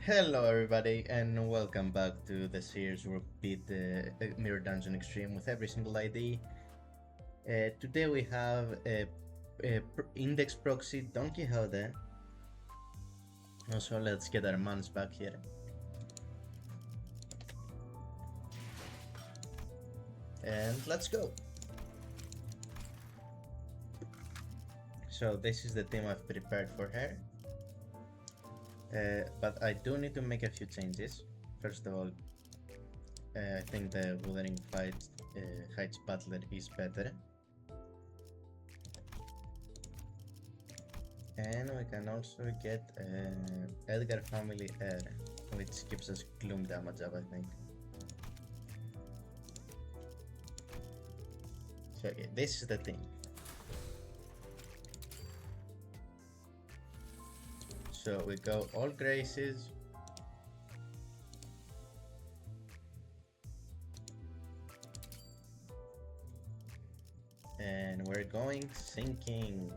Hello everybody and welcome back to the series where we beat the Mirror Dungeon Extreme with every single ID. Today we have Index Proxy Don Quixote. Also, let's get our mons back here. And let's go! So this is the team I've prepared for her. But I do need to make a few changes. First of all, I think the Wuthering Heights Butler is better. And we can also get Edgar Family Heir, which gives us gloom damage up, I think. So okay, this is the thing. So we go all graces. And we're going sinking.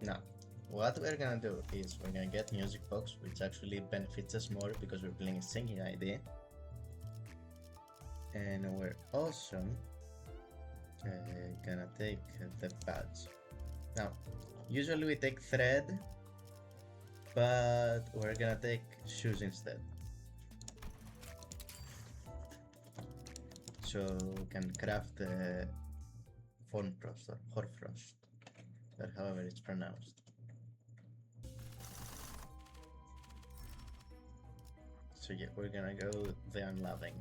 Now, what we're gonna do is we're gonna get music box, which actually benefits us more because we're playing a sinking ID. And we're also gonna take the badge. Now, usually we take thread, but we're gonna take shoes instead. So we can craft the Hornfrost or Horfrost, or however it's pronounced. So yeah, we're gonna go the Unloving.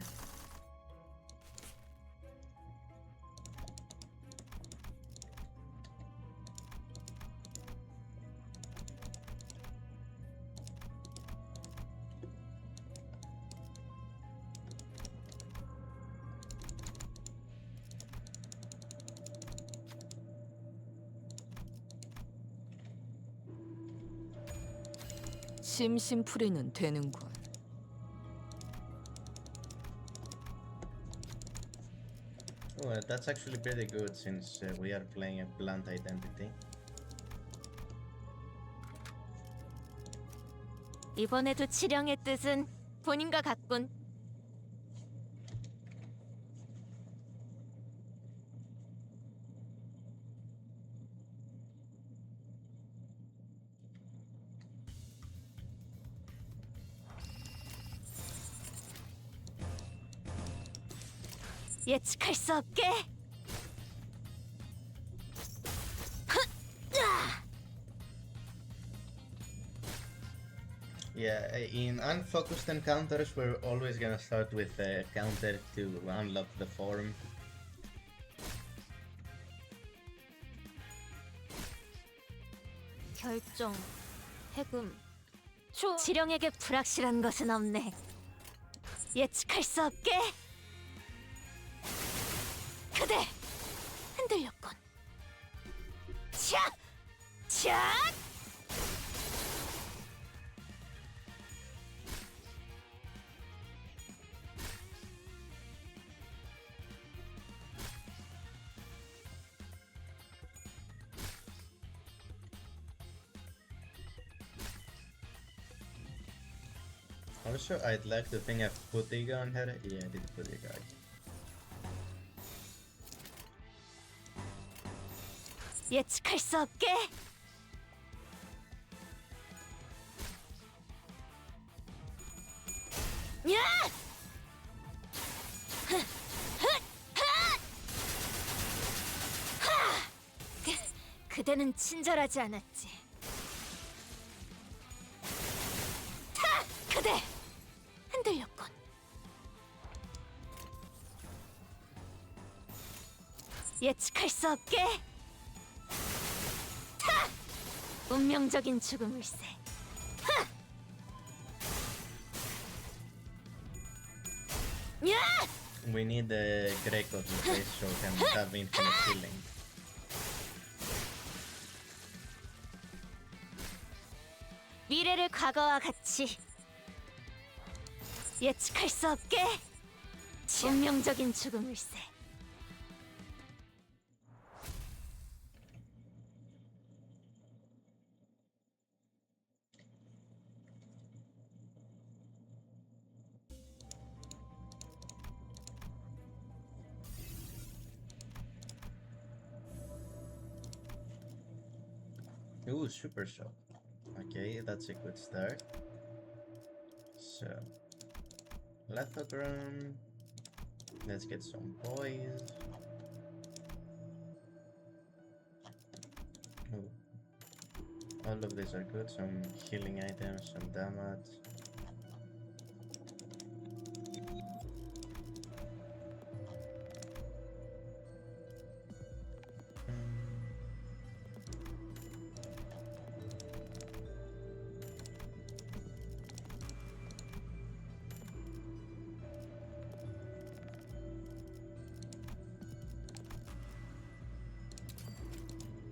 심심풀이는 되는군. Well, that's actually pretty good since we are playing a blunt identity. 이번에도 치령의 뜻은 본인과 같군. 예측할 수 없게. Yeah, in unfocused encounters, we're always gonna start with a counter to unlock the form. 결정, 해금, 치령에게 불확실한 것은 없네. 예측할 수 없게. 그대 흔들렸군. 차, 차. Also, I'd like to think I've put EGO on her. Yeah, I did put EGO. 예측할 수 없게. 야! 그대는 친절하지 않았지. 그대 흔들렸군. 예측할 수 없게. 운명적인 죽음일세. 야! We need the Greco to face so we can have infinite healing. 미래를 과거와 같이 예측할 수 없게. 운명적인 죽음일세. Ooh, super shock. Okay, that's a good start. So, lithogram. Let's get some poise. Ooh. All of these are good. Some healing items, some damage.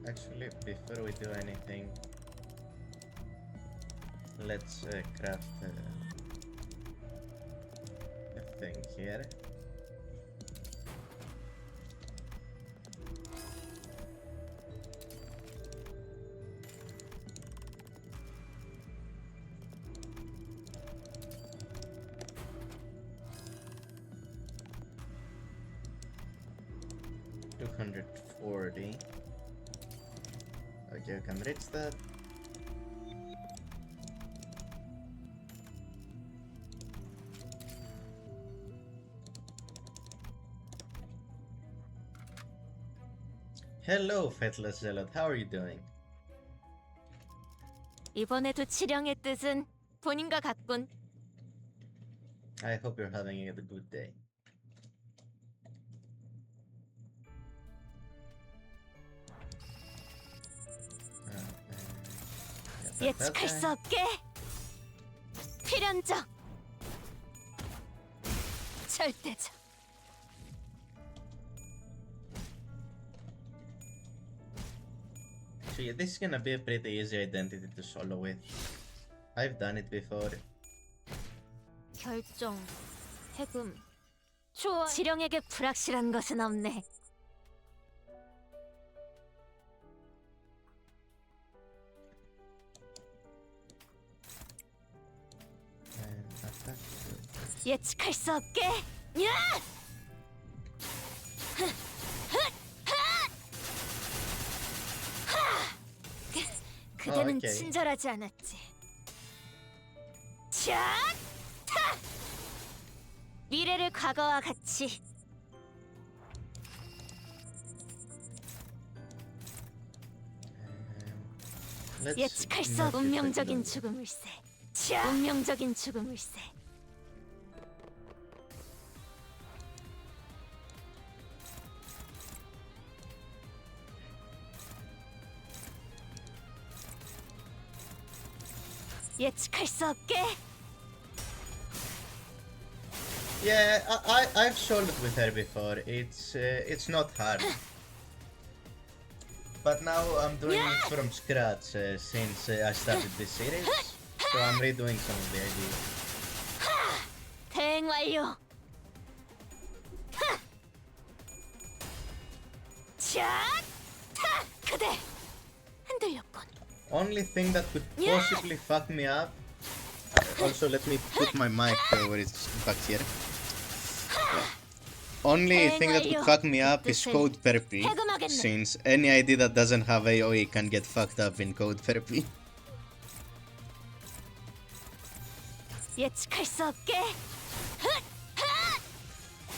Actually, before we do anything, let's craft a thing here. $240. Okay, I can reach that. Hello, Faithless Zealot. How are you doing? 이번에도 치령의 뜻은 본인과 같군. I hope you're having a good day. 예측할 수 없게 필연적 절대적. So yeah, this is gonna be a pretty easy identity to solo with. I've done it before. 결정, 해금, 좋아. 지령에게 불확실한 것은 없네. 예측할 수 없게. 야! 그대는 오케이. 친절하지 않았지. 자, 타! 미래를 과거와 같이. 예측할 수 없는 운명적인 죽음을세. 자, 운명적인 죽음을세. 예측할 수 없게. Yeah, I've soloed with her before. It's not hard. But now I'm doing it from scratch since I started this series. So I'm redoing some of the ideas. 대응 완료. 자, 타! 그대 흔들렸군. Only thing that could possibly fuck me up. Also, let me put my mic where it's back here. Only thing that could fuck me up is code therapy, since any ID that doesn't have AoE can get fucked up in code therapy. 예측할 수 없게.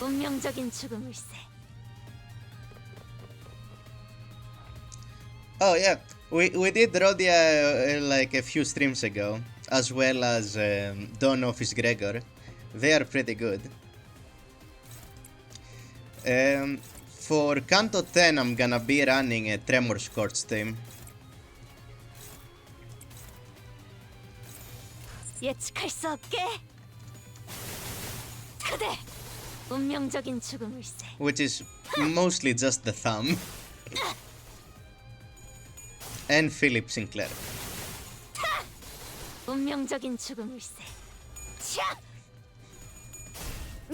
운명적인 죽음을세. Oh yeah, we did Rodia like a few streams ago, as well as Don Office Gregor. They are pretty good. For Canto 10, I'm gonna be running a Tremor Scorch stream. 예측할 수 없게. 그대 운명적인 죽음을세. Which is mostly just the thumb. And Philip Sinclair. 운명적인 죽음을세. 차!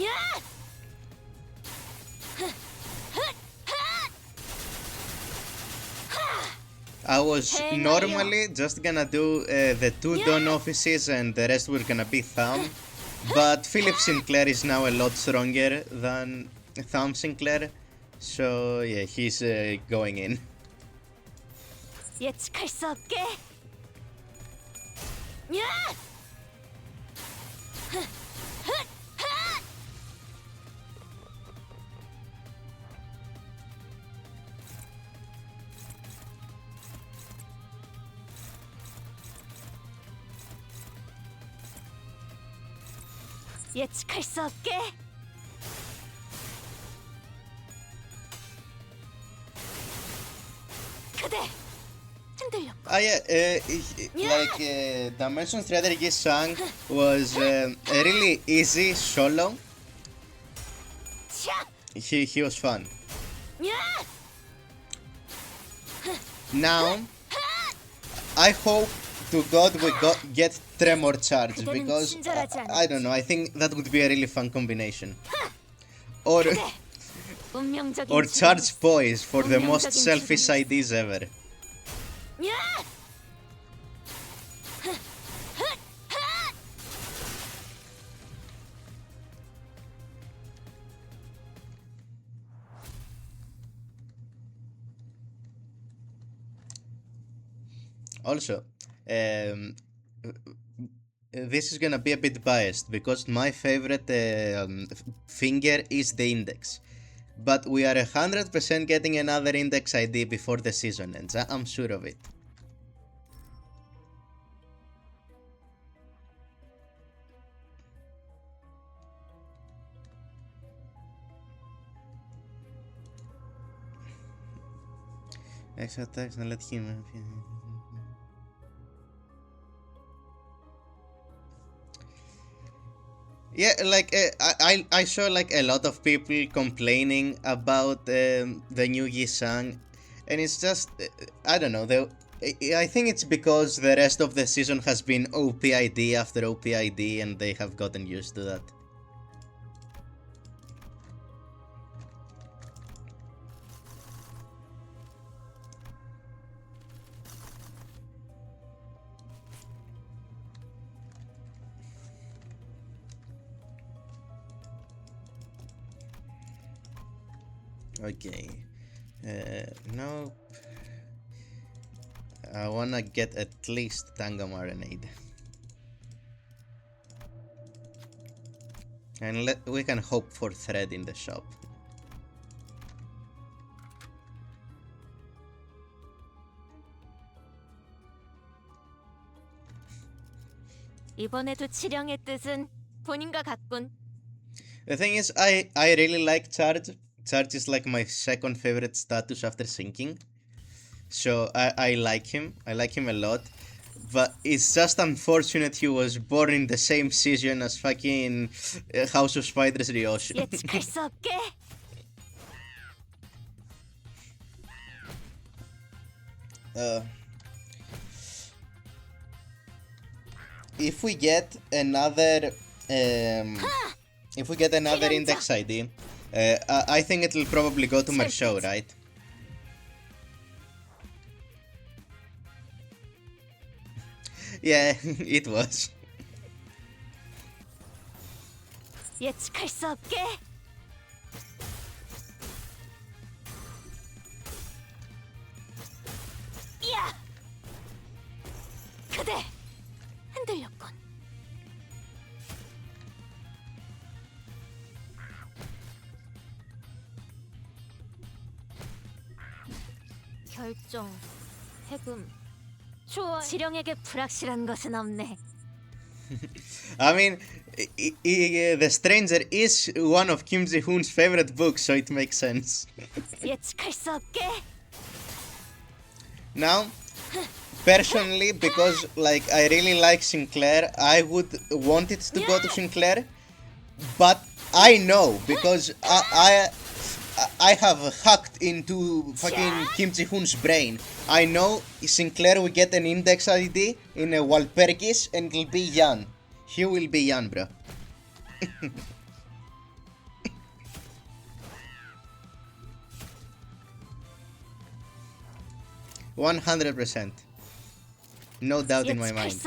야! I was normally just gonna do the two Dawn offices and the rest were gonna be Thumb. But Philip Sinclair is now a lot stronger than Thumb Sinclair. So yeah, he's going in. 예측할 수 없게. 야! 예측할 수 없게. 그대 흔들렸고. Yeah, Dimension Threader Yi-Sang was a really easy solo. 차! He was fun. 야! Now, I hope to God we get Tremor Charge because I don't know. I think that would be a really fun combination. Or 운명적인 Charge Poise for the most selfish IDs ever. 야! Also, this is gonna be a bit biased because my favorite finger is the Index. But we are 100% getting another Index ID before the season ends. I'm sure of it. Extra attacks and let him. Yeah, like I saw like a lot of people complaining about the new Yi-Sang, and it's just I don't know. I think it's because the rest of the season has been OPID after OPID, and they have gotten used to that. Okay, no, I wanna get at least Tango Marinade, and we can hope for Thread in the shop. 이번에도 치령의 뜻은 본인과 같군. The thing is, I really like Charge. Charge is like my second favorite status after Sinking. So I like him. I like him a lot. But it's just unfortunate he was born in the same season as fucking House of Spiders Ryoshi. 예측할 수 없게. If we get another Index ID, I think it'll probably go to Marceau, right? Yeah, it was. 예측할 수 없게. 야! 그대 흔들렸군. 결정, 해금, 좋아. 지령에게 불확실한 것은 없네. I mean, The Stranger is one of Kim Ji-hoon's favorite books, so it makes sense. 예측할 수 없게. Now, personally, because like I really like Sinclair, I would want it to go to Sinclair, but I know because I have hacked into fucking Kim Ji-hoon's brain. I know Sinclair will get an Index ID in a Walpurgis and it'll be Yan. He will be Yan, bro. 100%. No doubt in my mind.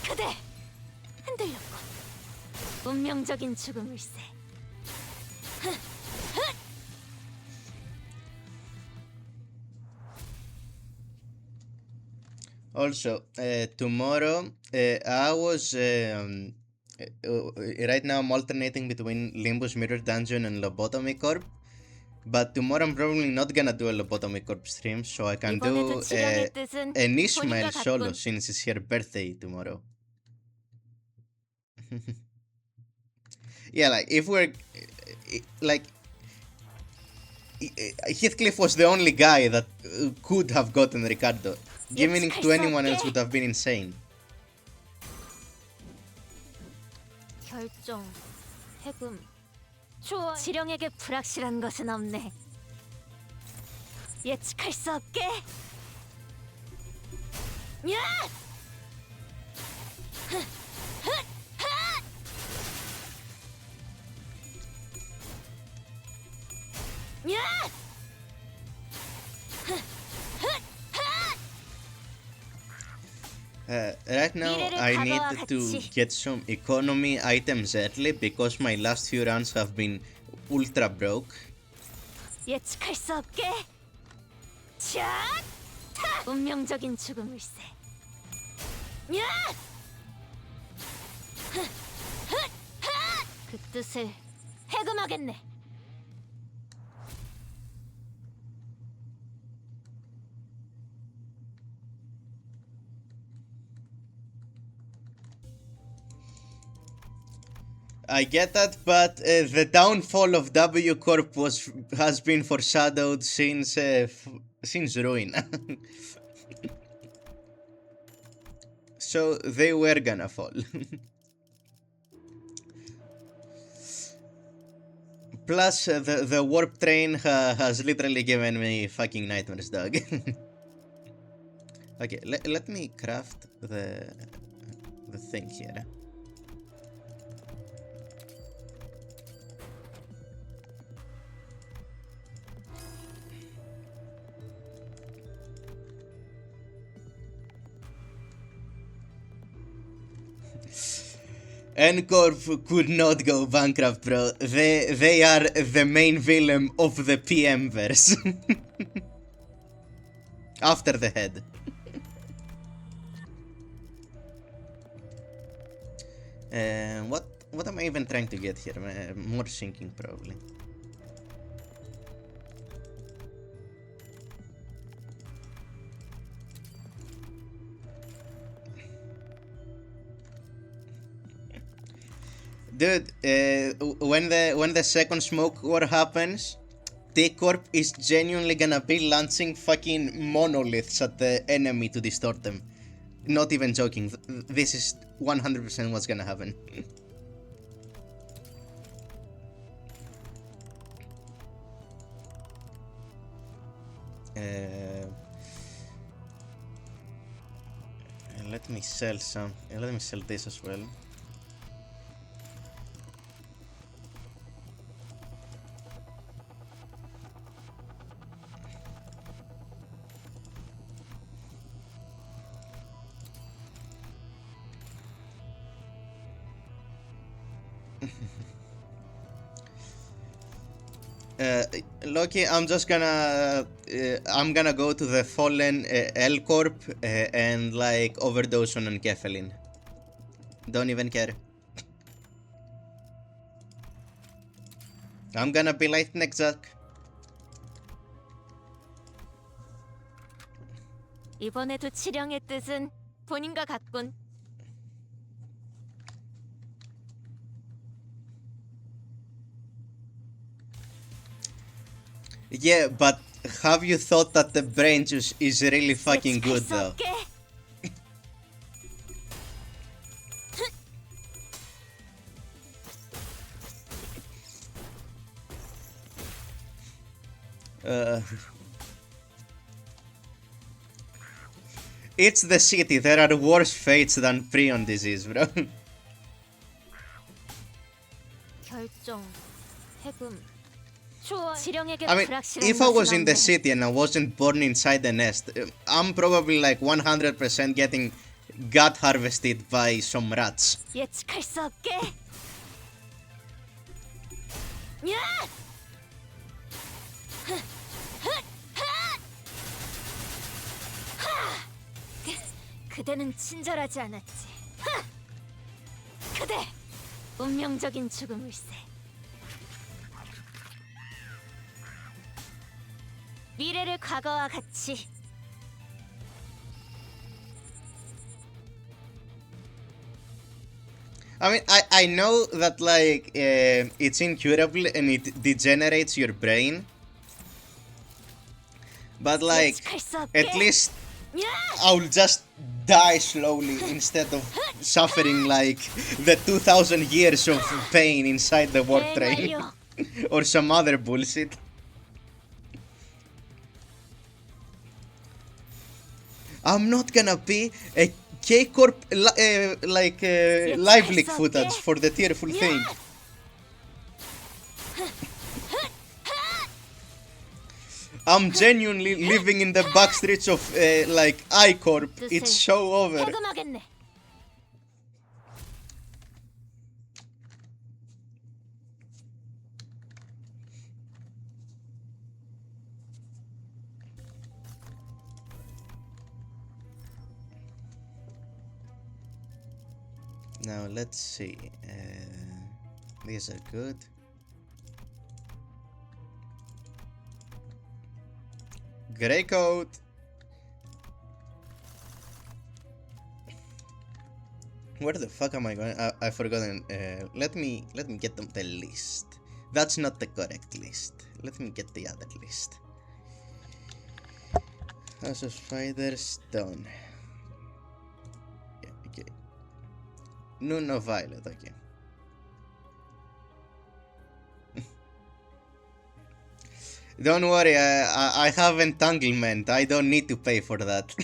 그대 흔들렸군. 운명적인 죽음일세. Also, tomorrow I was right now I'm alternating between Limbus Mirror Dungeon and Lobotomy Corp. But tomorrow I'm probably not gonna do a Lobotomy Corp stream, so I can do an Ishmael solo since it's her birthday tomorrow. Yeah, like if we're like Heathcliff was the only guy that could have gotten Ricardo. Giving it to anyone else would have been insane. 결정, 해금. 좋아. 지령에게 불확실한 것은 없네. 예측할 수 없게. 야! 야! Right now I need to get some economy items early because my last few runs have been ultra broke. 예측할 수 없게. 자! 운명적인 죽음일세. 야! 그 뜻을 해금하겠네. I get that, but the downfall of W Corp has been foreshadowed since Ruin. So they were gonna fall. Plus, the warp train has literally given me fucking nightmares, dog. Okay, let me craft the thing here. N-Corp could not go bankrupt, bro. They are the main villain of the PM verse. After the head. What am I even trying to get here? More sinking, probably. Dude, when the second smoke war happens, T-Corp is genuinely gonna be launching fucking monoliths at the enemy to distort them. Not even joking. This is 100% what's gonna happen. Let me sell some. Let me sell this as well. Loki, I'm just gonna I'm gonna go to the fallen L Corp and like overdose on enkephalin. Don't even care. I'm gonna be like next Jack. 이번에도 치령의 뜻은 본인과 같군. Yeah, but have you thought that the brain juice is really fucking good though? It's the city. There are worse fates than prion disease, bro. 결정, 해금. I mean, if I was in the city and I wasn't born inside the nest, I'm probably like 100% getting gut harvested by some rats. 그대는 친절하지 않았지. 그대 운명적인 죽음을세. 미래를 과거와 같이. I mean, I know that like it's incurable and it degenerates your brain, but like at least I'll just die slowly instead of suffering like the 2000 years of pain inside the warp train or some other bullshit. I'm not gonna be a K-Corp live leak footage for the tearful thing. I'm genuinely living in the backstreets of like I-Corp. It's so over. Now let's see. These are good. Grey coat. Where the fuck am I going? I've forgotten. Let me get the list. That's not the correct list. Let me get the other list. House of Spiders done. Yeah, okay. No Violet. Okay. Don't worry, I have entanglement. I don't need to pay for that.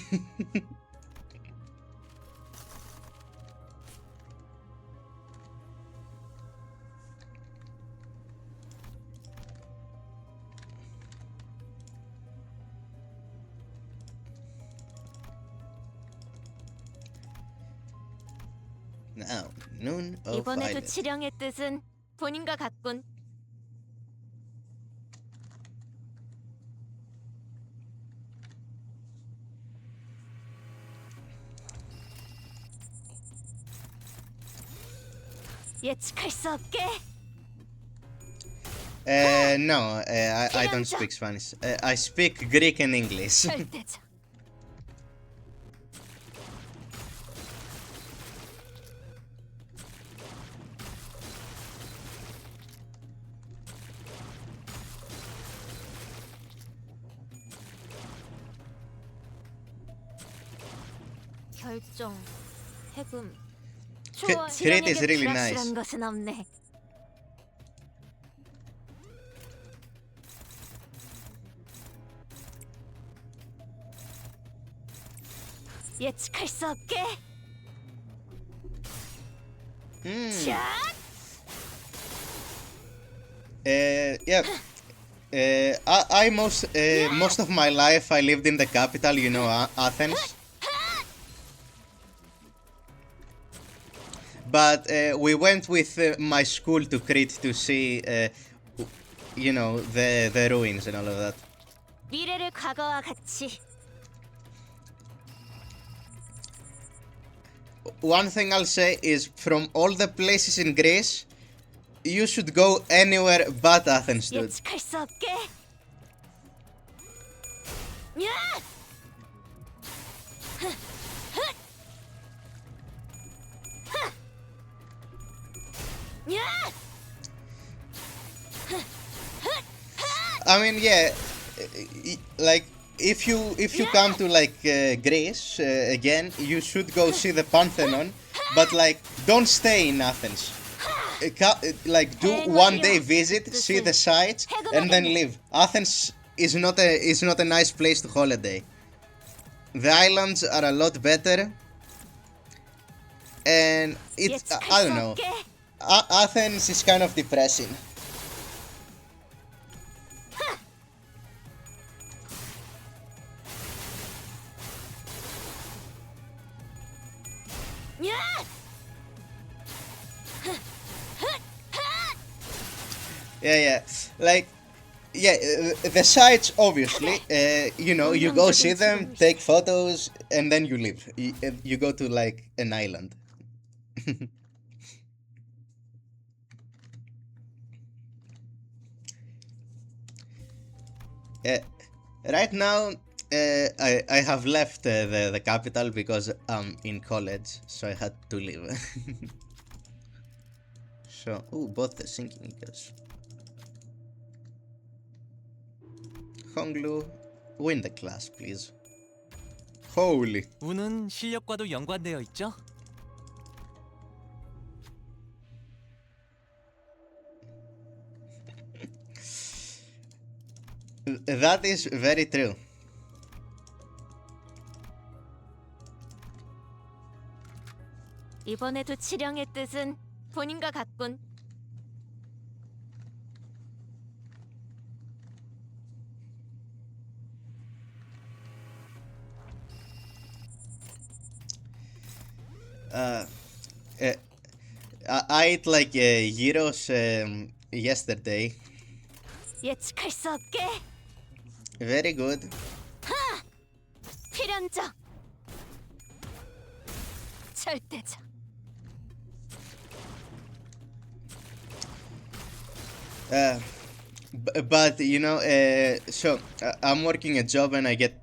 Now, Noon of 이번에도 Violet. 치령의 뜻은 본인과 같군. 예측할 수 없게. No, I don't speak Spanish. I speak Greek and English. 절대적. 결정, 해금. Crate is really nice. 불확실한 것은 없네. 예측할 수 없게. Yeah. I most of my life I lived in the capital, you know, Athens. But we went with my school to Crete to see, you know, the ruins and all of that. 미래를 과거와 같이. One thing I'll say is, from all the places in Greece, you should go anywhere but Athens, dude. 예측할 수 없게. I mean, yeah, like if you come to like Greece again, you should go see the Parthenon, but like don't stay in Athens. Like do one day visit, see the sights, and then leave. Athens is not a nice place to holiday. The islands are a lot better, and it's I don't know. Athens is kind of depressing. yeah. Like, yeah, the sites, obviously, you know, you go see them, take photos, and then you leave. You go to, like, an island. Uh, right now, I have left the capital because I'm in college, so I had to leave. So, ooh, both the sinking eagles. Honglu, win the class, please. Holy. 운은 실력과도 연관되어 있죠? That is very true. 이번에도 치령의 뜻은 본인과 같군. Uh, I ate like gyros yesterday. 예측할 수 없게. Very good. 필연적. 절대적. But you know, so I'm working a job and I get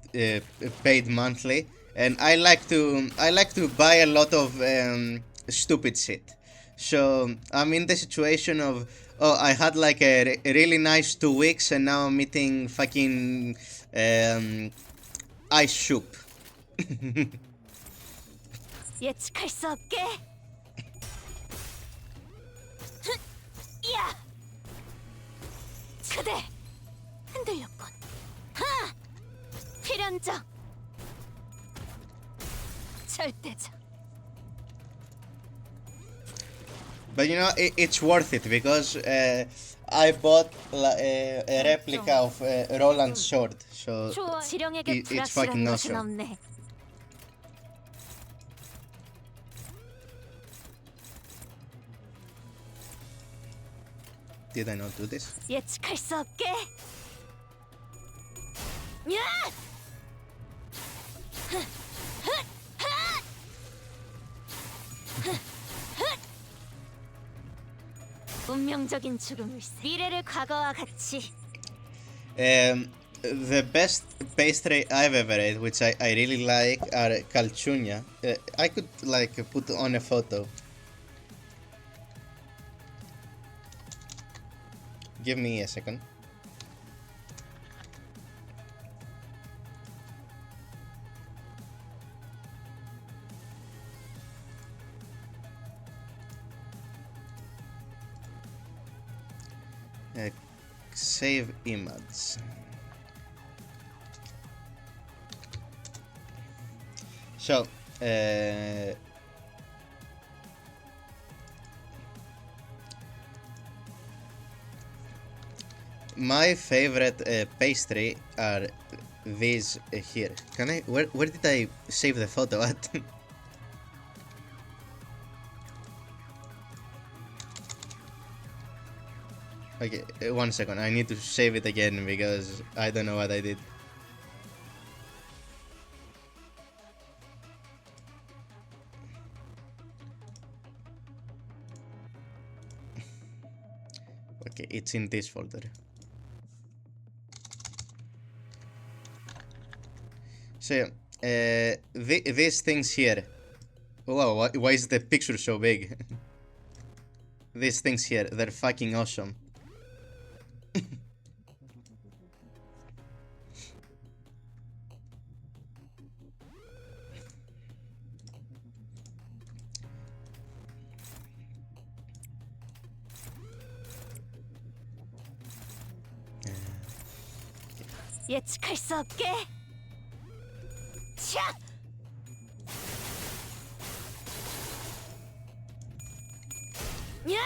paid monthly, and I like to buy a lot of stupid shit. So I'm in the situation of, oh, I had like a really nice 2 weeks, and now I'm eating fucking ice soup. 예측할 수 없게. 야. 그대 흔들렸군. 하! 필연적. 절대적. But you know, it's worth it because I bought a replica of Roland's sword, so 좋아. 지령에게 it's fucking 불확실한 것은 awesome. 없네. Did I not do this? 예측할 수 없게. 야! 운명적인 죽음을 미래를 과거와 같이. The best pastry I've ever ate, which I really like, are calchunya. I could like put on a photo. Give me a second. Save image. So, my favorite pastry are these here. Can I? Where did I save the photo at? Okay, 1 second. I need to save it again because I don't know what I did. Okay, it's in this folder. So, these things here. Wow, why is the picture so big? These things here, they're fucking awesome. 예측할 수 없게. 차! 야!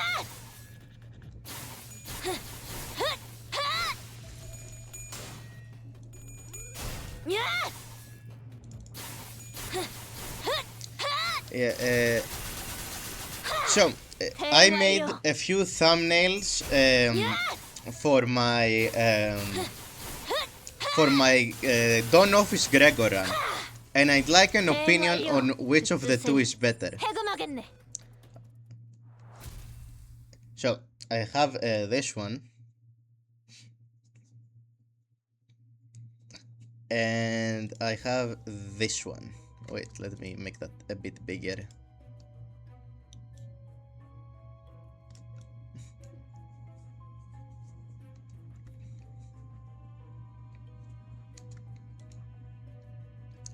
야! Yeah, so I made a few thumbnails for my Don Office Gregor run, and I'd like an opinion on which of the two is better. 해금하겠네. So I have this one, and I have this one. Wait, let me make that a bit bigger.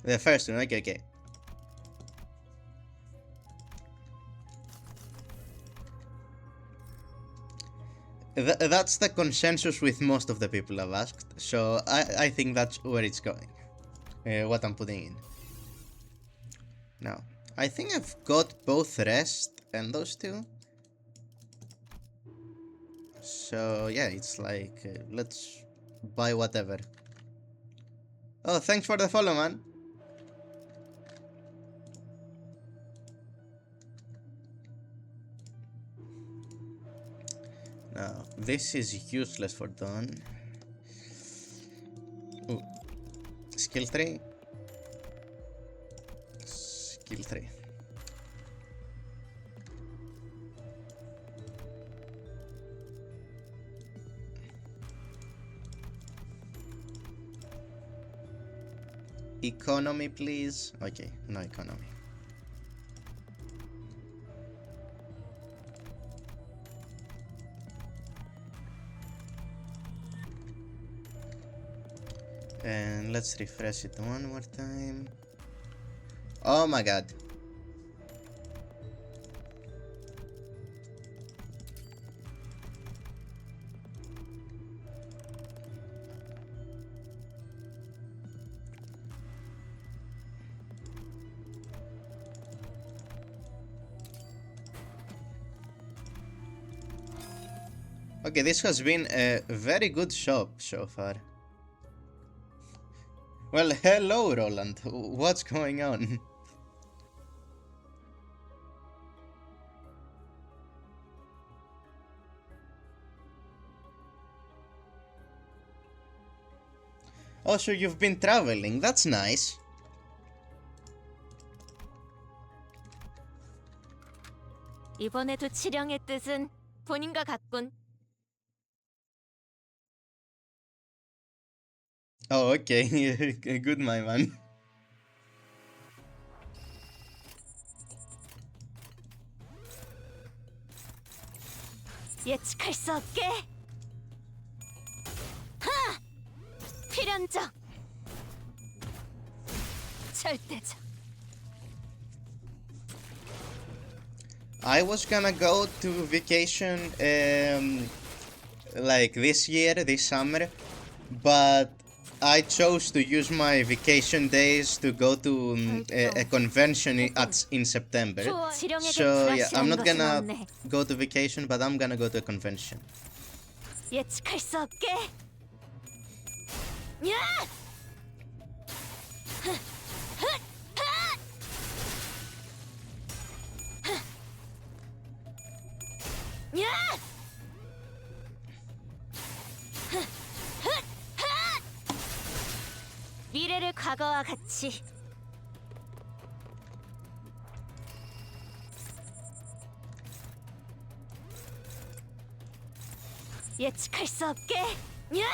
The first one, okay. That's the consensus with most of the people I've asked, so I think that's where it's going, what I'm putting in. Now, I think I've got both rest and those two. So yeah, it's like, let's buy whatever. Oh, thanks for the follow, man. Now, this is useless for Dawn. Ooh. Skill 3. Skill 3. Economy, please. Okay, no economy. And let's refresh it one more time. Oh my god. Okay, this has been a very good shop so far. Well, hello, Roland. What's going on? Oh, so you've been traveling. That's nice. 이번에도 치령의 뜻은 본인과 같군. Oh, okay. Good, my man. 예측할 수 없게. 하! 필연적. 절대적. I was gonna go to vacation like this year, this summer, but I chose to use my vacation days to go to a convention in September. So yeah, I'm not gonna go to vacation, but I'm gonna go to a convention. 예측할 수 없게. 야! 야! 미래를 과거와 같이. 예측할 수 없게. 야!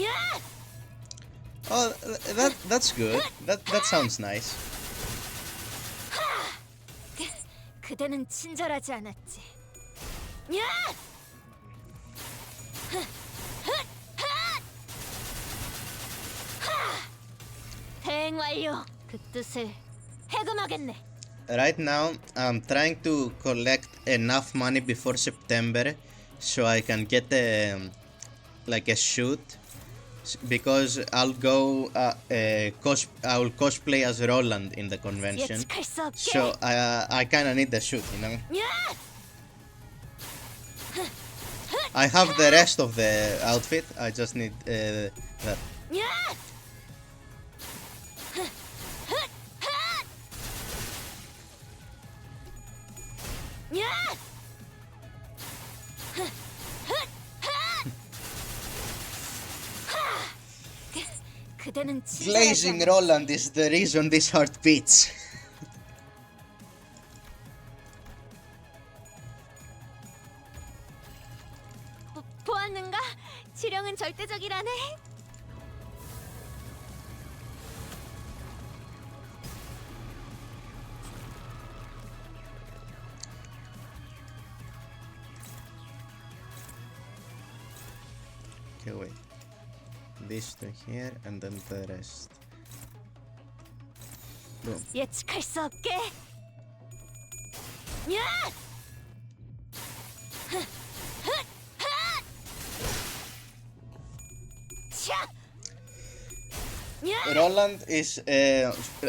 야! Oh, that's good. That sounds nice. 그대는 친절하지 않았지. 야! 대행 완료. 그 뜻을 해금하겠네. Right now, I'm trying to collect enough money before September so I can get like a suit, because I'll go I'll cosplay as Roland in the convention. 예측할 수 없게. So I kinda need the suit, you know. 야! I have the rest of the outfit. I just need that. 야! 그대는 친절하지 Glazing 않았지. Roland is the reason this heart beats. 보았는가? 지령은 절대적이라네. Okay, wait. This to here and then the rest. Boom. 예측할 수 없게. 야! 차! 야! Roland is,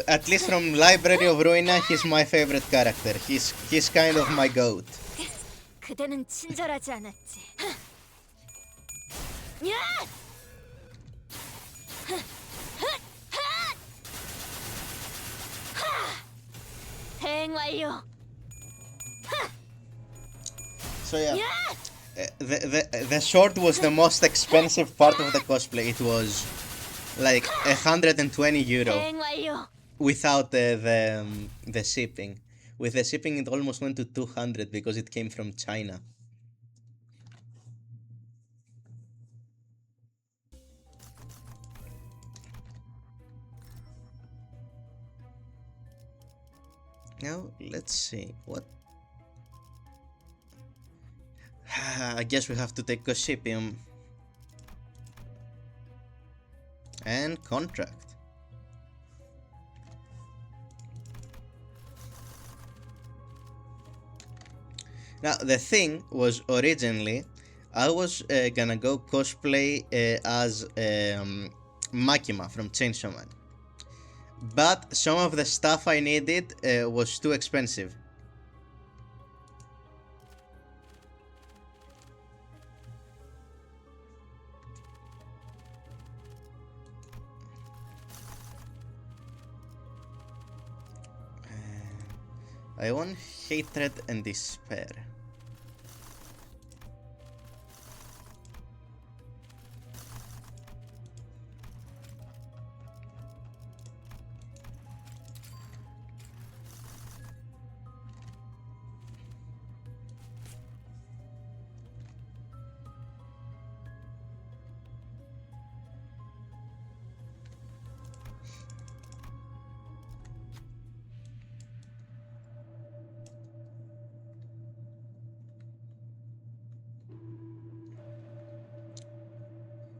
at least from Library of Ruina, he's my favorite character. He's kind of my goat. 그대는 친절하지 않았지. 야! 대행 완료. So yeah, the sword was the most expensive part of the cosplay. It was like 120 euro 대행 완료. without the shipping. With the shipping, it almost went to 200 because it came from China. Now let's see what. I guess we have to take Coscipium and contract. Now the thing was originally I was gonna go cosplay as Makima from Chainsaw Man, but some of the stuff I needed was too expensive. I want hatred and despair.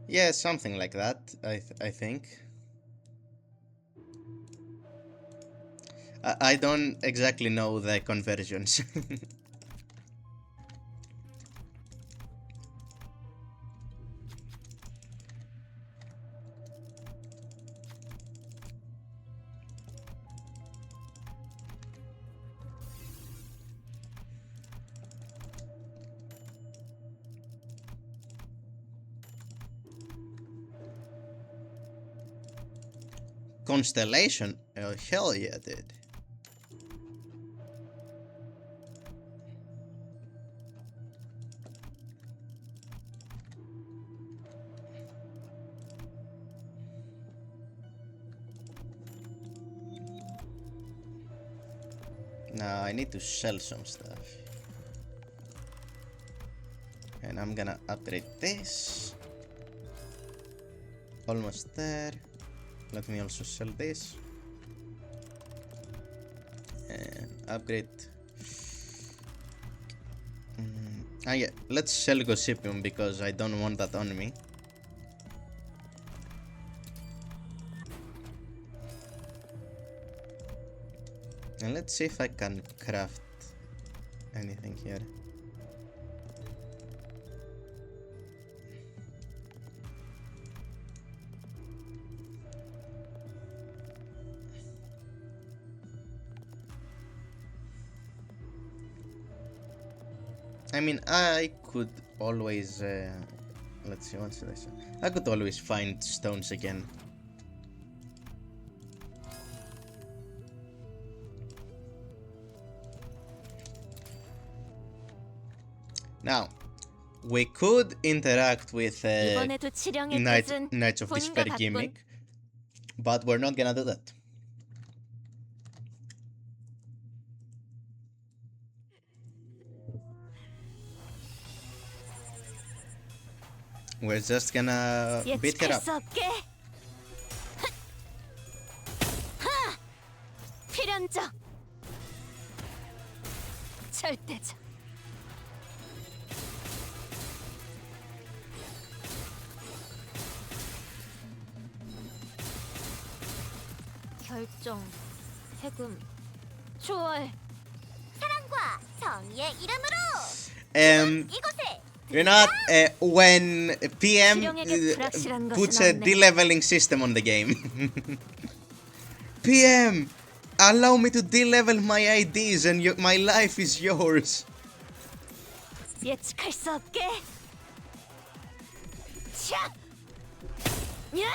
Yeah, something like that, I think. I don't exactly know the conversions. Constellation? Oh, hell yeah, dude. Now I need to sell some stuff. And I'm gonna upgrade this. Almost there. Let me also sell this. And upgrade. Yeah, let's sell Gossipium because I don't want that on me. And let's see if I can craft anything here. I mean, I could always, let's see, what should I say? I could always find stones again. Now, we could interact with 이번에도 지령의 뜻은 Knights of 본인과 Despair 바꾼 gimmick, But we're not gonna do that. We're just gonna beat her 예측할 up. 수 없게. 하! 필연적. 절대적. 결정, 해금, 초월. 사랑과 정의의 이름으로 이곳에 You know what? When PM 지령에게 불확실한 것은 puts a 없네. de-leveling system on the game. PM, allow me to de-level my IDs and my life is yours. 예측할 수 없게. 차! 야!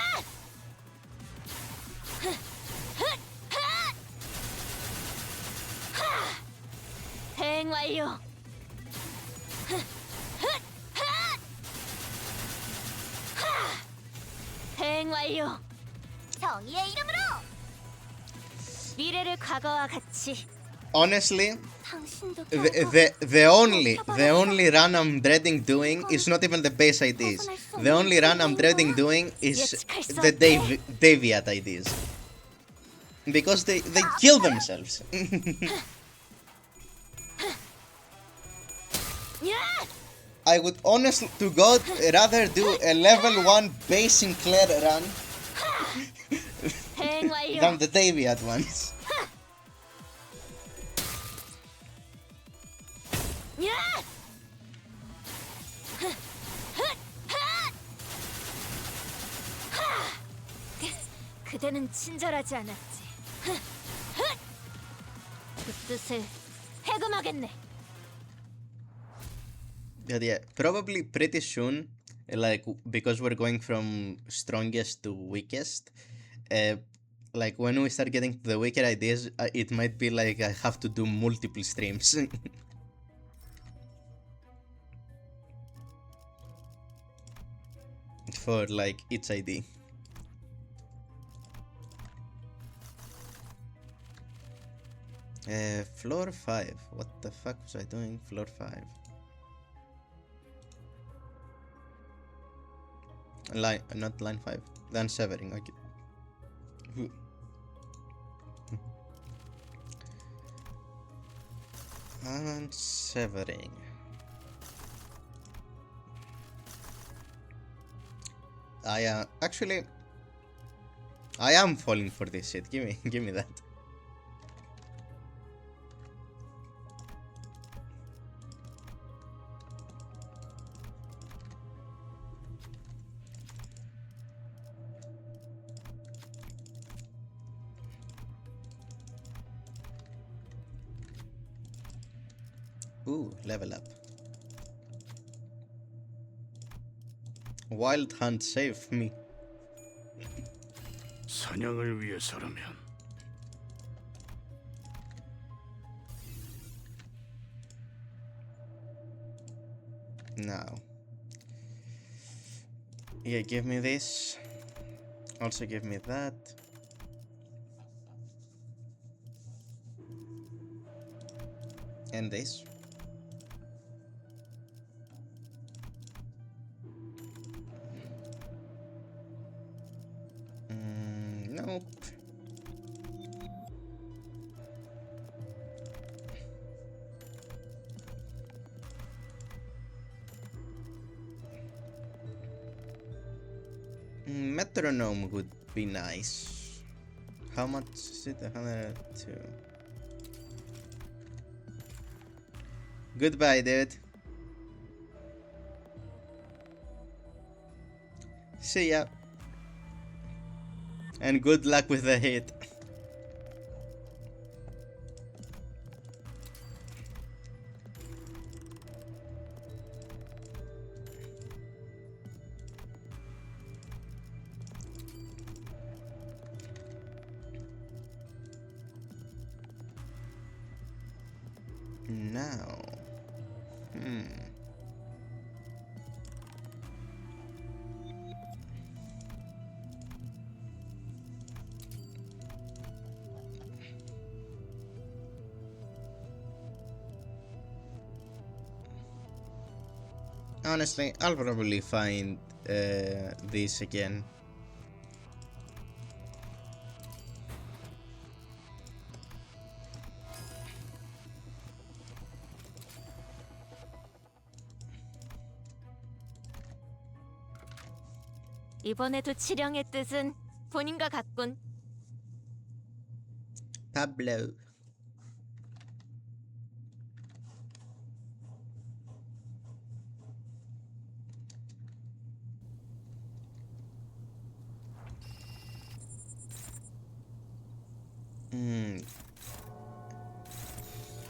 대응 완료. 대응 완료. 정의의 이름으로 미래를 과거와 같이. Honestly, 당신도 the only run I'm dreading doing is not even the base IDs. The only run I'm dreading doing is the Deviat IDs. Because they kill themselves. I would honestly to God rather do a level 1 base Sinclair run 대응 완료. than the Deviat ones. 야! 그대는 친절하지 않았지. 그 뜻을 해금하겠네. But yeah, probably pretty soon, like because we're going from strongest to weakest, like when we start getting to the weaker ideas, it might be like I have to do multiple streams. For like each ID. Floor 5. What the fuck was I doing? Floor 5. Line, not line 5. Then severing. Okay. And severing. Actually, I am falling for this shit. Give me that. Ooh, level up. Wild Hunt, save me. 사냥을 위해서라면 Now. Yeah, give me this. Also give me that. And this. Nope. Metronome would be nice. How much is it? 102. Goodbye, dude. See ya. And good luck with the hit. Now. Honestly, I'll probably find this again. 이번에도 치령의 뜻은 본인과 같군. Pablo.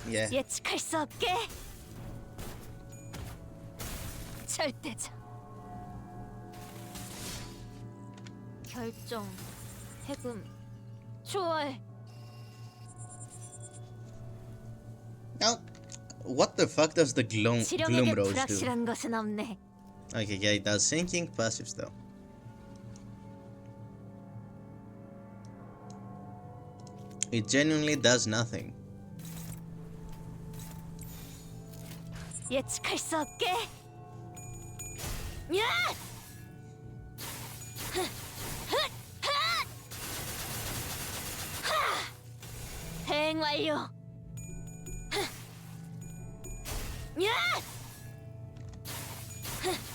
Yeah. 예측할 수 없게. 절대적. 결정. 해금. 초월. Now, what the fuck does the gloom 치령에게 rose do? 불확실한 것은 없네. Okay, yeah, it does sinking passives though. It genuinely does nothing. 예측할 수 없게. 야! 대응 완료. 야!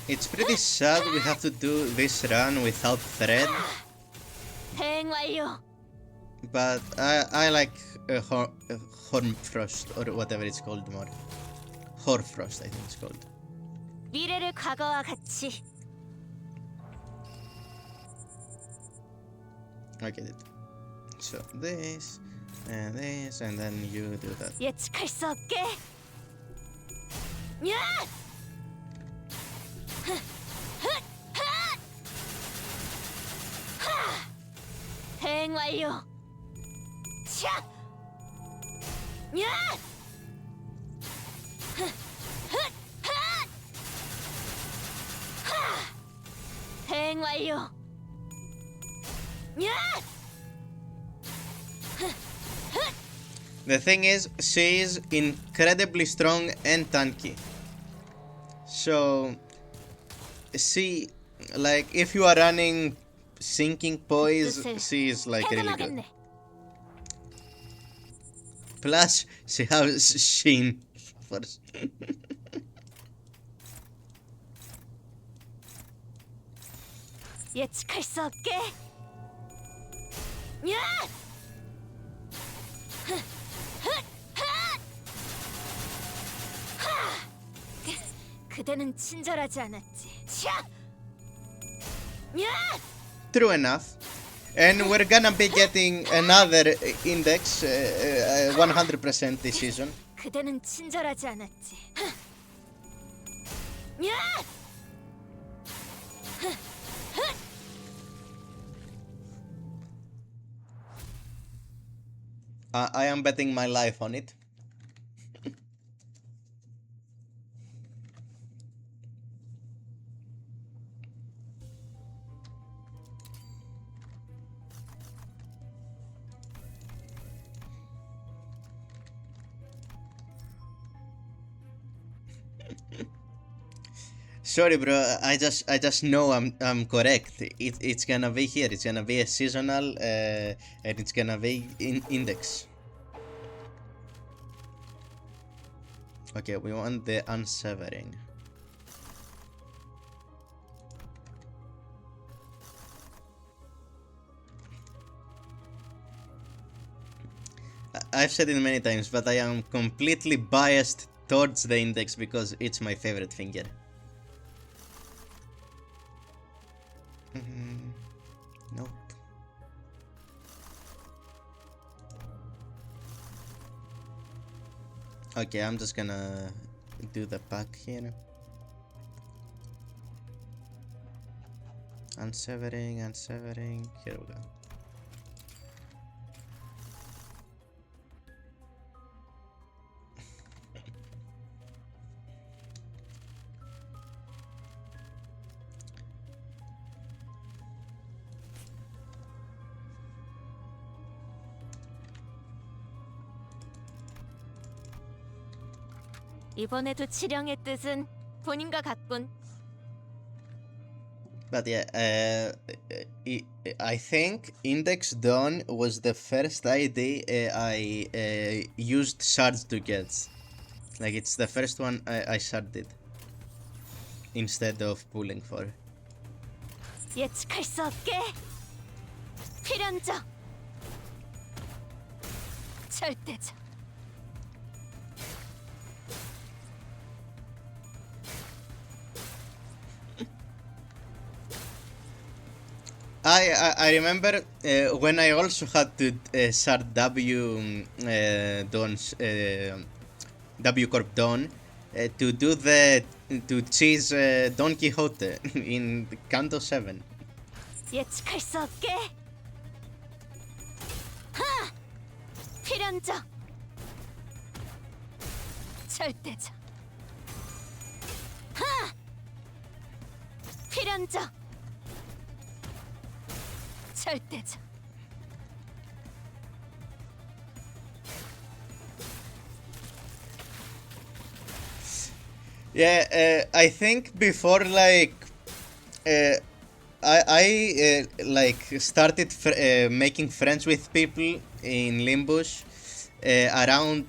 It's pretty sad we have to do this run without thread, 대응 완료. but I like Hornfrost or whatever it's called more. Horfrost, I think it's called. 미래를 과거와 같이. I get it. So this and then you do that. 예측할 수 없게. 야! 대응 완료. 차! 야! 대응 완료. 야! The thing is, she is incredibly strong and tanky. So, she, like, if you are running sinking poise, she is like really good. 해금하겠네. Plus, she has Shin. 예측할 수 없게. 야! 그대는 친절하지 않았지. 차! 야! True enough. And we're gonna be getting another index 100% this season. 그대는 친절하지 않았지. 야! I am betting my life on it. Sorry, bro. I just know I'm correct. It's gonna be here. It's gonna be a seasonal, and it's gonna be in index. Okay, we want the unsevering. I've said it many times, but I am completely biased towards the index because it's my favorite finger. Nope. Okay, I'm just gonna do the pack here. Unsevering, here we go. 이번에도 치령의 뜻은 본인과 같군. But yeah, I think Index Dawn was the first ID I used shards to get. Like, it's the first one I sharded instead of pulling for. 예측할 수 없게. 필연적. 절대적. I remember when I also had to shard W Dawn's W Corp Dawn to do to cheese Don Quixote in Canto 7. 예측할 수 없게. 하! 필연적. 절대적. 하! 필연적. 절대적. Yeah, I think before like I like started making friends with people in Limbus around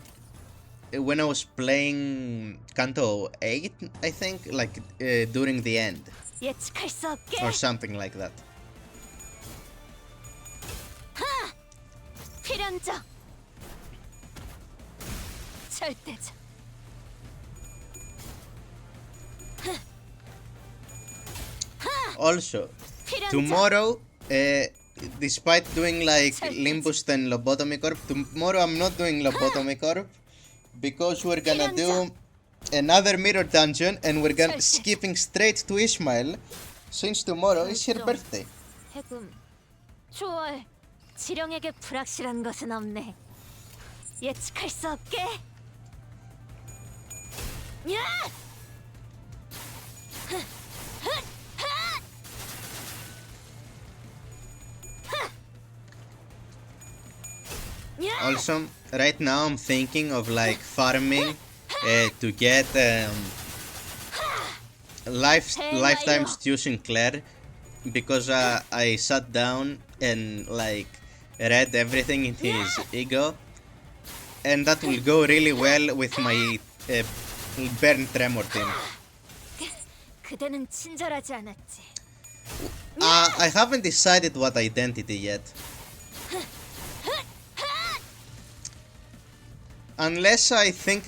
when I was playing Canto 8, I think, like during the end 예측할 수 없게. or something like that. 하! 필연적. 절대적. Also, tomorrow, despite doing like Limbus and Lobotomy Corp, tomorrow I'm not doing Lobotomy Corp because we're gonna do another mirror dungeon and we're gonna skipping straight to Ishmael since tomorrow is her birthday. 해금. 초월. 지령에게 불확실한 것은 없네. 예측할 수 없게. 야! Also, right now I'm thinking of like farming to get lifetime Stu Sinclair because I sat down and like read everything in his ego, and that will go really well with my Burn Tremor team. 그대는 친절하지 않았지. I haven't decided what identity yet. Unless I think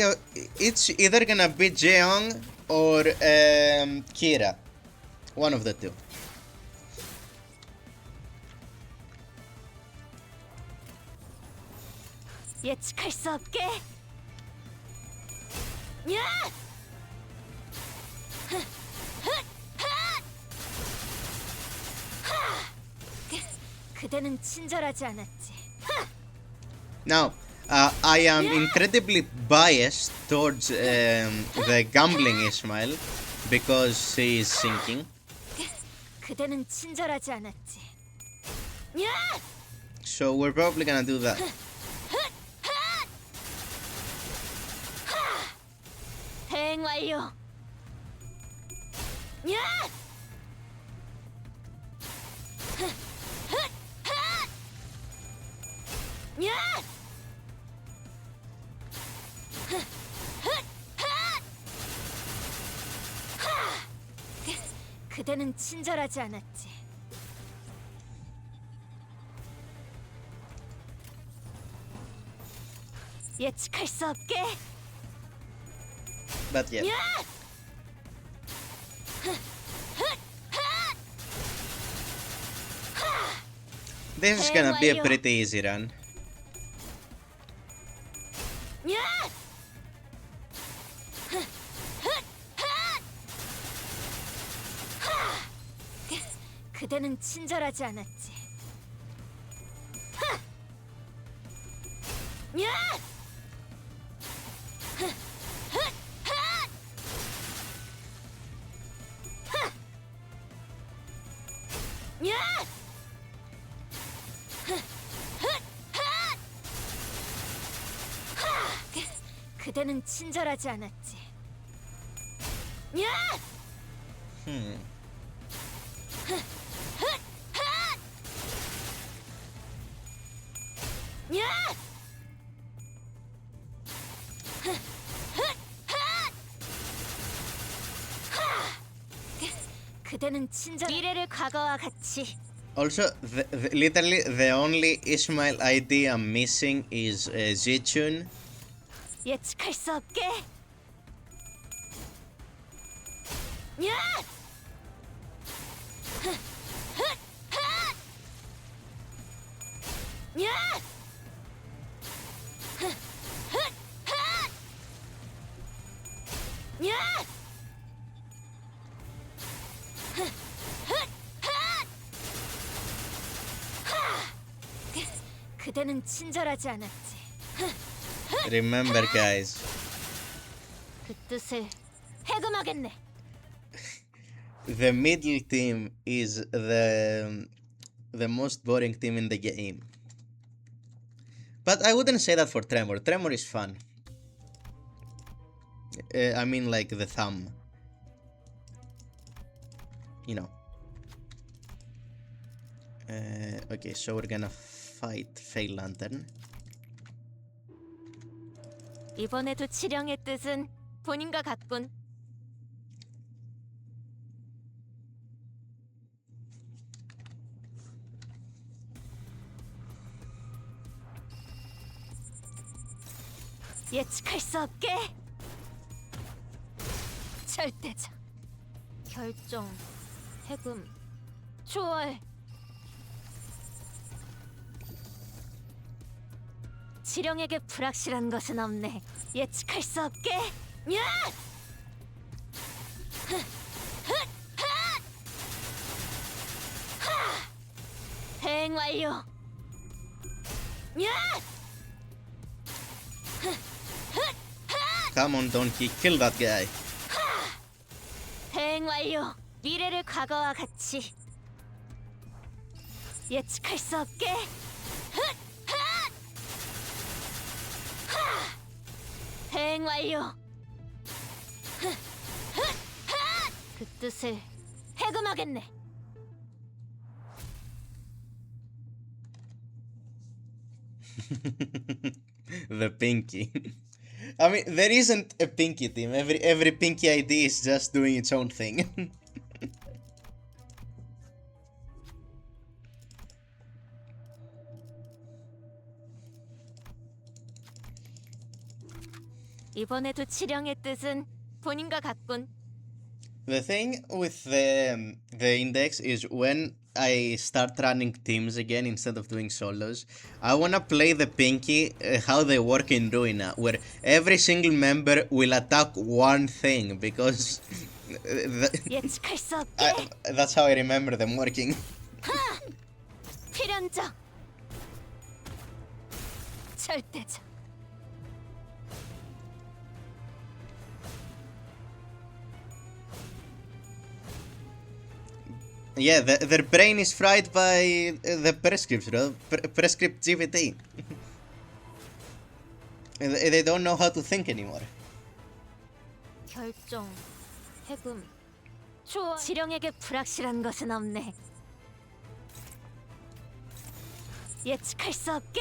it's either gonna be Jeong or Kira. One of the two. 예측할 수 없게. 야! 그대는 친절하지 않았지. Now, I am incredibly biased towards the gambling Ismail because he is sinking. 그대는 친절하지 않았지. 야! So we're probably gonna do that. 대행 완료. 야! 야! 그대는 친절하지 않았지. 예측할 수 없게. But yeah. This is gonna be a pretty easy run. 그대는 친절하지 않았지. 그대는 친절하지 않았지. 야! Hmm. 야! 그대는 친절. 미래를 과거와 같이. Also, literally, the only Ismail ID I'm missing is Zichun. 예측할 수 없게. 야! 야! 야! 그대는 친절하지 않았지. Remember, guys. 그 뜻을 해금하겠네. The middle team is the most boring team in the game. But I wouldn't say that for Tremor. Tremor is fun. I mean, like the thumb. You know. Okay, so we're gonna fight Fail Lantern. 이번에도 치령의 뜻은 본인과 같군. 예측할 수 없게. 절대적. 결정. 해금. 초월. 지령에게 불확실한 것은 없네. 예측할 수 없게. 야! 대행 완료. 야! Come on, Donkey, kill that guy. 대행 완료. 미래를 과거와 같이. 예측할 수 없게. 대행 완료. 그 뜻을 해금하겠네. The Pinky. I mean, there isn't a Pinky team. Every Pinky ID is just doing its own thing. 이번에도 치령의 뜻은 본인과 같군. The thing with the index is when I start running teams again instead of doing solos, I wanna play the Pinky how they work in Ruina, where every single member will attack one thing because 예측할 수 없게. that's how I remember them working. 필연적. 절대적. Yeah, their brain is fried by the prescripts, bro. Prescript GPT. They don't know how to think anymore. 결정. 해금. 초월. 지령에게 불확실한 것은 없네. 예측할 수 없게.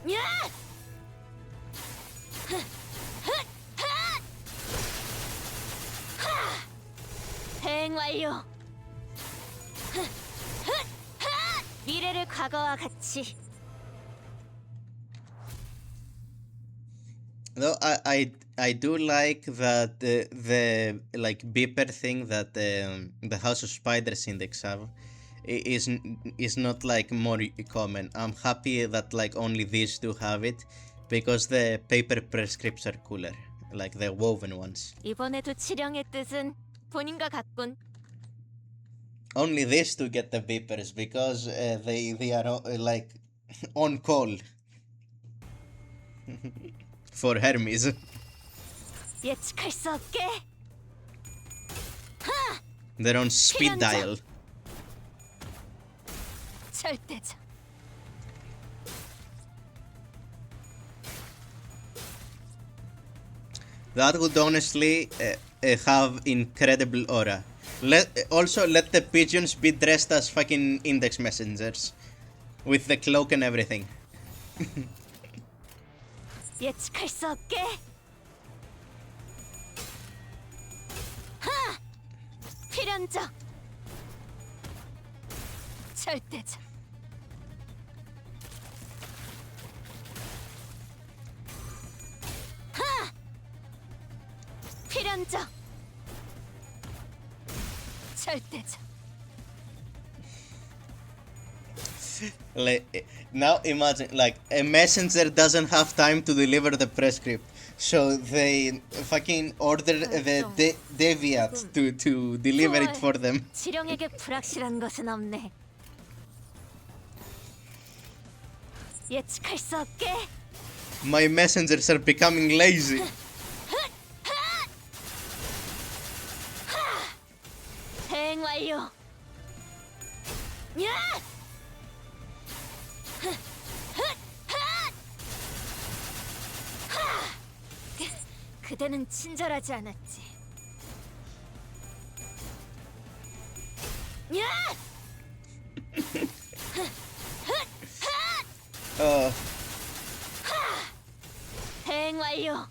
야! 대행 완료. 미래를 과거와 같이. Though I do like that the like beeper thing that the House of Spiders index have is not like more common. I'm happy that like only these two have it because the paper prescripts are cooler, like the woven ones. 이번에도 치령의 뜻은 본인과 같군. Only these two get the beepers because they are like on call for Hermes. 예측할 수 없게. They're on speed dial. 절대적. That would honestly have incredible aura. Also, let the pigeons be dressed as fucking index messengers. With the cloak and everything. 예측할 수 없게. 하! 필연적. 절대적. 하! 필연적. 절대적. Like, now imagine, like, a messenger doesn't have time to deliver the prescript, so they fucking order the deviat to deliver it for them. 지령에게 불확실한 것은 없네. 예측할 수 없게. My messengers are becoming lazy. 대응 완료. 야! 그대는 친절하지 않았지. 야! 대응 완료.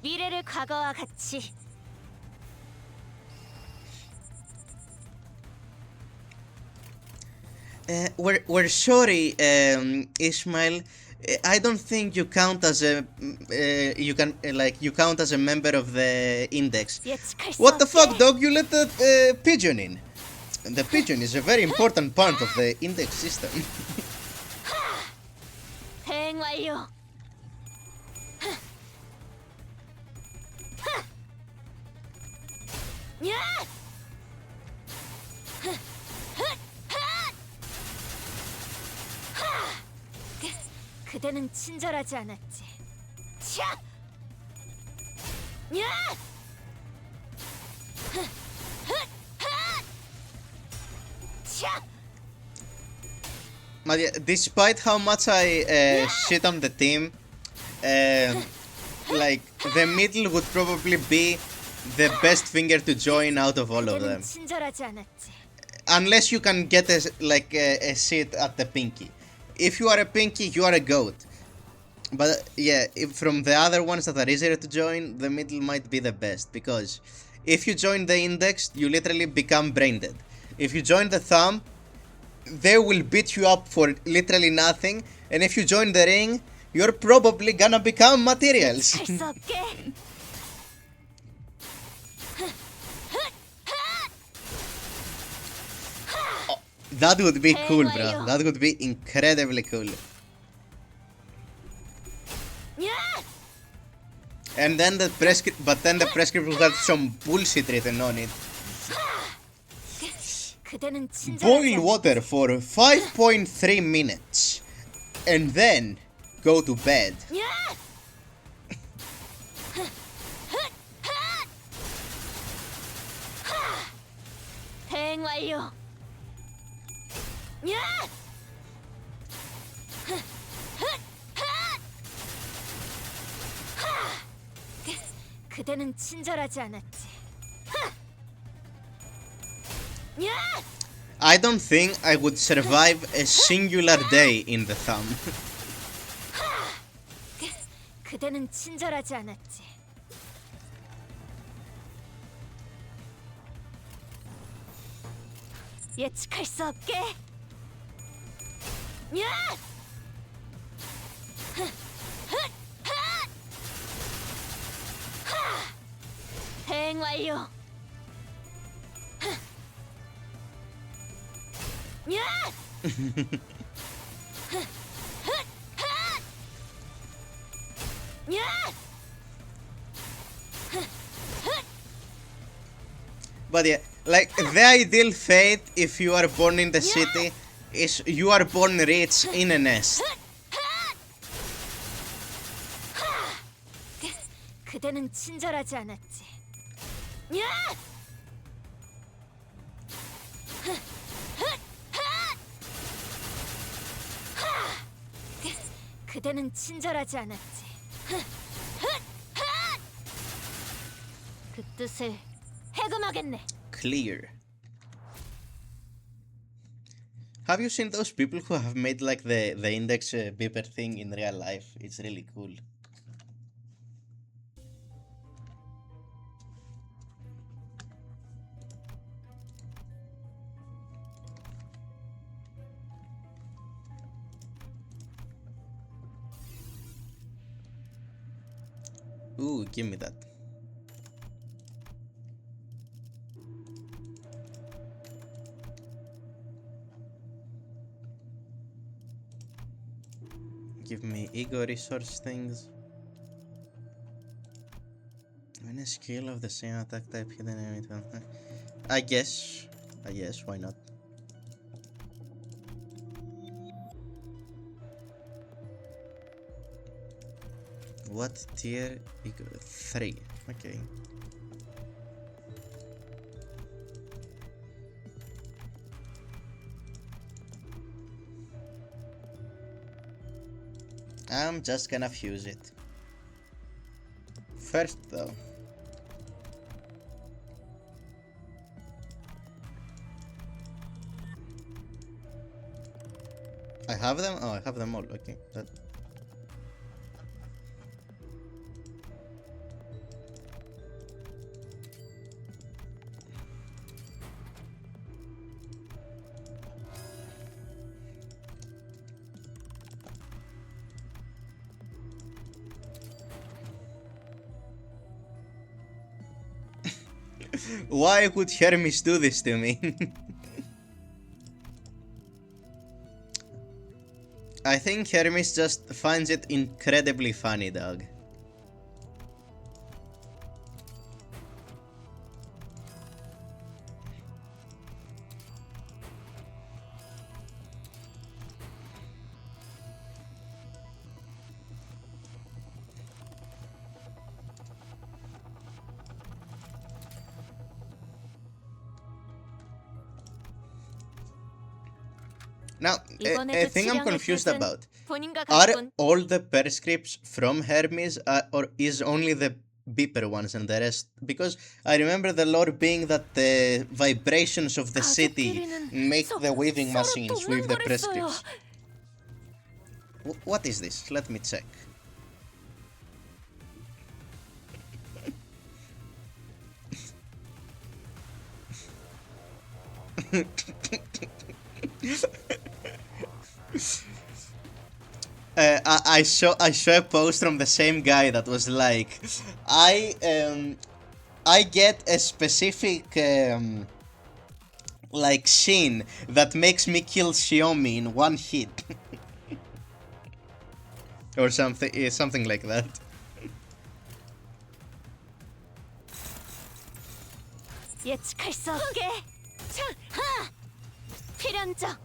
미래를 과거와 같이. We're sorry, Ismail. I don't think you count as a you count as a member of the index. 예측할 수 What the fuck, 없게. dog? You let the pigeon in. The pigeon is a very important part of the index system. 대응 완료. 야! 그대는 친절하지 않았지. 차! 야! 차! But yeah, despite how much I shit on the team, like, the middle would probably be the best finger to join out of all of 그대는 them. 친절하지 않았지. Unless you can get a seat at the pinky. If you are a pinky, you are a goat. But yeah, from the other ones that are easier to join, the middle might be the best. Because if you join the index, you literally become brain dead. If you join the thumb, they will beat you up for literally nothing. And if you join the ring, you're probably gonna become materials. 할 수 없게. That would be cool, bro. That would be incredibly cool. 야! And then the prescript, but then the prescript will have some bullshit written on it. 그대는 친절하지 Boil 않았지. water for 5.3 minutes, and then go to bed. 야! 대응 완료. 야! 그대는 친절하지 않았지. 야! I don't think I would survive a singular day in the thumb. 그대는 친절하지 않았지. 예측할 수 없게. 야! 대응 완료. 야! 야! But yeah, like, the ideal fate if you are born in the city is you are born rich in a nest. 그대는 친절하지 않았지. 야! 그대는 친절하지 않았지. 그 뜻을 해금하겠네. Clear. Have you seen those people who have made like the index beeper thing in real life? It's really cool. Ooh, give me that. Give me ego resource things. When a skill of the same attack type hidden enemy. I guess, why not? What tier? Ego 3. Okay. I'm just gonna fuse it. First though. I have them? Oh, I have them all. Okay. Why would Hermes do this to me? I think Hermes just finds it incredibly funny, dog. Now, a thing I'm confused about. Are all the perscripts from Hermes or is only the beeper ones and the rest? Because I remember the lore being that the vibrations of the city make the weaving machines weave the perscripts. What is this? Let me check. I saw a post from the same guy that was like, I get a specific like scene that makes me kill Xiaomi in one hit. Or something like that. 예측할 수 없게. 하! 필연적.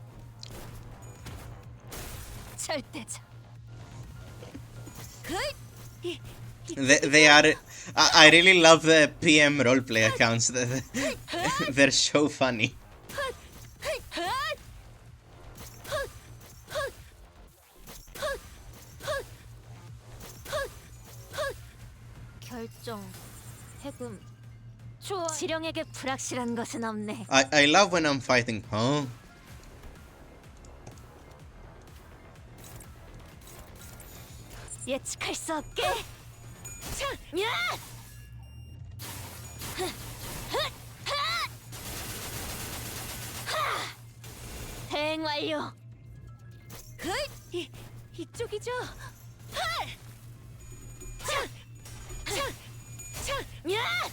절대적. They are. I really love the PM roleplay accounts. They're so funny. 결정. 해금. 좋아. 지령에게 불확실한 것은 없네. I love when I'm fighting, huh? 예측할 수 없게. 차! 야! 대응 완료. 이쪽이죠. 야!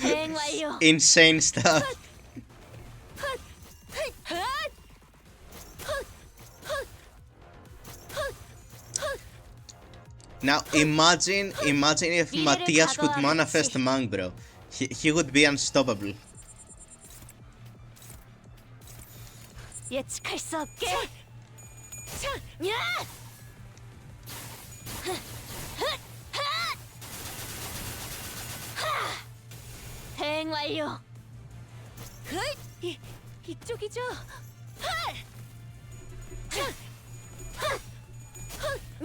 대응 완료. Insane stuff. Now imagine if Matthias could manifest Mang, bro. He would be unstoppable. 예측할 수 없게. 야! 대응 완료. 이쪽이죠.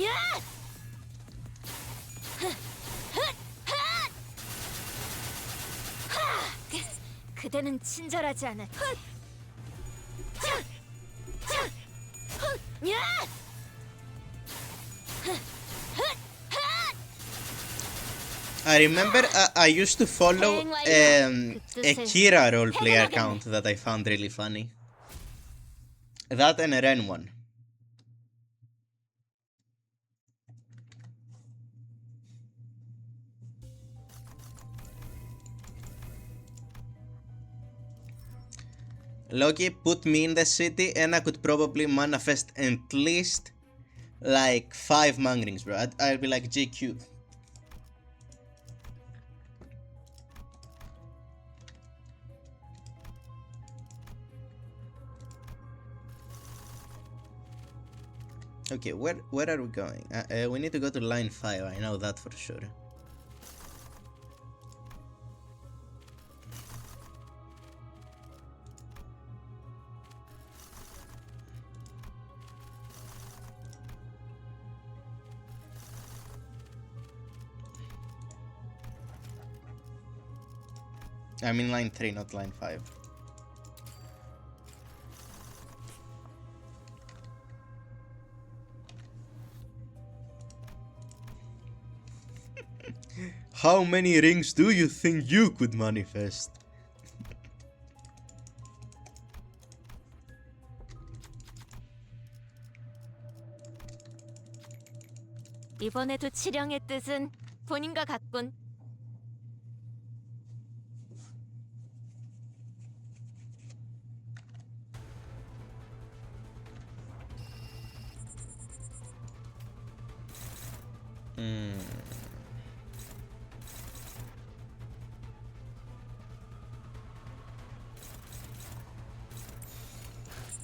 야! 그대는 친절하지 않아. 야! I remember I used to follow a Kira roleplay account that I found really funny. That and a Ren one. Loki put me in the city and I could probably manifest at least like 5 mangrings, bro. I'll be like GQ. Okay, where are we going? We need to go to line 5, I know that for sure. I'm in line 3, not line 5. How many rings do you think you could manifest? 이번에도 치령의 뜻은 본인과 같군.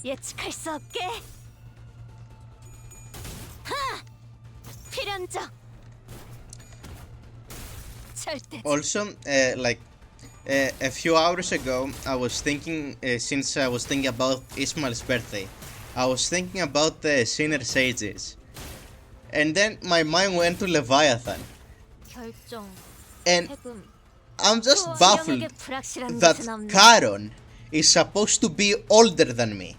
예측할 수 없게. 하! 필연적. 절대. Also, like a few hours ago, I was thinking, since I was thinking about Ismail's birthday, I was thinking about the Sinner Sages. And then my mind went to Leviathan. 결정. And 해금. I'm just baffled 지령에게 불확실한 that 것은 없네. Charon is supposed to be older than me.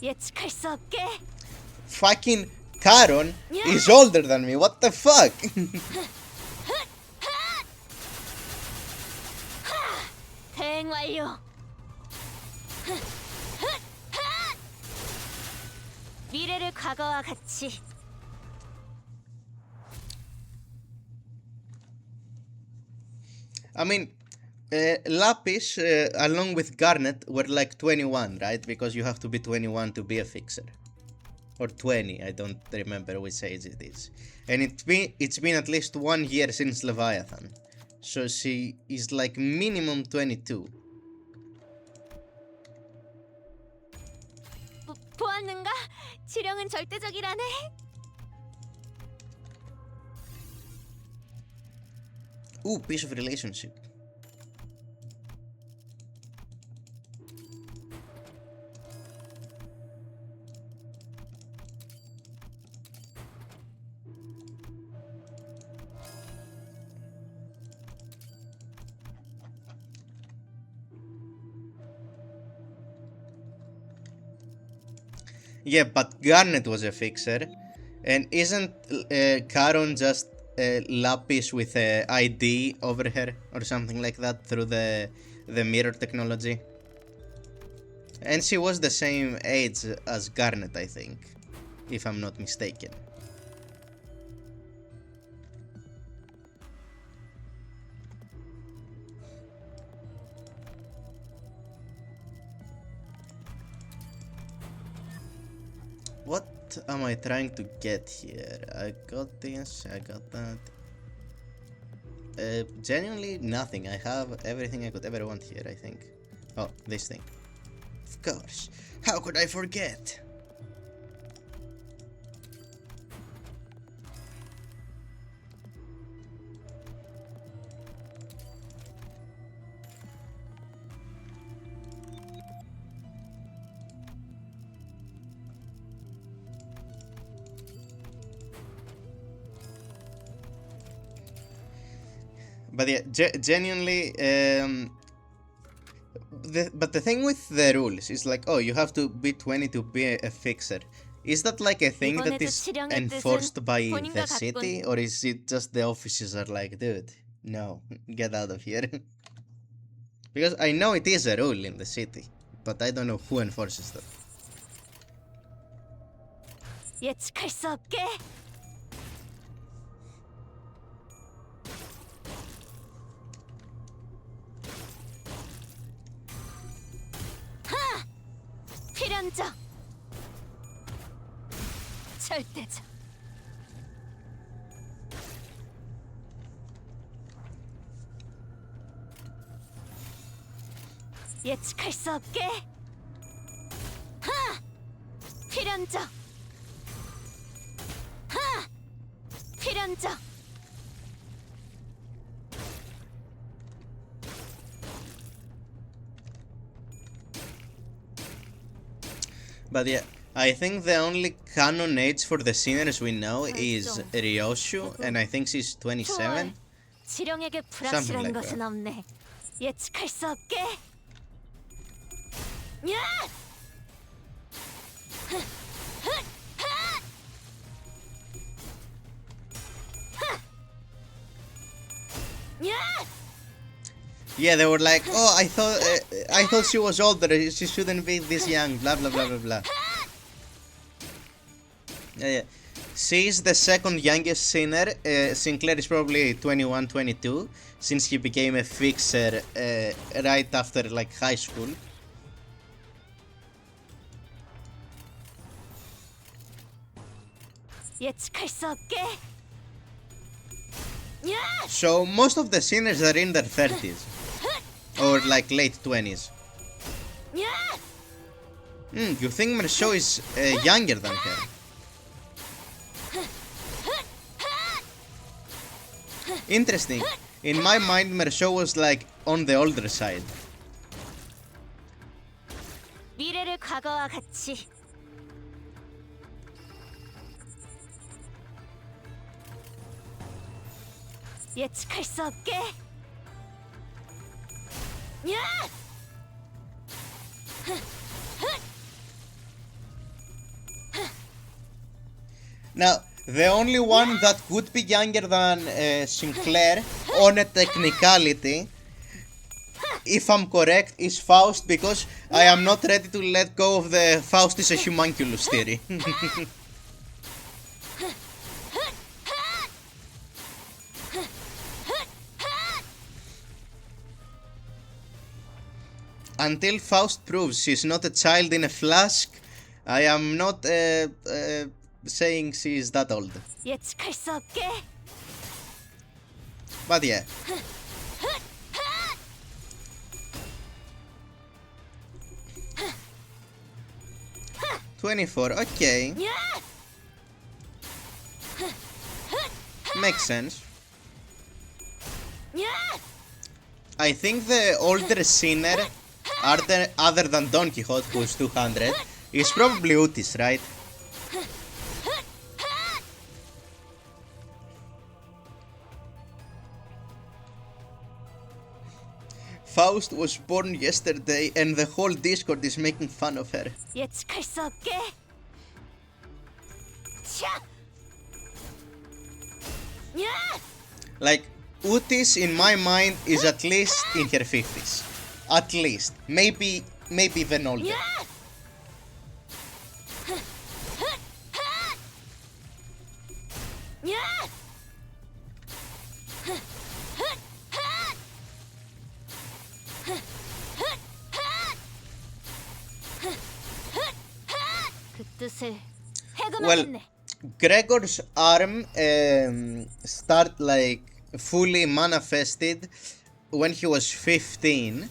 예측할 수 없게. Fucking Charon is older than me. What the fuck? 대응 완료. 미래를 과거와 같이. I mean, Lapis, along with Garnet, were like 21, right? Because you have to be 21 to be a fixer. Or 20, I don't remember which age it is. And it's been at least 1 year since Leviathan. So she is like minimum 22. 보았는가? 지령은 절대적이라네. Ooh, piece of relationship. Yeah, but Garnet was a fixer. And isn't Charon just Lapis with a ID over her or something like that through the mirror technology? And she was the same age as Garnet, I think, if I'm not mistaken. What am I trying to get here? I got this, I got that. Genuinely nothing. I have everything I could ever want here, I think. Oh, this thing. Of course. How could I forget? But yeah, genuinely, but the thing with the rules is like, oh, you have to be 20 to be a fixer. Is that like a thing that 이번에도 is 치령의 enforced 뜻은 by 본인과 the 같군. city, or is it just the officers are like, dude, no, get out of here? Because I know it is a rule in the city, but I don't know who enforces that. 예측할 수 없게. 하! 필연적. 절대적. 예측할 수 없게. 하! 필연적. 하! 필연적. But yeah, I think the only canon age for the sinners we know is Ryoshu, and I think she's 27. 지령에게 Something 불확실한 like 것은 that. 없네. 예측할 수 없게. 야! 야! Yeah, they were like, oh, I thought she was older, she shouldn't be this young, blah blah blah blah blah. Yeah. She's the second youngest sinner. Sinclair is probably 21, 22, since he became a fixer right after like high school. 예측할 수 없게. 야! So most of the sinners are in their 30s or like late 20s. 야! You think Merceau is younger than her? Interesting. In my mind, Merceau was like on the older side. 미래를 과거와 같이. 예측할 수 없게. 야! Now, the only one that could be younger than Sinclair on a technicality, if I'm correct, is Faust, because I am not ready to let go of the Faust is a homunculus theory. Until Faust proves she's not a child in a flask, I am not saying she is that old. 예측할 수 없게. But yeah. $24, okay. 야! Makes sense. 야! I think the older sinner, other than Don Quixote, who's 200, is probably Utis, right? Faust was born yesterday and the whole Discord is making fun of her. 예측할 수 없게. 차! 야! Like, Utis in my mind is at least in her 50s. At least. Maybe even older. 야! 야! 그 뜻을 해금하겠네. Gregor's arm start like fully manifested when he was 15,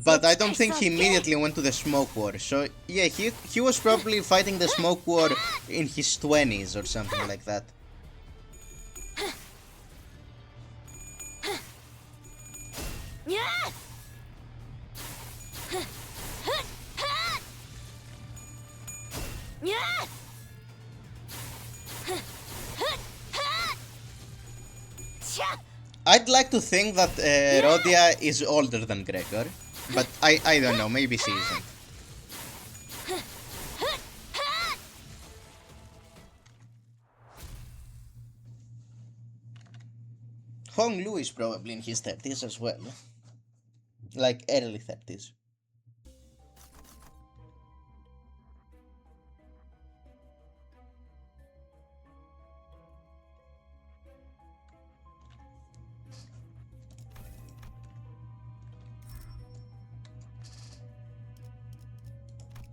but I don't think he immediately went to the smoke war. So yeah, he was probably fighting the smoke war in his 20s or something like that. 야! 야! 차! I'd like to think that Rhodia is older than Gregor, but I don't know, maybe she isn't. Hong Lu is probably in his 30s as well. Like early 30s.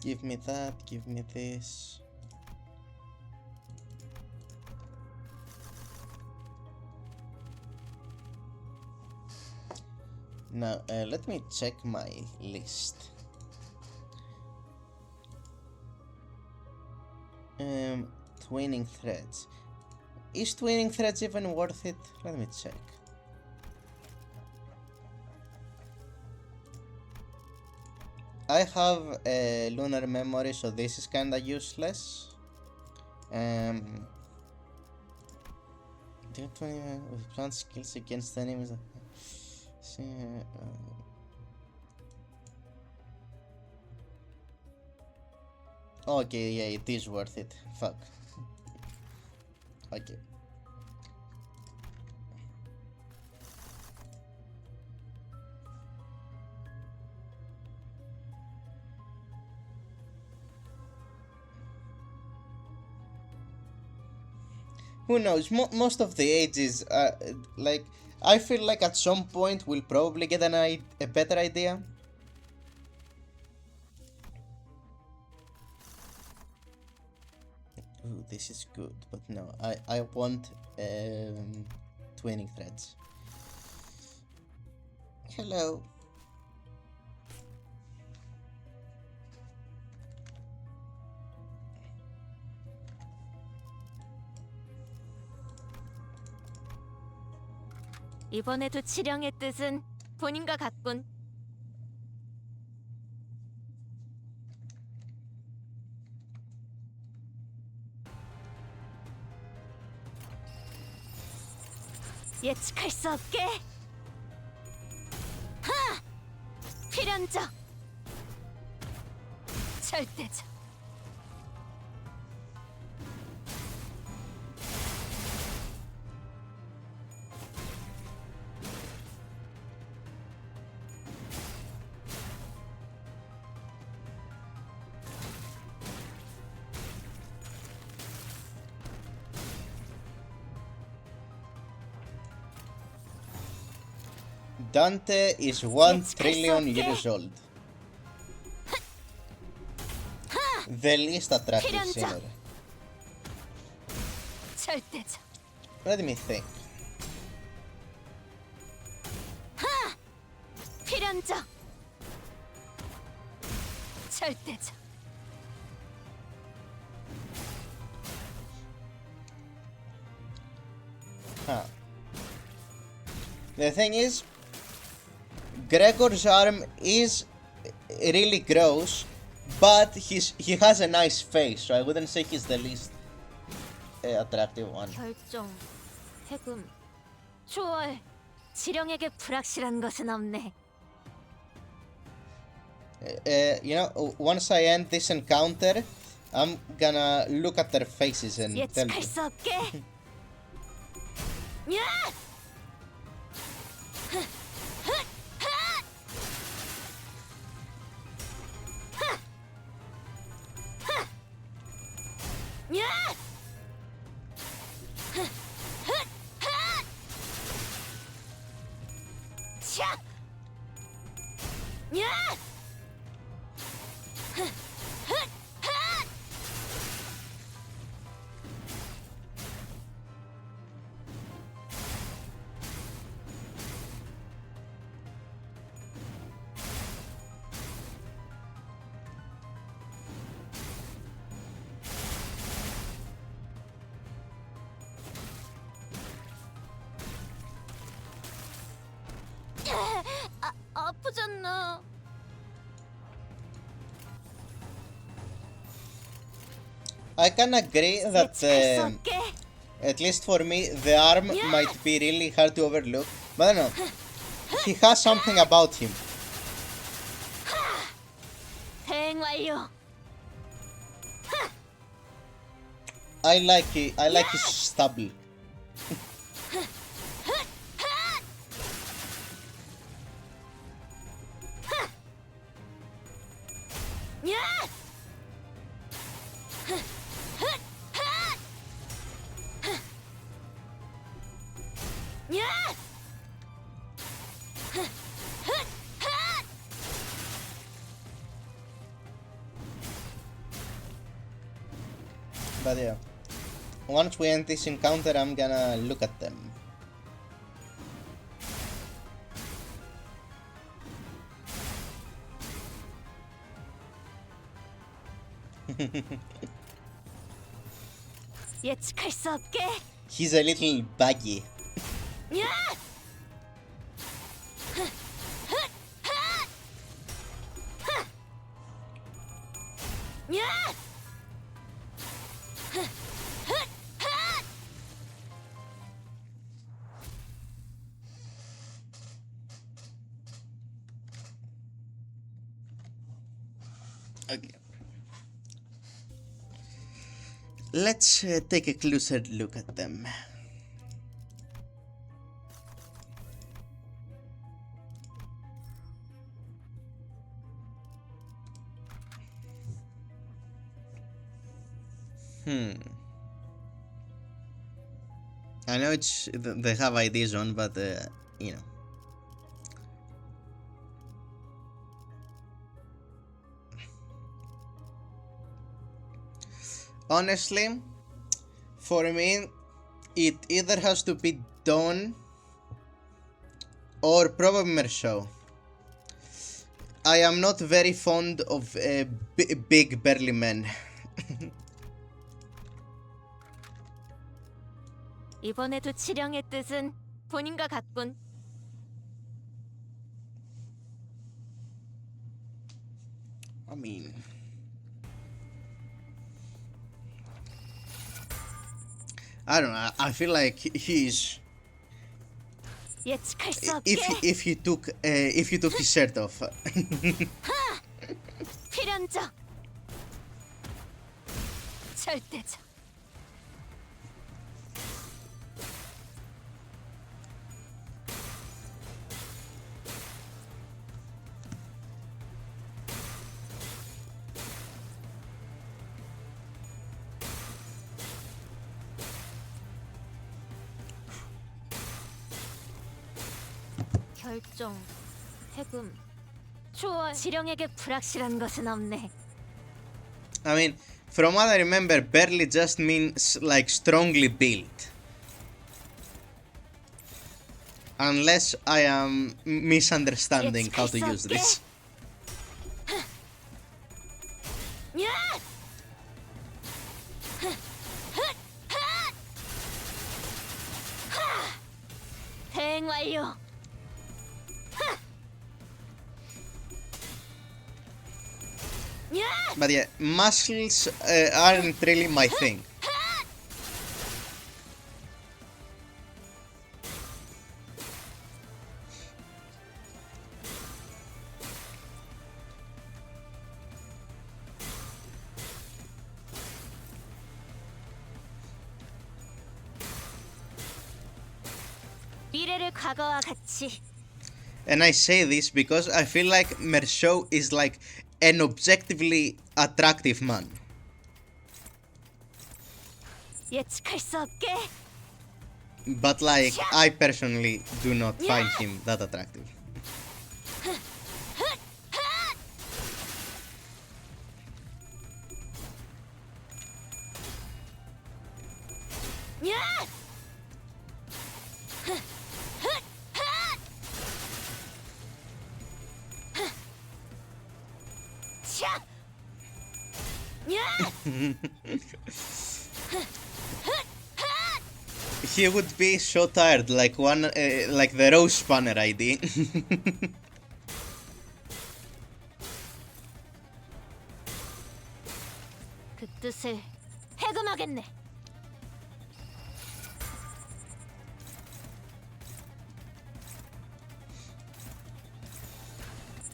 Give me that, give me this. Now, let me check my list. Twinning threads. Is twinning threads even worth it? Let me check. I have a lunar memory, so this is kinda useless. Do 20 with plant skills against enemies. Okay, yeah, it is worth it. Fuck. Okay. Who knows? Most of the ages, like, I feel like at some point we'll probably get a better idea. Ooh, this is good, but no, I want twinning threads. Hello. 이번에도 치령의 뜻은 본인과 같군. 예측할 수 없게. 하! 필연적. 절대적. Dante is 1 trillion years old. The least attractive sinner. 절대적. Let me think. 하! 필연적. 절대적. Huh. The thing is, Gregor's arm is really gross, but he has a nice face, so I wouldn't say he's the least attractive one. 결정. 해금. 초월. 지령에게 불확실한 것은 없네. You know, once I end this encounter, I'm gonna look at their faces and tell 예측할 you. 수 없게. 야! 야! 차! 야! 아프잖아. I can agree that 예측할 수 없게. At least for me, the arm might be really hard to overlook, but I don't know. He has something about him. 대응 완료. I like his stubble. But yeah, once we end this encounter, I'm gonna look at them. 예측할 수 없게. He's a little baggy. Okay. Let's take a closer look at them. I know they have ideas on, but you know. Honestly, for me, it either has to be Don or probably Mershaw. I am not very fond of big burly men. 이번에도 치령의 뜻은 본인과 같군. I mean, I don't know. I feel like he's 예측할 수 없게. if you took his shirt off. 필연적. 절대적. 결정, 해금, 좋아. 지령에게 불확실한 것은 없네. I mean, from what I remember, barely just means like strongly built. Unless I am misunderstanding how to use this. 대응 완료. But yeah, muscles aren't really my thing. 미래를 과거와 같이. And I say this because I feel like Mershaw is like an objectively attractive man. 예측할 수 없게. But like, I personally do not find him that attractive. He would be so tired, like like the Rose Spanner ID. 그 뜻을 해금하겠네.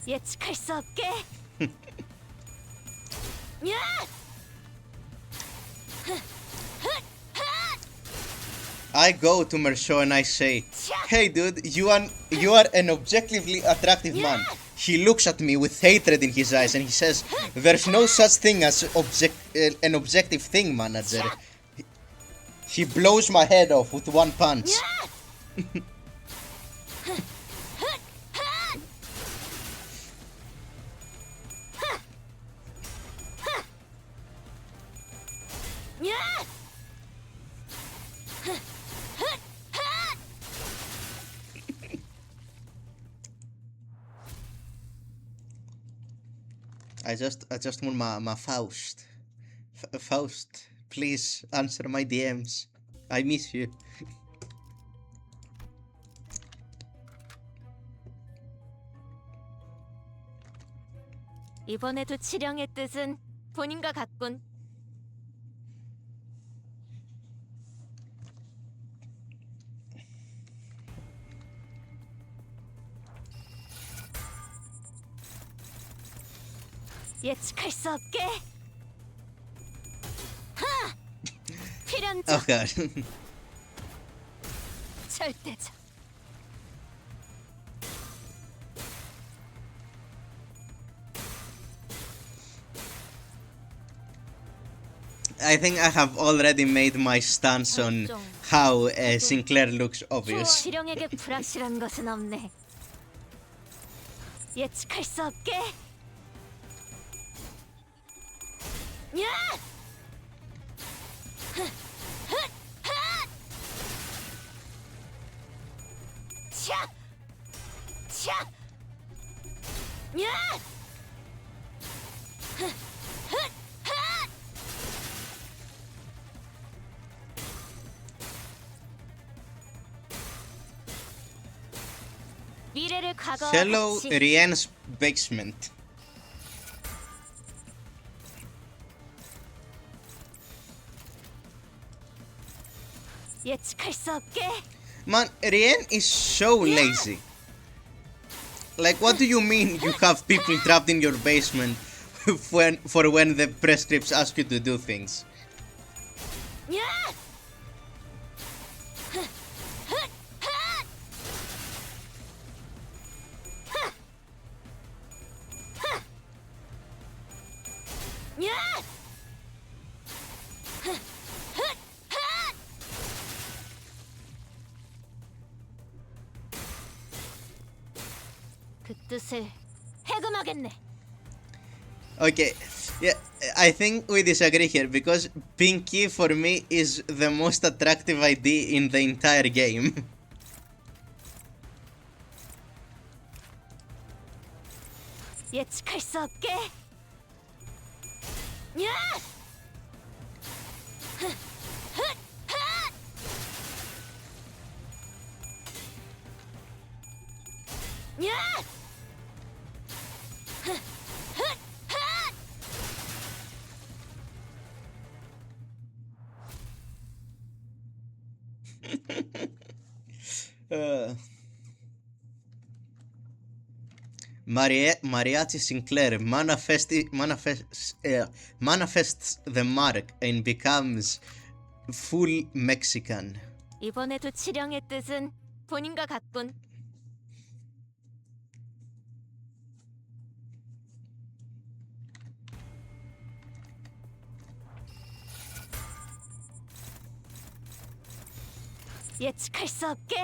예측할 수 없게. 야! I go to Mershaw and I say, "Hey dude, you are an objectively attractive man." He looks at me with hatred in his eyes and he says, "There's no such thing as an objective thing, manager." He blows my head off with one punch. I just want my Faust. Faust, please answer my DMs. I miss you. 이번에도 치령의 뜻은 본인과 같군. 예측할 수 없게. 하! 필연적. Oh god. 절대적. I think I have already made my stance on how Sinclair looks obvious. 치령에게 불확실한 것은 없네. 예측할 수 없게. 야! 차! 차! 야! 미래를 과거와 Hello, 같이 Rien's basement. 예측할 수 없게. Man, Rien is so lazy. Like, what do you mean you have people trapped in your basement for when the press scripts ask you to do things? 야! 야! 그 뜻을 해금하겠네. Okay, yeah, I think we disagree here because Pinky for me is the most attractive ID in the entire game. 예측할 수 없게. 야! 야! Mariachi Sinclair manifests the mark and becomes full Mexican. 이번에도 치령의 뜻은 본인과 같군. 예측할 수 없게.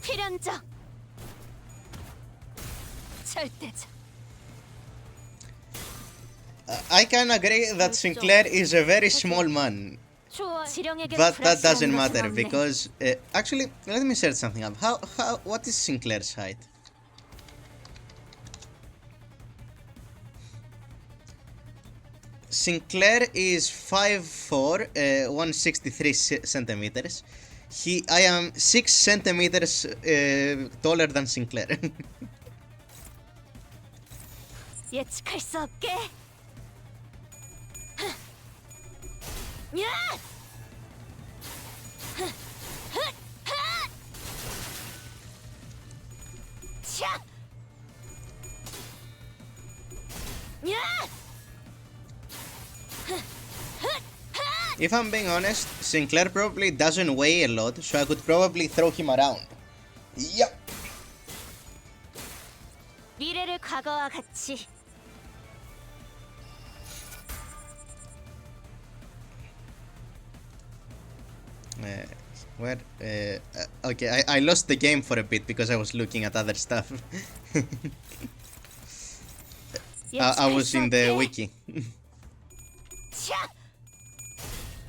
필연적. 절대적. I can agree that Sinclair is a very small man, 좋아. 치령에게 but that 불확실한 doesn't 것은 matter 없네. because actually, let me search something up. What is Sinclair's height? Sinclair is 5'4", 163 centimeters. I am 6 centimeters taller than Sinclair. 예측할 수 없게. 야! 차! 야! If I'm being honest, Sinclair probably doesn't weigh a lot, so I could probably throw him around. Yep. 미래를 과거와 같이 Where? Okay, I lost the game for a bit because I was looking at other stuff. I was in the wiki. 차!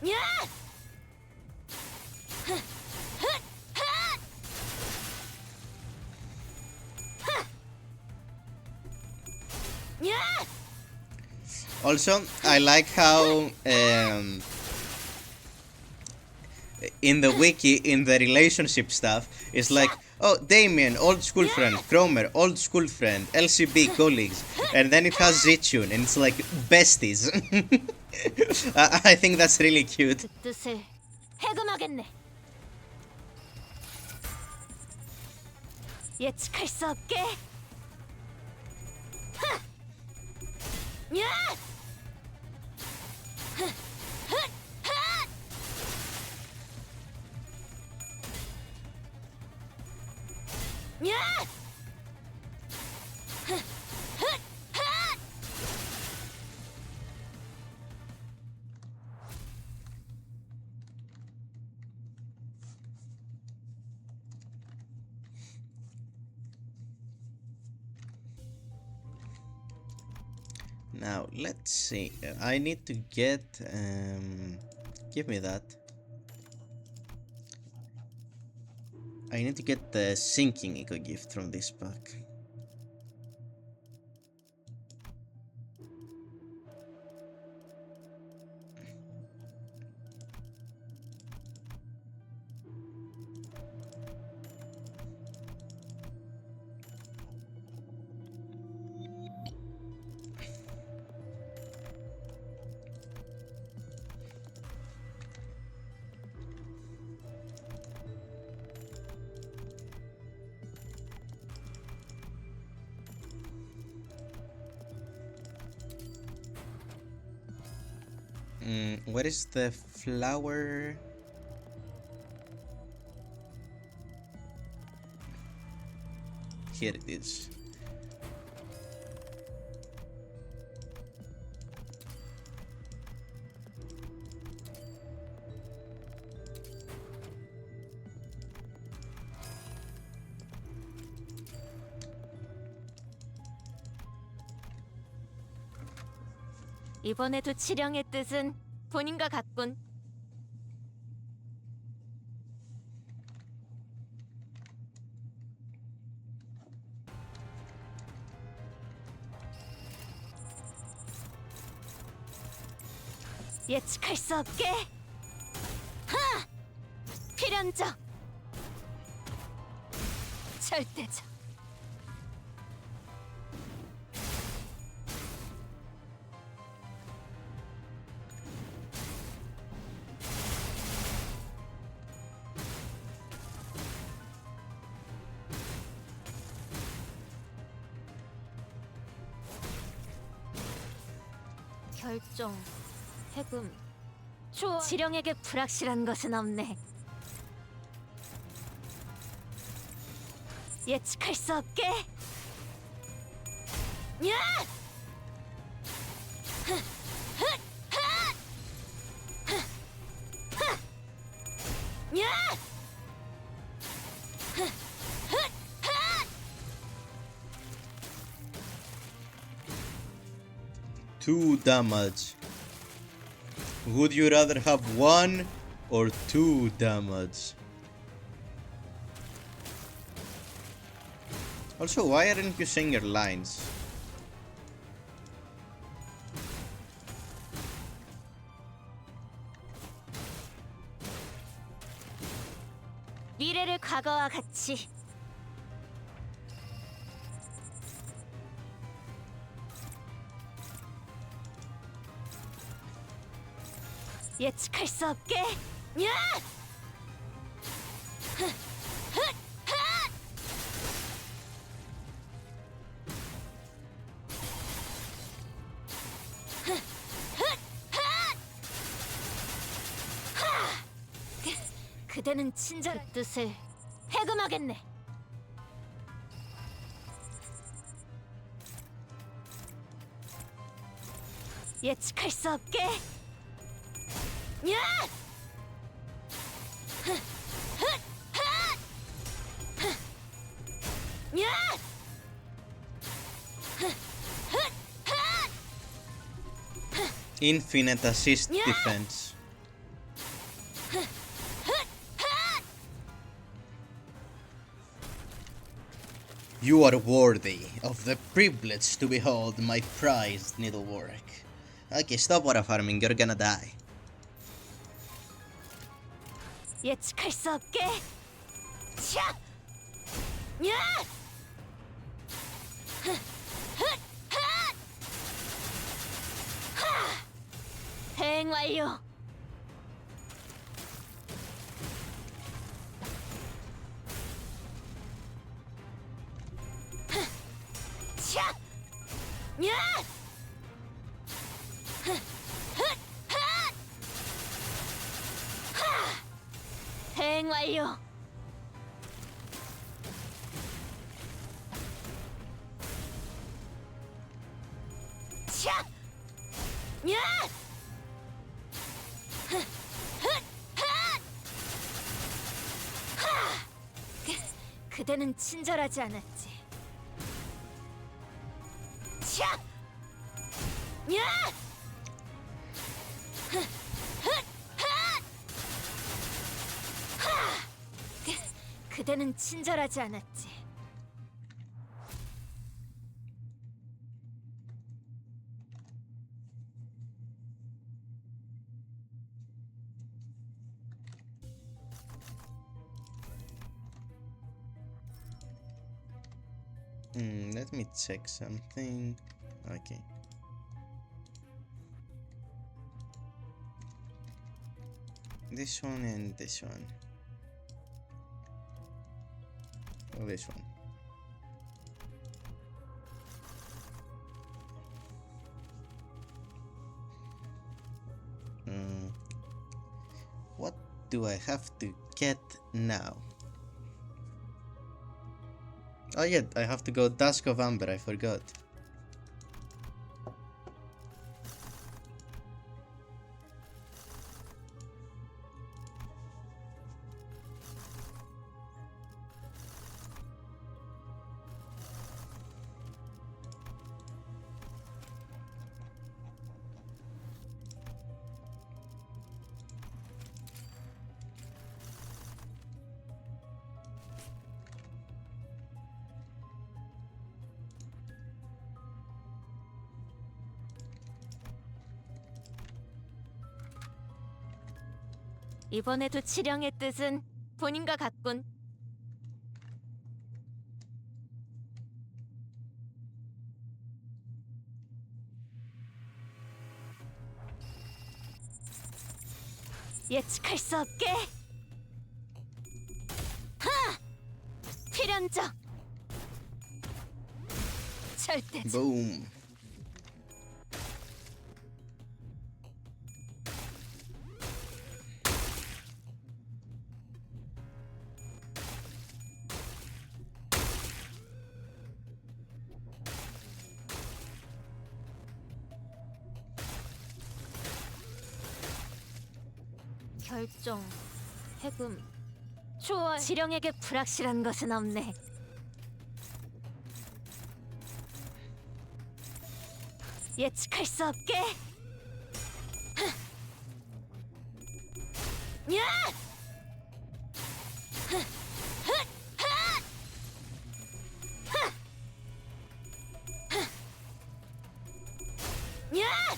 야! 야! Also, I like how in the wiki, in the relationship stuff, it's like, oh, Damien, old school friend, Cromer, old school friend, LCB colleagues, and then it has Zichun, and it's like besties. I think that's really cute. 그 뜻을 해금하겠네. 예측할 수 없게. 하! 야! 하! 하! 하! 야! 하! 하! 하! Now, let's see. I need to get... give me that. I need to get the sinking eco gift from this pack. Where is the flower? Here it is. 이번에도 치령의 뜻은 본인과 같군. 예측할 수 없게. 하! 필연적. 절대적. 결정, 해금, 좋아. 지령에게 불확실한 것은 없네. 예측할 수 없게. 야! 하! 하! 하! 하! 하! 야! 하! 하! 하! 2 damage. Would you rather have 1 or 2 damage? Also, why aren't you saying your lines? 미래를 과거와 같이. 예측할 수 없게. 야! 그대는 친절한 뜻을 해금하겠네. 예측할 수 없게. 야! 야! Infinite assist defense. You are worthy of the privilege to behold my prized needlework. Okay, stop water farming, you're gonna die. 예측할 수 없게. 차! 야! 대응 완료. 차! 야! 대응 완료. 차! 야! 그대는 친절하지 않았지. 차! 야! 그대는 친절하지 않았지. Let me check something. Okay. This one and this one. Oh, this one. What do I have to get now? Oh yeah, I have to go Dusk of Amber, I forgot. 이번에도 치령의 뜻은 본인과 같군. 예측할 수 없게. 하! 필연적. 절대적. Boom. 결정, 해금, 좋아. 지령에게 불확실한 것은 없네. 예측할 수 없게. 야! 야!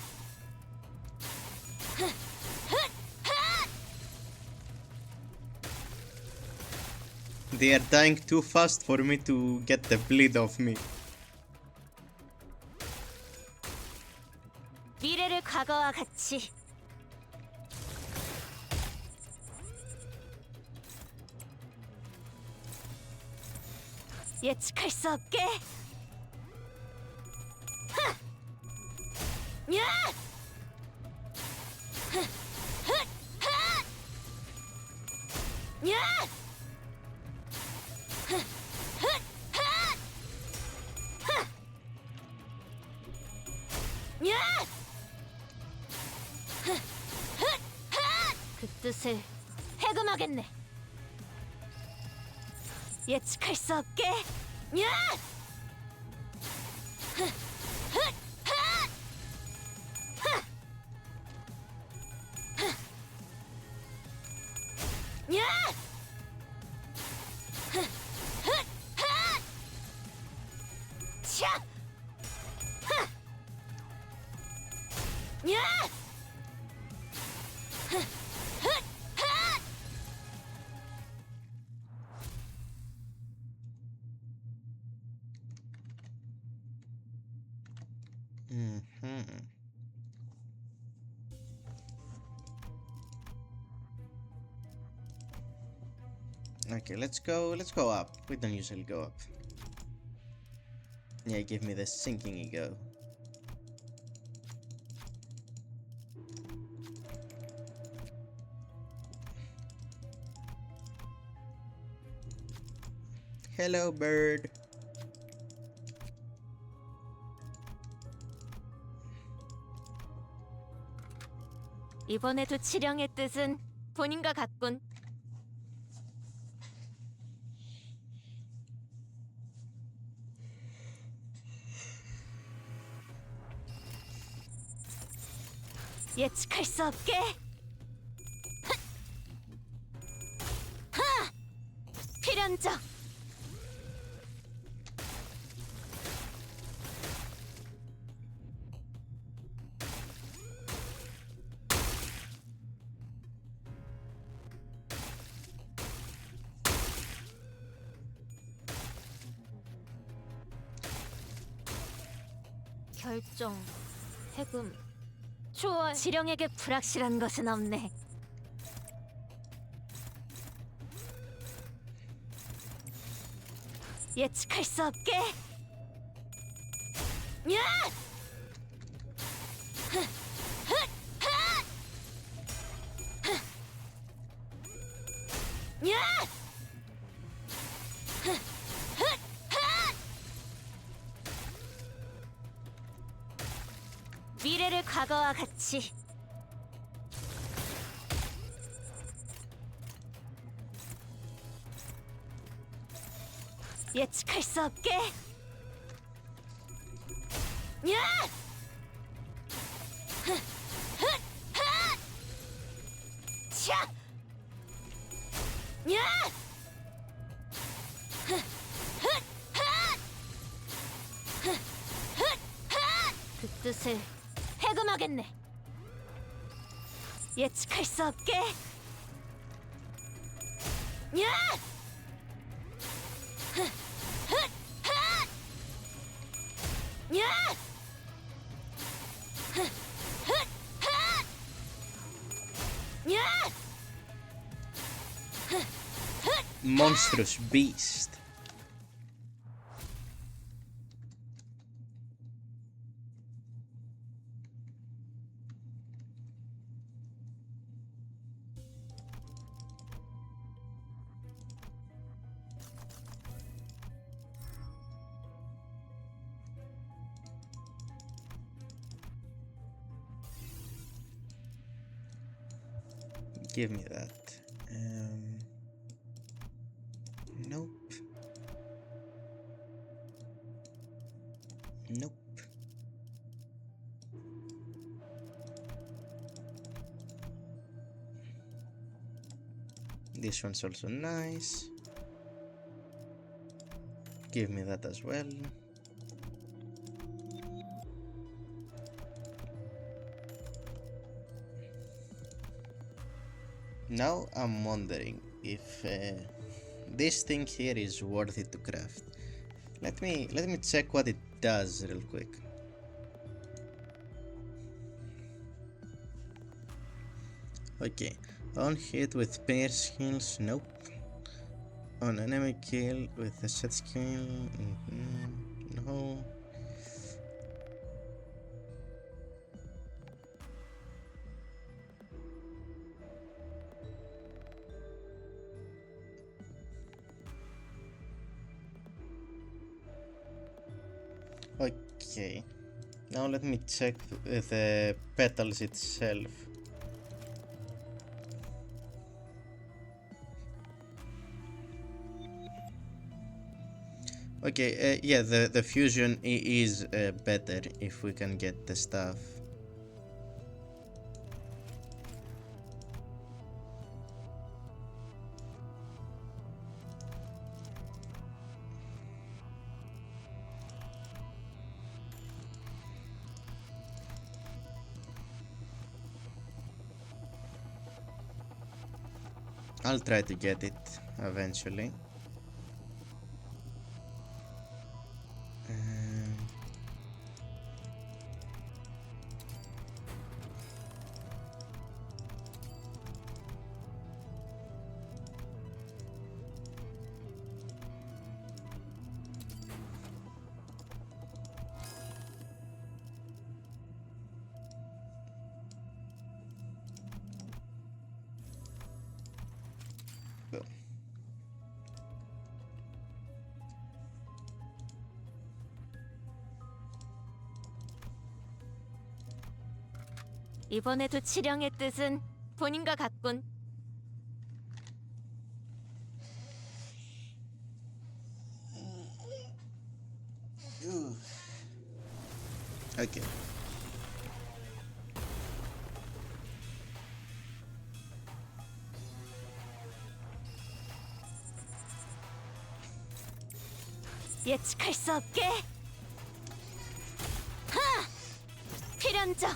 They are dying too fast for me to get the bleed off me. 미래를 과거와 같이. 예측할 수 없게. 하! 야! 하! 헛! 하! 야! 하! 헛! 하! 하! 야! 하! 헛! 하! 그 뜻을 해금하겠네. 예측할 수 없게. 야! 하! 헛! 하! 하! 하! 야! 하! 헛! 하! 차! 하! 야! 하! 헛! 하! Okay, let's go up. We don't usually go up. Yeah, give me the sinking ego. Hello, bird. 이번에도 치령의 뜻은 본인과 같군. 예측할 수 없게. 하! 필연적. 결정, 해금, 초월. 지령에게 불확실한 것은 없네. 예측할 수 없게. 야! 하! 헛! 하! 하! 야! 하! 헛! 하! 미래를 과거와 같이. 예측할 수 없게. 야! 하! 헛! 하! 차! 야! 하! 헛! 하! 하! 헛! 하! 그 뜻을 해금하겠네. 예측할 수 없게. 야! 하! 헛! 하! 야! 하! 헛! 하! 야! 하! 헛! Monstrous beast. Give me that. Nope. Nope. This one's also nice. Give me that as well. Now I'm wondering if this thing here is worth it to craft. Let me check what it does real quick. Okay, on hit with pierce heals, nope. On enemy kill with a set skill. No. Okay. Now let me check the petals itself. Okay, yeah, the fusion is better if we can get the stuff. I'll try to get it eventually. Go. 이번에도 치령의 뜻은 본인과 같군. Okay. 예측할 수 없게. 하! 필연적.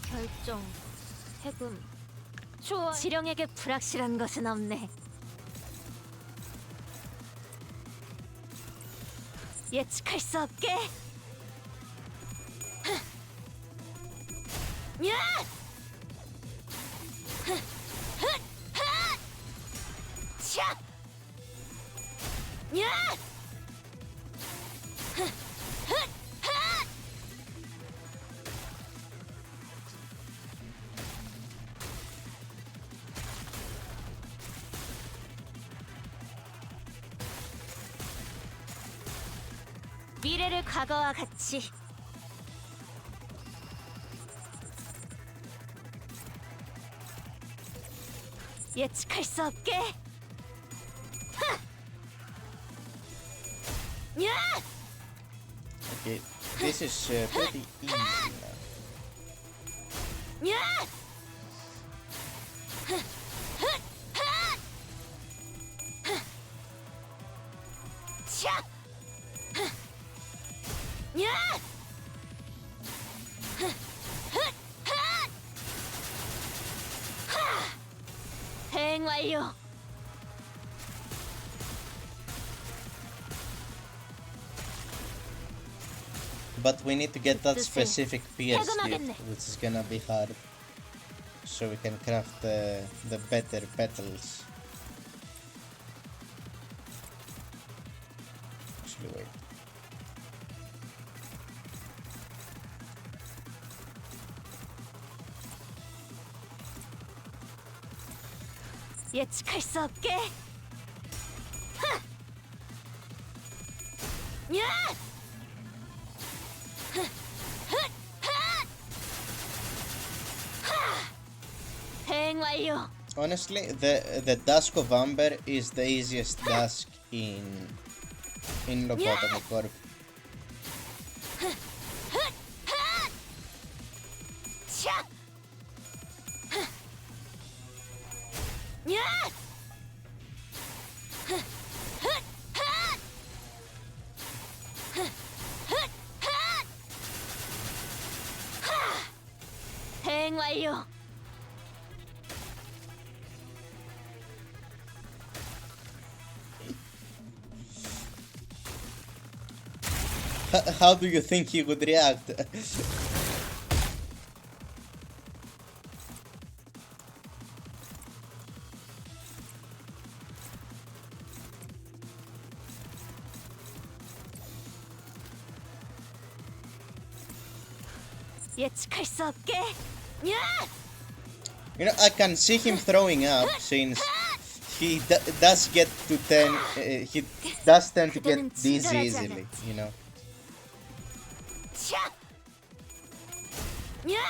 결정. 해금. 좋아. 지령에게 불확실한 것은 없네. 예측할 수 없게. 야! 차! 야! 미래를 과거와 같이. 예측할 수 없게. 하! 야! Okay, this is pretty easy now. 야! 차! 야! 대응 완료. But we need to get that 뜻을 specific pierce here, 해금하겠네. which is gonna be hard. So we can craft the better petals. Actually, wait. 예측할 수 없게. 하! 야! 대응 완료. Honestly, the Dusk of Amber is the easiest dusk in Lobotomy Corp. 차! 야! 대응 완료. How do you think he would react? 예측할 수 없게. 야! You know, I can see him throwing up since he does get to he does tend to get dizzy easily, you know. 차! 야!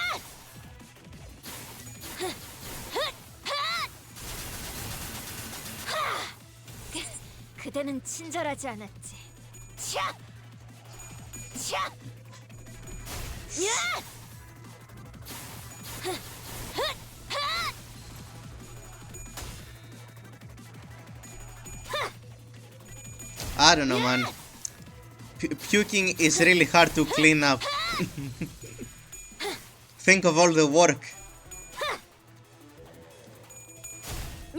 그대는 친절하지 않았지. 차! 차! 야! I don't know, man. Puking is really hard to clean up. Think of all the work.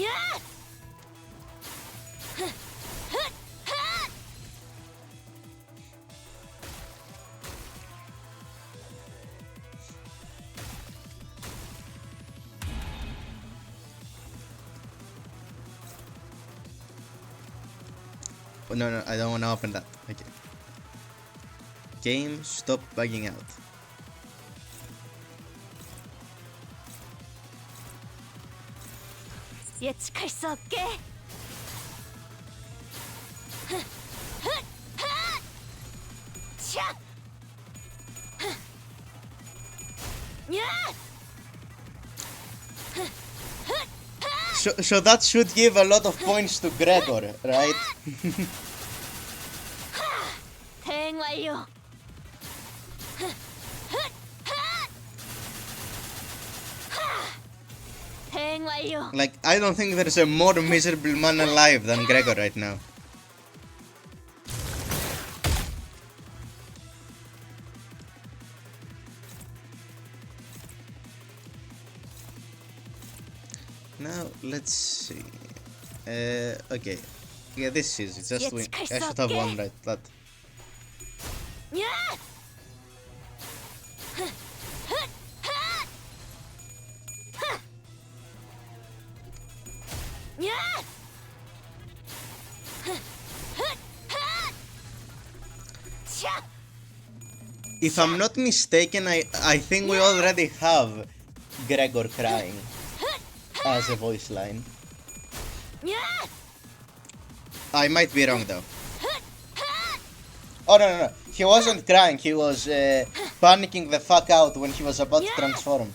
야! Oh, no, I don't want to open that. Okay. Game, stop bugging out. 예측할 수 없게. 차! 야! So that should give a lot of points to Gregor, right? 대응 완료. 대응 완료. Like, I don't think there's a more miserable man alive than Gregor right now. Now, let's see. Okay. Yeah, this is just win. I should have won right. That. 야! 야! 차! If I'm not mistaken, I think we already have Gregor crying as a voice line. 야! I might be wrong though. Oh no. He wasn't crying, he was panicking the fuck out when he was about to transform.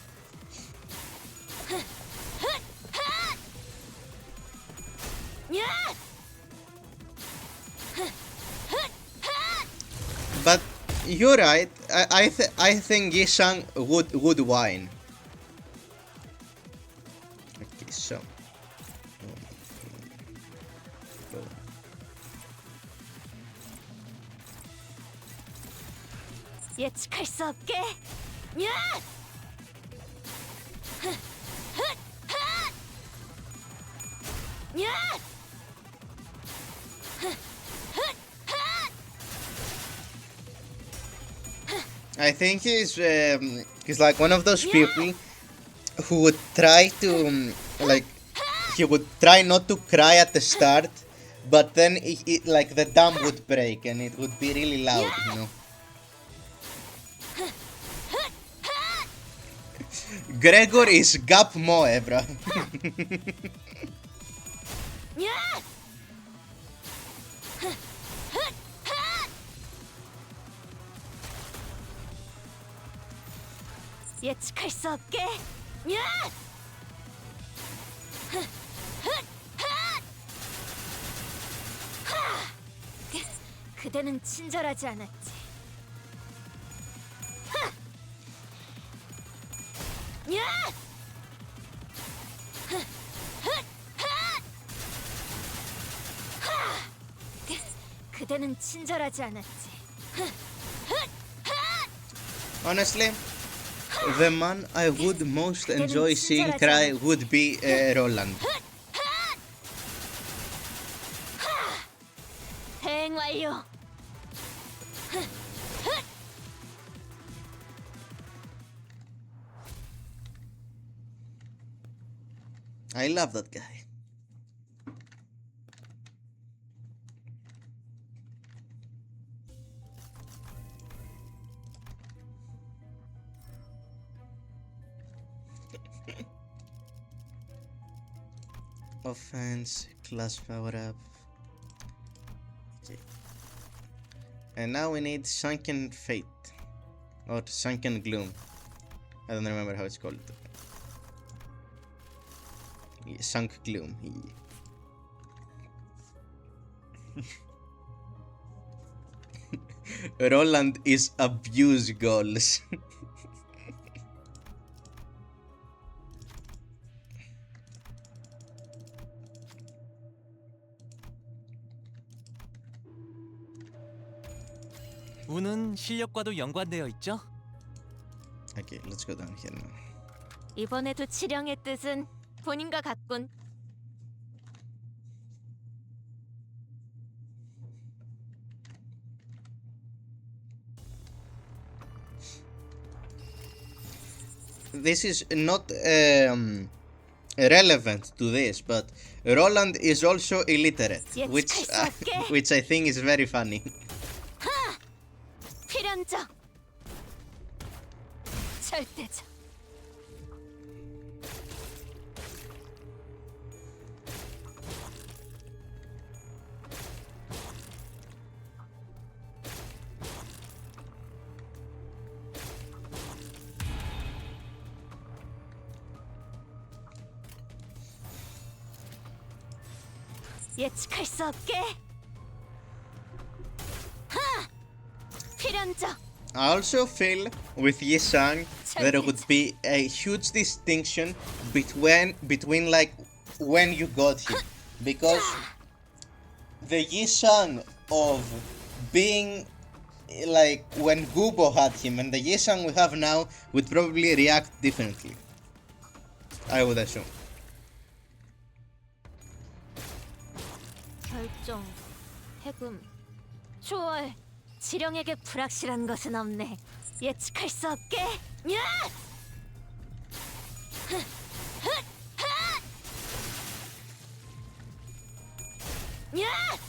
야! But you're right. I think Yishang would whine. Okay, so. 예측할 수 없게. 야! 야! I think he's like one of those people who would try to like he would try not to cry at the start, but then like the dam would break and it would be really loud, you know. Gregor is Gap Moe, bro. 야! 예측할 수 없게. 야! 그대는 친절하지 않았지. 야! 그대는 친절하지 않았지. Honestly, the man I would most enjoy seeing cry would be Roland. 대응 완료. I love that guy. Offense, class power up. Okay. And now we need Sunken Fate. Or Sunken Gloom. I don't remember how it's called. Yeah, Sunk Gloom. Yeah. Roland is abuse goals. 운은 실력과도 연관되어 있죠? Okay, let's go down here now. 이번에도 치령의 뜻은 본인과 같군. This is not relevant to this, but Roland is also illiterate, which I think is very funny. 필연적 절대적 예측할 수 없게 필연적 I also feel with Yisang there would be a huge distinction between like when you got him, because the Yisang of being like when Gubo had him and the Yisang we have now would probably react differently, I would assume. 결정 해금 초월 지령에게 불확실한 것은 없네. 예측할 수 없게. 야! 야!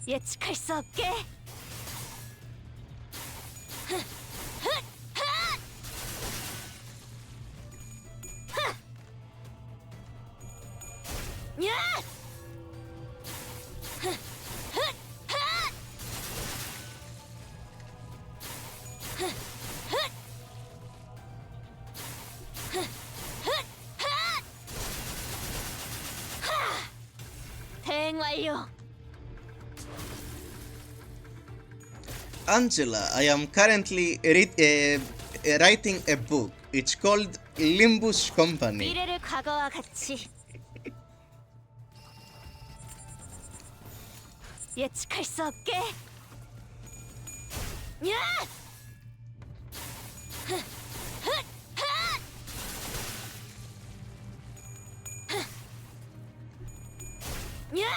예측할 수 없게. 야! 대응 완료. Angela, I am currently writing a book. It's called Limbus Company. 미래를 과거와 같이. 예측할 수 없게. 야! 야!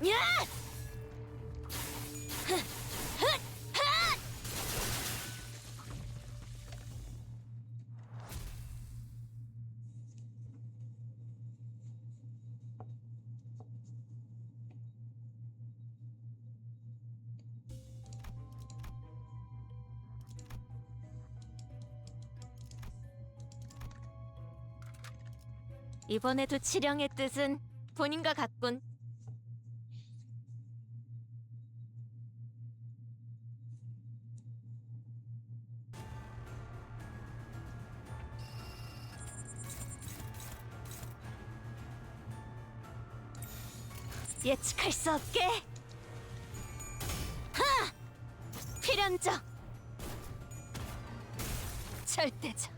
야! 이번에도 치령의 뜻은 본인과 같군. 예측할 수 없게. 필연적 절대적.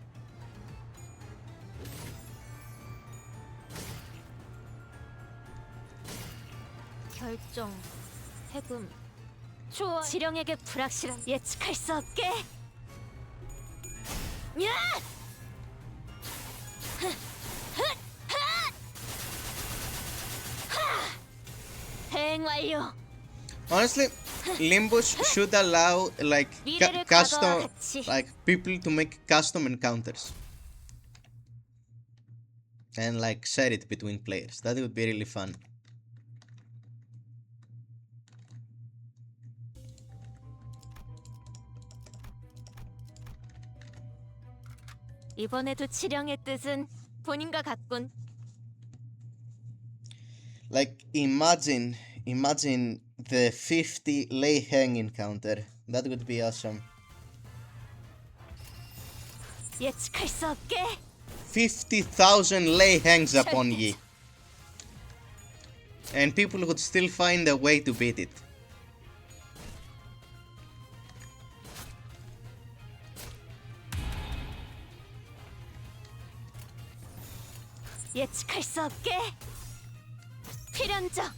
결정, 해금, 좋아. 지령에게 불확실한 예측할 수 없게. 야! 대행 완료. Honestly, Limbo should allow like 미래를 custom, 과거와 같이. like people to make custom encounters and like share it between players. That would be really fun. 이번에도 지령의 뜻은 본인과 같군. Like imagine the 50 lay hang encounter. That would be awesome. 예측할 수 없게. 50,000 lay hangs upon ye. And people would still find a way to beat it. 예측할 수 없게. 필연적.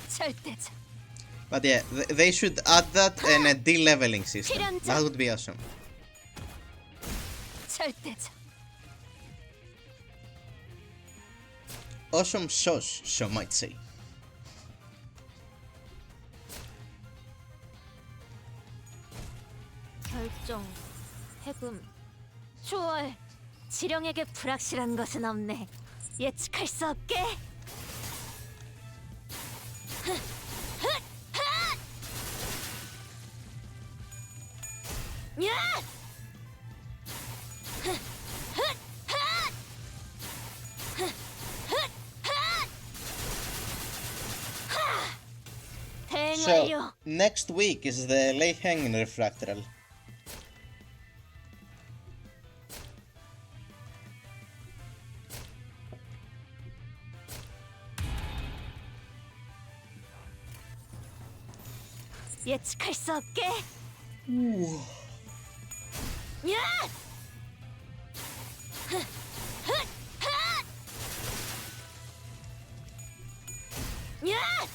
절대적. But yeah, they should add that and a de-leveling system. That would be awesome. 절대적. Awesome sauce, some might say. 결정, 해금, 초월. 지령에게 불확실한 것은 없네. 예측할 수 없게. 야! 대응 So, 완료. next week is the lay hang refractoral. 예측할 수 없게. 야! 야!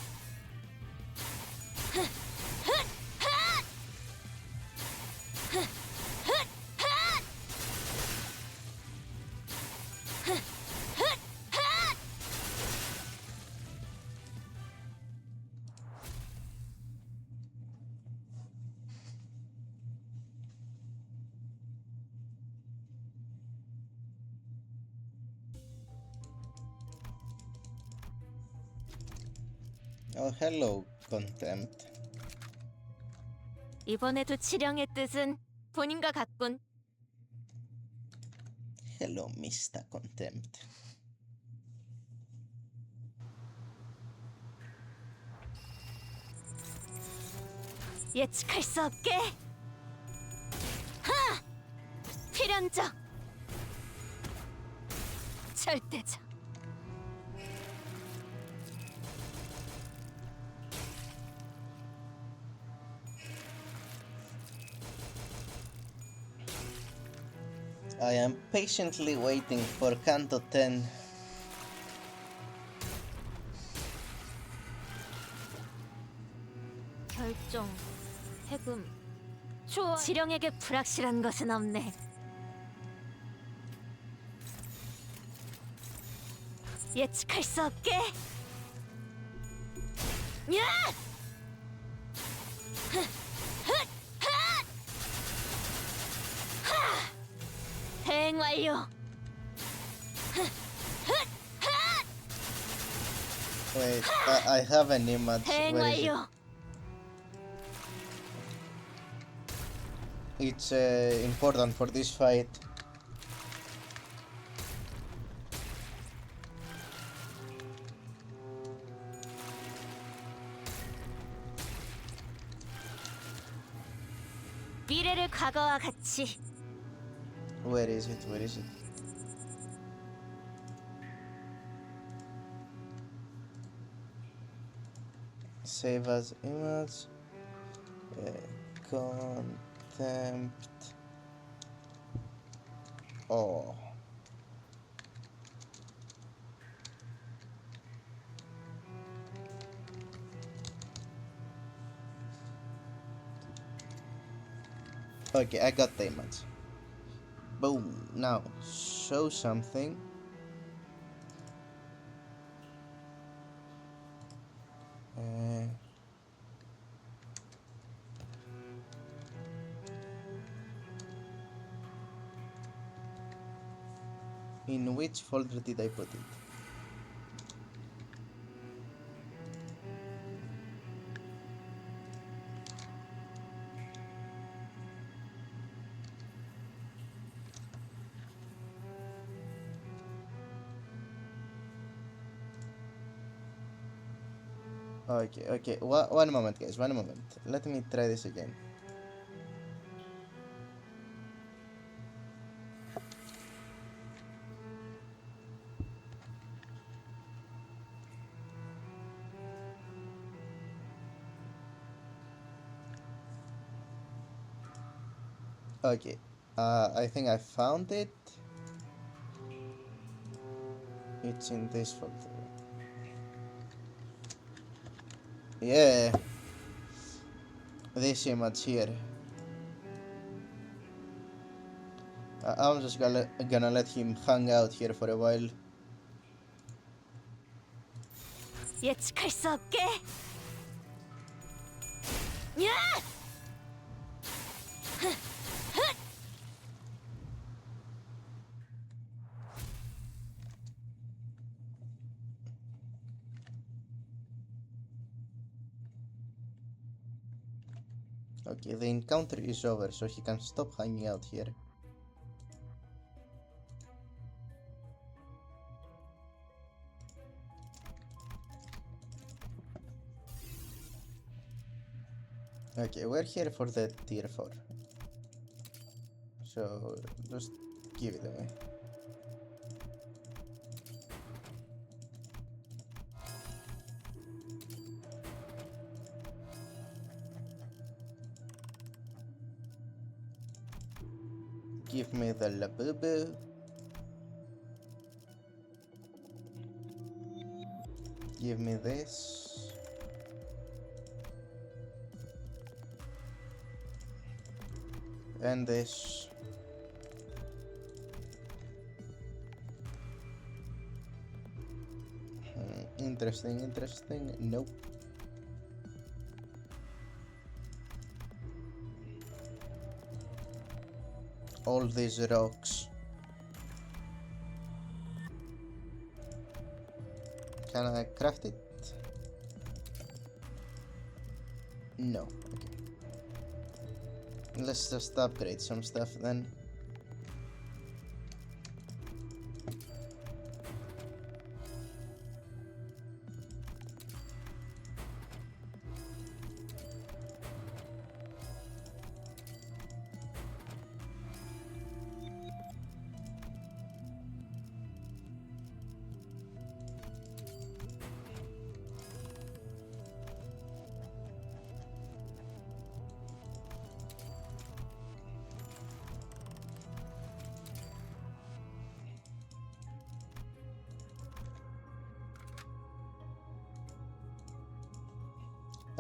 Oh, hello, Contempt. 이번에도 지령의 뜻은 본인과 같군. Hello, Mr. Contempt. 예측할 수 없게. 하! 필연적. 절대적. I am patiently waiting for Canto 10. 결정, 해금, 초월. 지령에게 불확실한 것은 없네. 예측할 수 없게. 야! 대응 완료. Wait, I have an image. 대응 Where is it? 완료. It's important for this fight. 미래를 과거와 같이. Where is it? Where is it? Save as image. Content. attempt. Oh. Okay, I got the image. Boom. Now, show something. In which folder did I put it? Okay. One moment, guys. One moment. Let me try this again. Okay. I think I found it. It's in this folder. Yeah. This image here. I'm just gonna let him hang out here for a while. 예측할 수 없게. 야! Okay, the encounter is over, so he can stop hanging out here. Okay, we're here for the tier 4. So, just give it away. Give me the Labubu. Give me this. And this. Interesting. Nope. All these rocks. Can I craft it? No. Okay. Let's just upgrade some stuff then.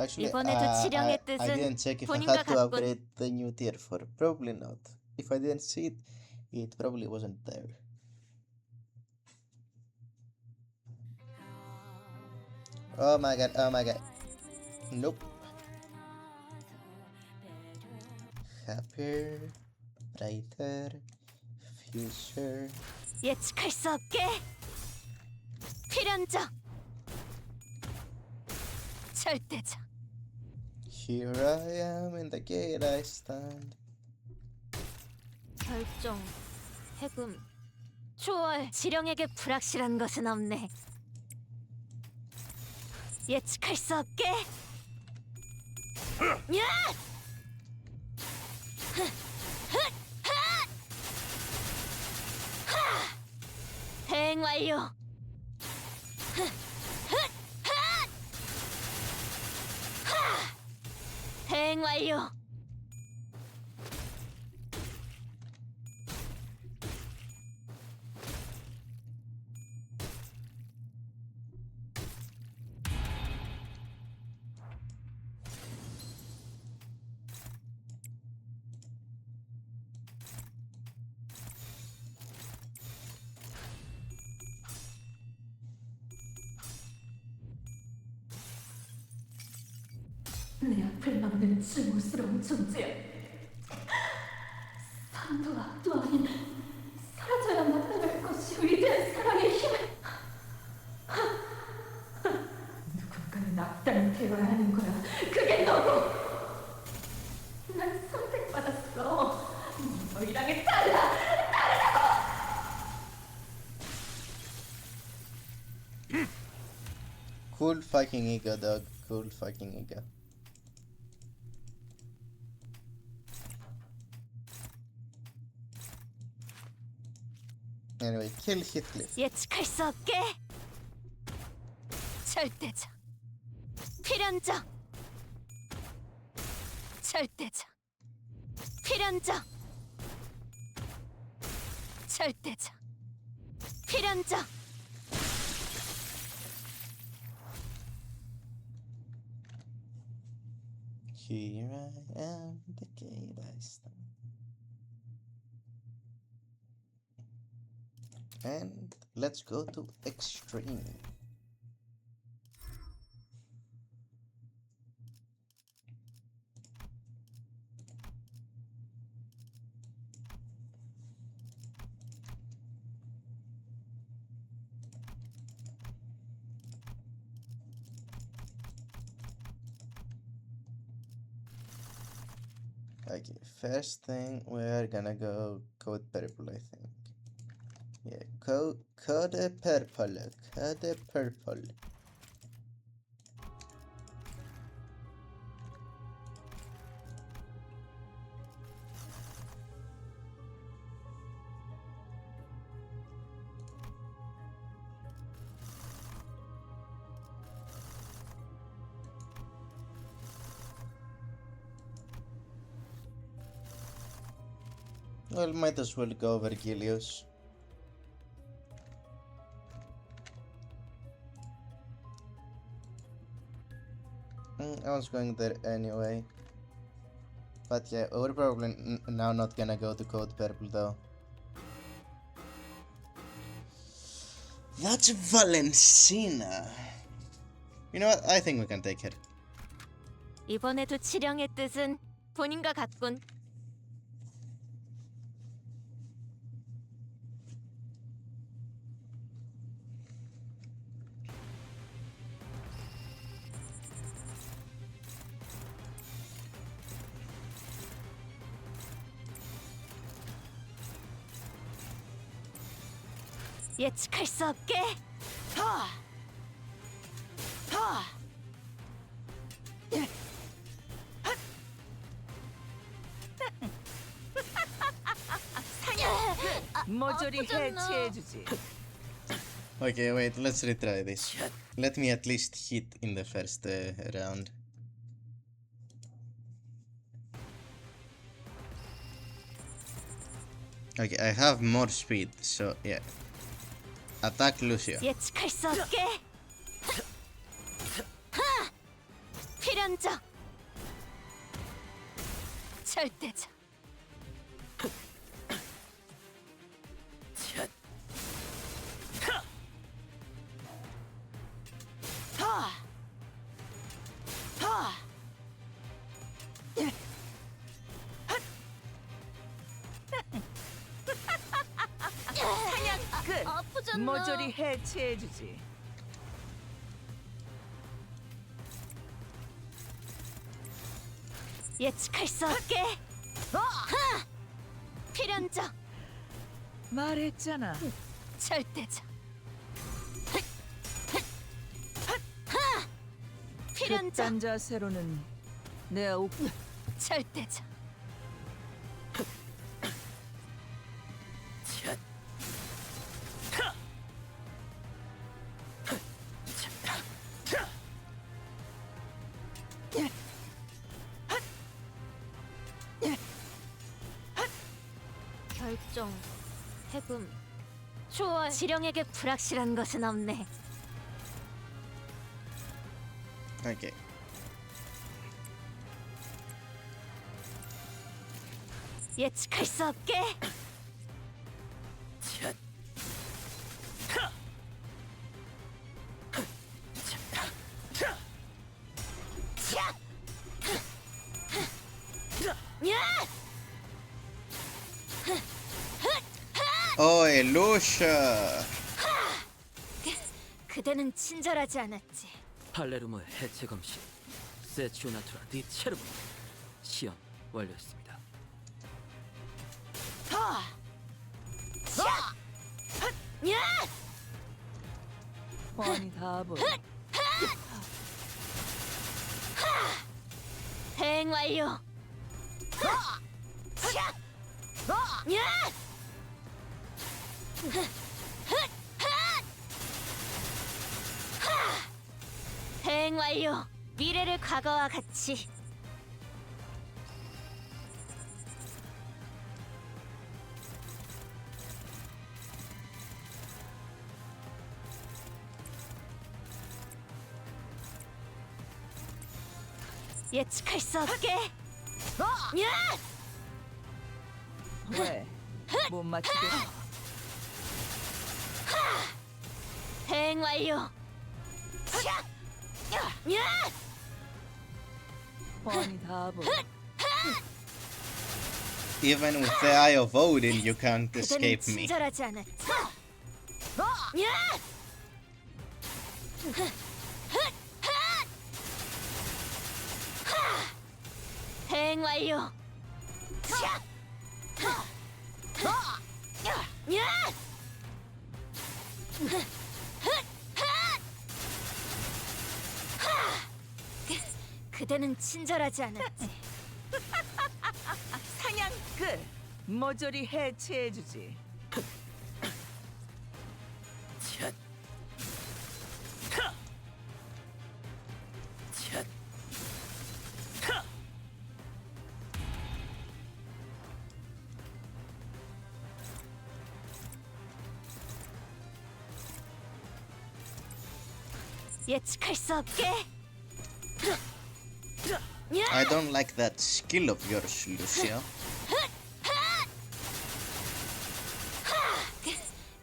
Actually, 이번에도 지령의 I 뜻은 didn't check if I 본인과 had to 같군. upgrade the new tier 4. Probably not. If I didn't see it, it probably wasn't there. Oh my god. Nope. Happier, brighter, future. 예측할 수 없게. 필연적. 절대적. Here I am in the gate I stand. 결정. 해금. 초월. 지령에게 불확실한 것은 없네. 예측할 수 없게. 야! 대행 완료. 대행 완료. 내 앞을 막는 증오스러운 존재야. 삶도 악도 아닌 사라져야만 나갈 것이 위대한 사랑의 힘을. 누군가는 악당이 되어야 하는 거야. 그게 너고. 난 선택받았어. 너희랑은 달라. Cool fucking ego, dog. Cool fucking ego. Anyway, kill Heathcliff. 예측할 수 없게. 절대적. 필연적. 절대적. 필연적. 절대적. 필연적. Here I am, the gate I stand. And let's go to extreme. Okay, first thing we're gonna go code purple, I think. Yeah, code purple, code purple. Well, might as well go over Gilios. I was going there anyway. But yeah, we're probably now not gonna go to code purple though. That's Valentina. You know what? I think we can take her. 이번에도 치령의 뜻은 본인과 같군. 예측할 수 없게. 모조리 해체해주지. Okay, wait, let's retry this. Let me at least hit in the first round. Okay, I have more speed, so yeah. Attack Lucio. 예측할 수 없게. 필연적. 절대적. 끝. 모조리 해체해주지. 예측할 수 없게. 필연적. 말했잖아. 절대적. 필연적. 그딴 자세로는 내 옥. 절대적. 결정. 해금. 좋아. 지령에게 불확실한 것은 없네. Okay. 예측할 수 없게. away, Lucia. 그대는 친절하지 않았지. 팔레르모의 해체 검시 세치오나투라 디체르보 시험 완료했습니다. 야! 뻔히 다 보여. 대행 완료. 야! 대행 완료. 미래를 과거와 같이. 예측할 수 없게. 야! 왜? 못 맞추겠어. 대행 완료. 야! 뻔히 다 보여. Even with the eye of Odin, you can't 그대는 escape me. 친절하지 않았지. 야! 대행 완료. 야! 그대는 친절하지 않았지. 사냥 끝. 모조리 해체해주지. 쳇. 하. 쳇. 하. 예측할 수 없게. I don't like that skill of yours, Lucia.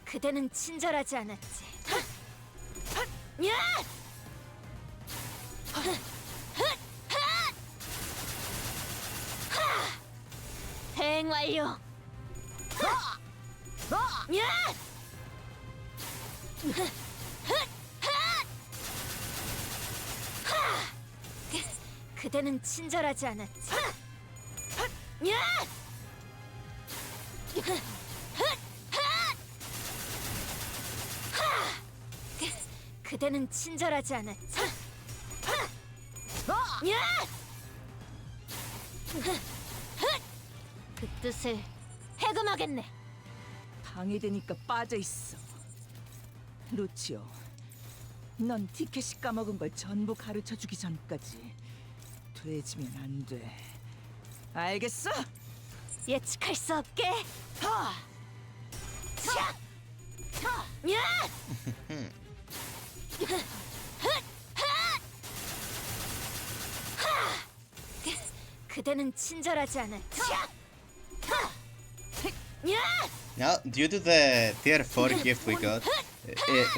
그대는 친절하지 않았지. 야! 대행 완료. 야! 그대는 친절하지 않았지. 야! 그대는 친절하지 않았지. 야! 그 뜻을 해금하겠네. 방해되니까 빠져있어. 루치오, 넌 티켓이 까먹은 걸 전부 가르쳐주기 전까지 돼지면 안 돼. 알겠어? 예측할 수 없게. 야! 그대는 친절하지 않았지. 야! Now, due to the tier 4 gift we got,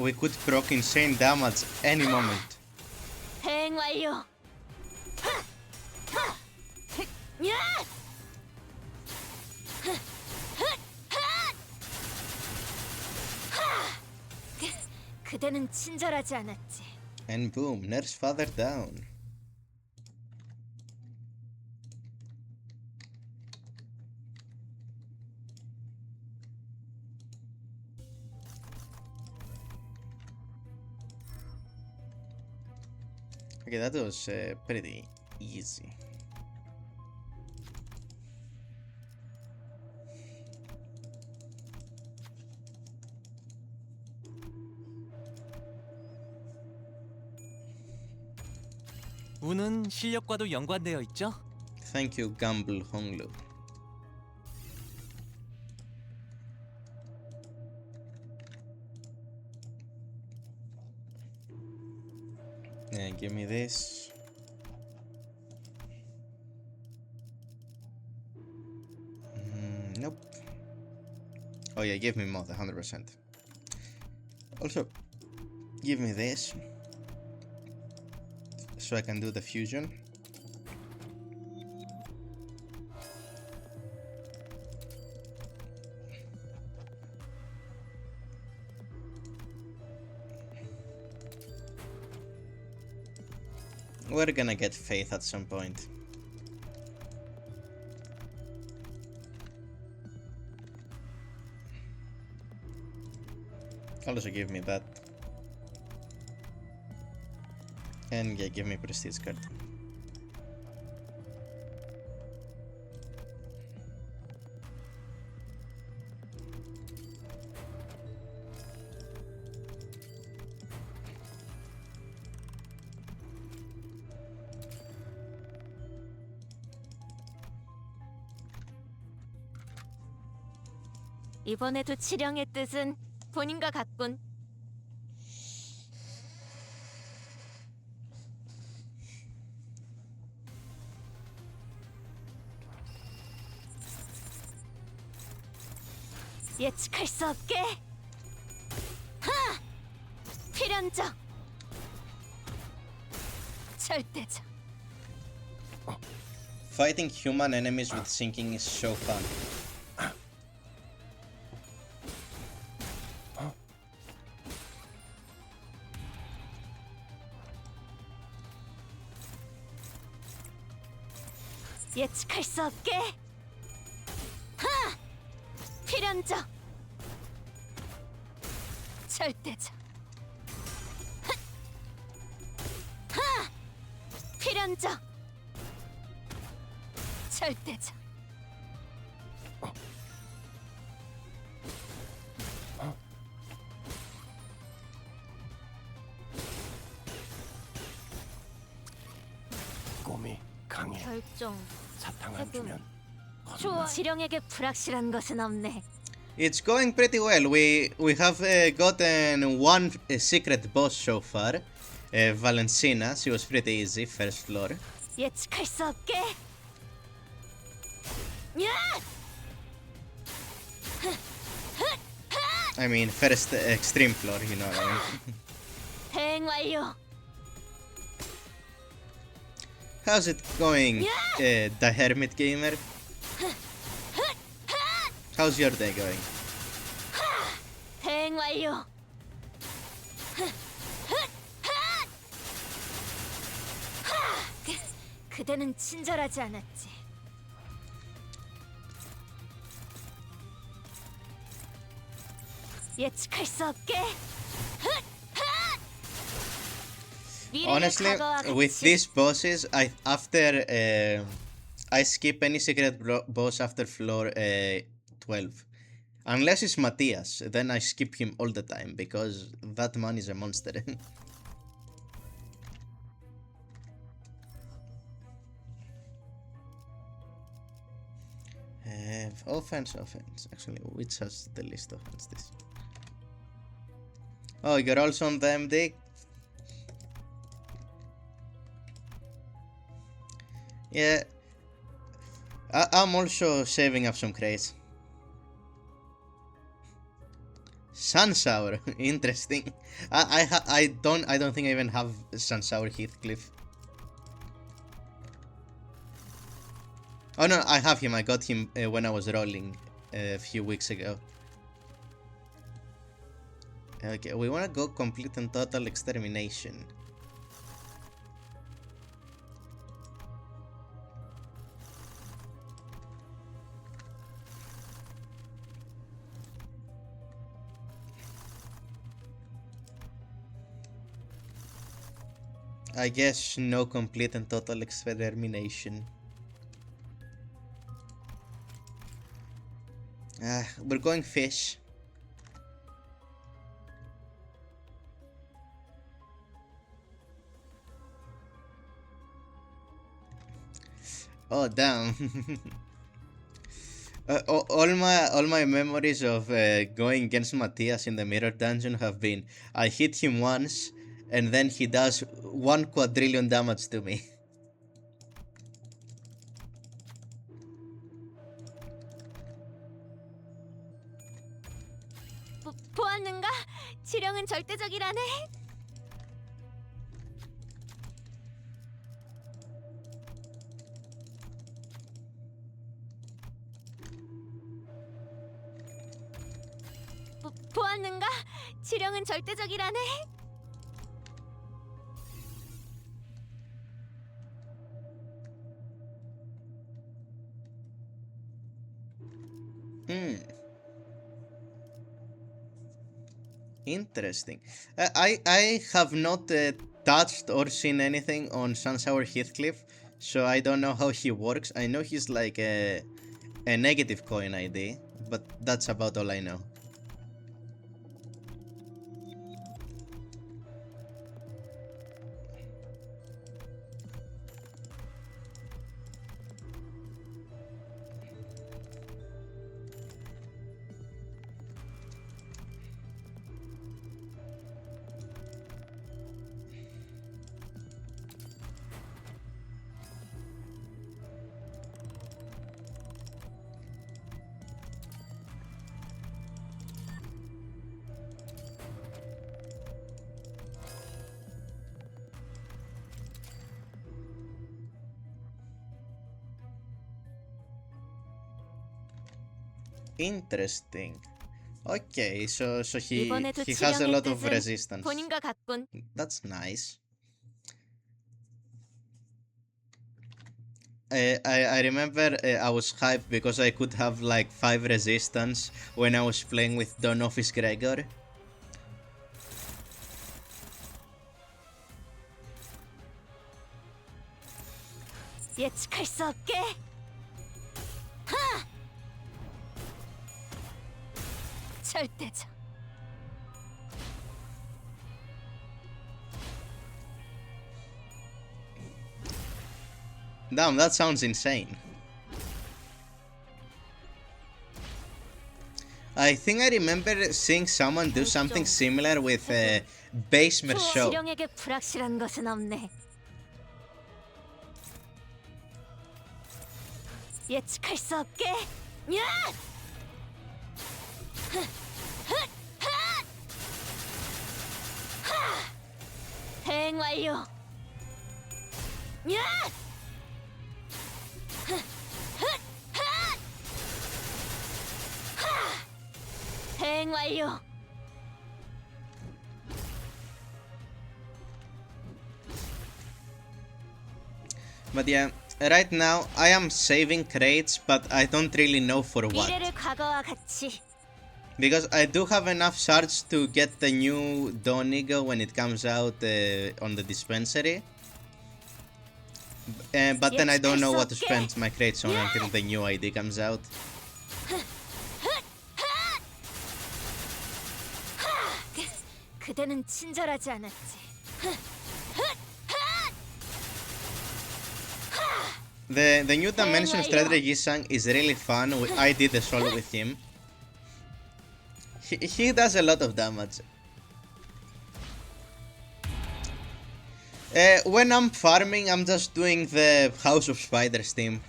we could proc insane damage any moment. 대행 완료. 야! 그대는 친절하지 않았지. And boom, nurse father down. Okay, that was pretty easy. 운은 실력과도 연관되어 있죠? Thank you, Gamble Honglu. Yeah, give me this. Nope. Oh yeah, give me more, 100%. Also, give me this. So I can do the fusion. We're gonna get Faith at some point. Also give me that. And yeah, give me Prestige card. 이번에도 치령의 뜻은 본인과 같군. 예측할 수 없게. 하! 필연적. 절대적. Fighting human enemies with sinking is so fun. 예측할 수 없게. 하! 필연적. 절대적. 하! 필연적. 절대적. 꿈이 강해. 결정. 사탕 안 주면 좋아. 지령에게 불확실한 것은 없네. It's going pretty well. We have gotten one secret boss so far. Valencina. She was pretty easy, first floor. 예측할 수 없게. 야! I mean, first extreme floor, you know what I mean. 대응 완료. How's it going, the Hermit Gamer? How's your day going? 대응 완료. 그대는 친절하지 않았지. 예측할 수 없게. Honestly, with these bosses, I skip any secret boss after floor 12. Unless it's Matthias, then I skip him all the time because that man is a monster. Offense. Actually, which has the least offense? This. Oh, you're also on the MD? Yeah. I'm also saving up some crates. Sunsour, interesting. I don't think I even have Sunsour Heathcliff. Oh no, I have him. I got him when I was rolling a few weeks ago. Okay, we wanna go complete and total extermination. I guess no complete and total extermination. We're going fish. Oh damn. All my memories of going against Matthias in the mirror dungeon have been I hit him once and then he does 1 quadrillion damage to me. 보았는가? 지령은 절대적이라네. 보았는가? 지령은 절대적이라네. Hmm. Interesting. I have not touched or seen anything on Sunsour Heathcliff, so I don't know how he works. I know he's like a negative coin ID, but that's about all I know. Interesting. Okay, so 이번에도 he has a 지령의 lot of 뜻은 resistance. 본인과 같군. That's nice. I remember I was hyped because I could have like 5 resistance when I was playing with Don Office Gregor. 예측할 수 없게. 하! 절대적. Damn, that sounds insane. I think I remember seeing someone do something similar with base Merceau. 지령에게 불확실한 것은 없네. 예측할 수 없게. 야! 대응 완료. 야! 대응 완료. But yeah, right now I am saving crates, but I don't really know for what. 미래를 과거와 같이. Because I do have enough shards to get the new Don Ego when it comes out on the dispensary. But then I don't know what to spend my crates on until the new ID comes out. 그대는 친절하지 않았지. The new dimension strategy Sang is really fun. I did the solo with him. He does a lot of damage. When I'm farming, I'm just doing the House of Spiders team.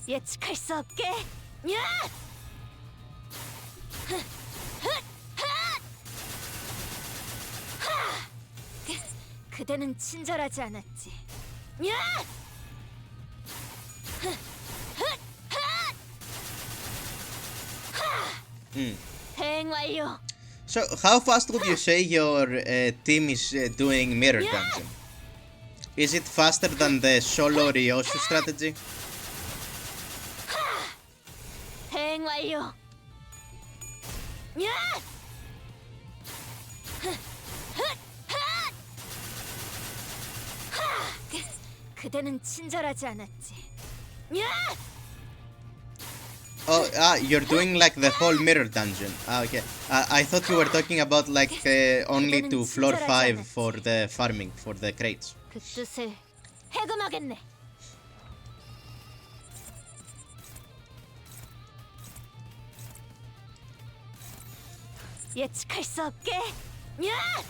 예측할 수 없게. 야! 그대는 친절하지 않았지. 야! 대응 완료. So, how fast would you say your team is doing Mirror Dungeon? Is it faster than the solo Ryoshu strategy? 대응 완료. 야! 그대는 친절하지 않았지. 야! Oh, you're doing like the whole Mirror Dungeon. Okay. I thought you were talking about like only to floor 5 for the farming, for the crates. 그 뜻을 해금하겠네. 예측할 수 없게. 야!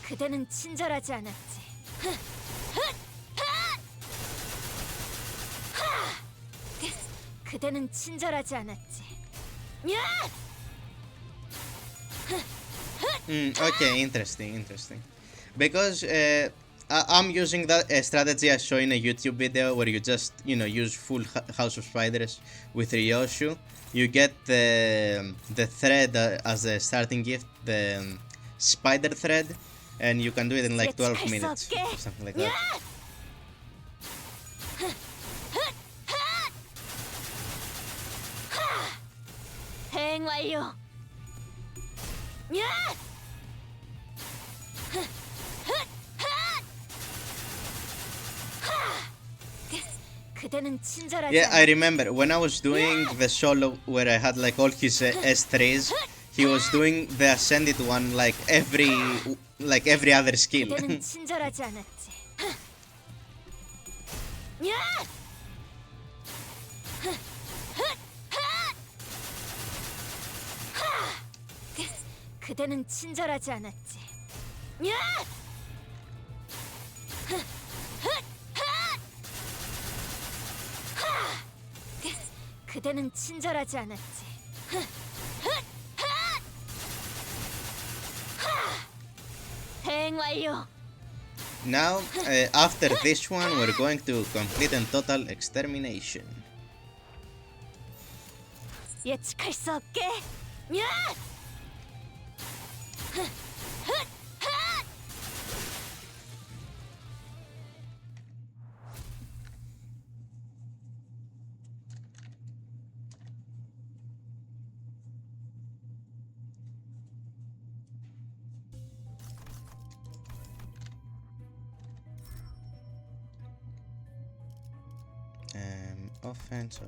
그대는 친절하지 않았지. 그대는 친절하지 않았지. 야! Okay, interesting. Because I'm using that strategy I saw in a YouTube video where you just, use full House of Spiders with Ryoshu. You get the thread as a starting gift, the spider thread, and you can do it in like 12 minutes, something like that. 대응 완료. 그대는 친절하지 Yeah, I 않아. remember when I was doing the solo where I had like all his S3s, he was doing the ascended one like every other skill. 그대는 친절하지 않았지. 그대는 친절하지 않았지. 그대는 친절하지 않았지. 대응 완료. Now, after this one, we're going to complete and total extermination. 예측할 수 없게. Offense.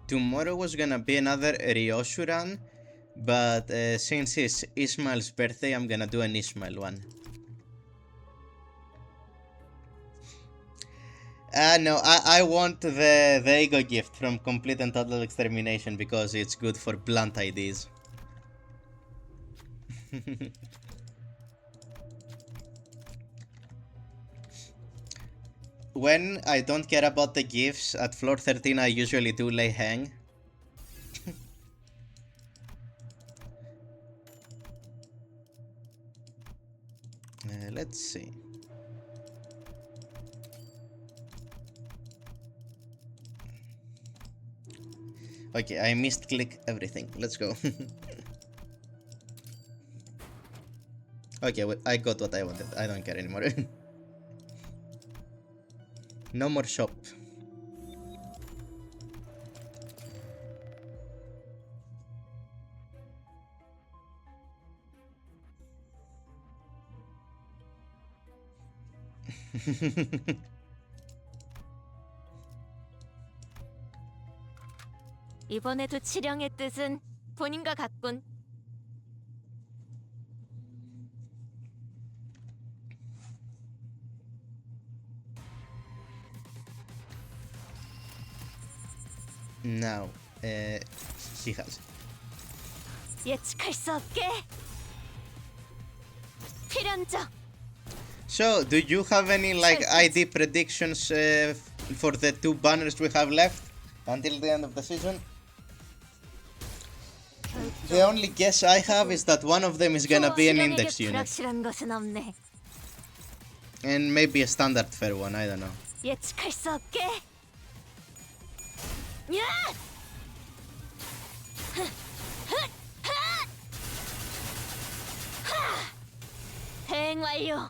Tomorrow was gonna be another Ryoshu run, but since it's Ismail's birthday, I'm gonna do an Ismail one. No, I want the ego gift from Complete and Total Extermination because it's good for blunt IDs. When I don't care about the gifts, at floor 13 I usually do lay hang. Let's see. Okay, I missed click everything. Let's go. Okay, wait, I got what I wanted. I don't care anymore. No more shop. 이번에도 치령의 뜻은 본인과 같군. Now, he has. 예측할 수 없게. 필연적. So, do you have any like ID predictions for the two banners we have left until the end of the season? The only guess I have is that one of them is gonna be an index unit. 불확실한 것은 없네. And maybe a standard fair one, I don't know. 예측할 수 없게. 야! 대응 완료.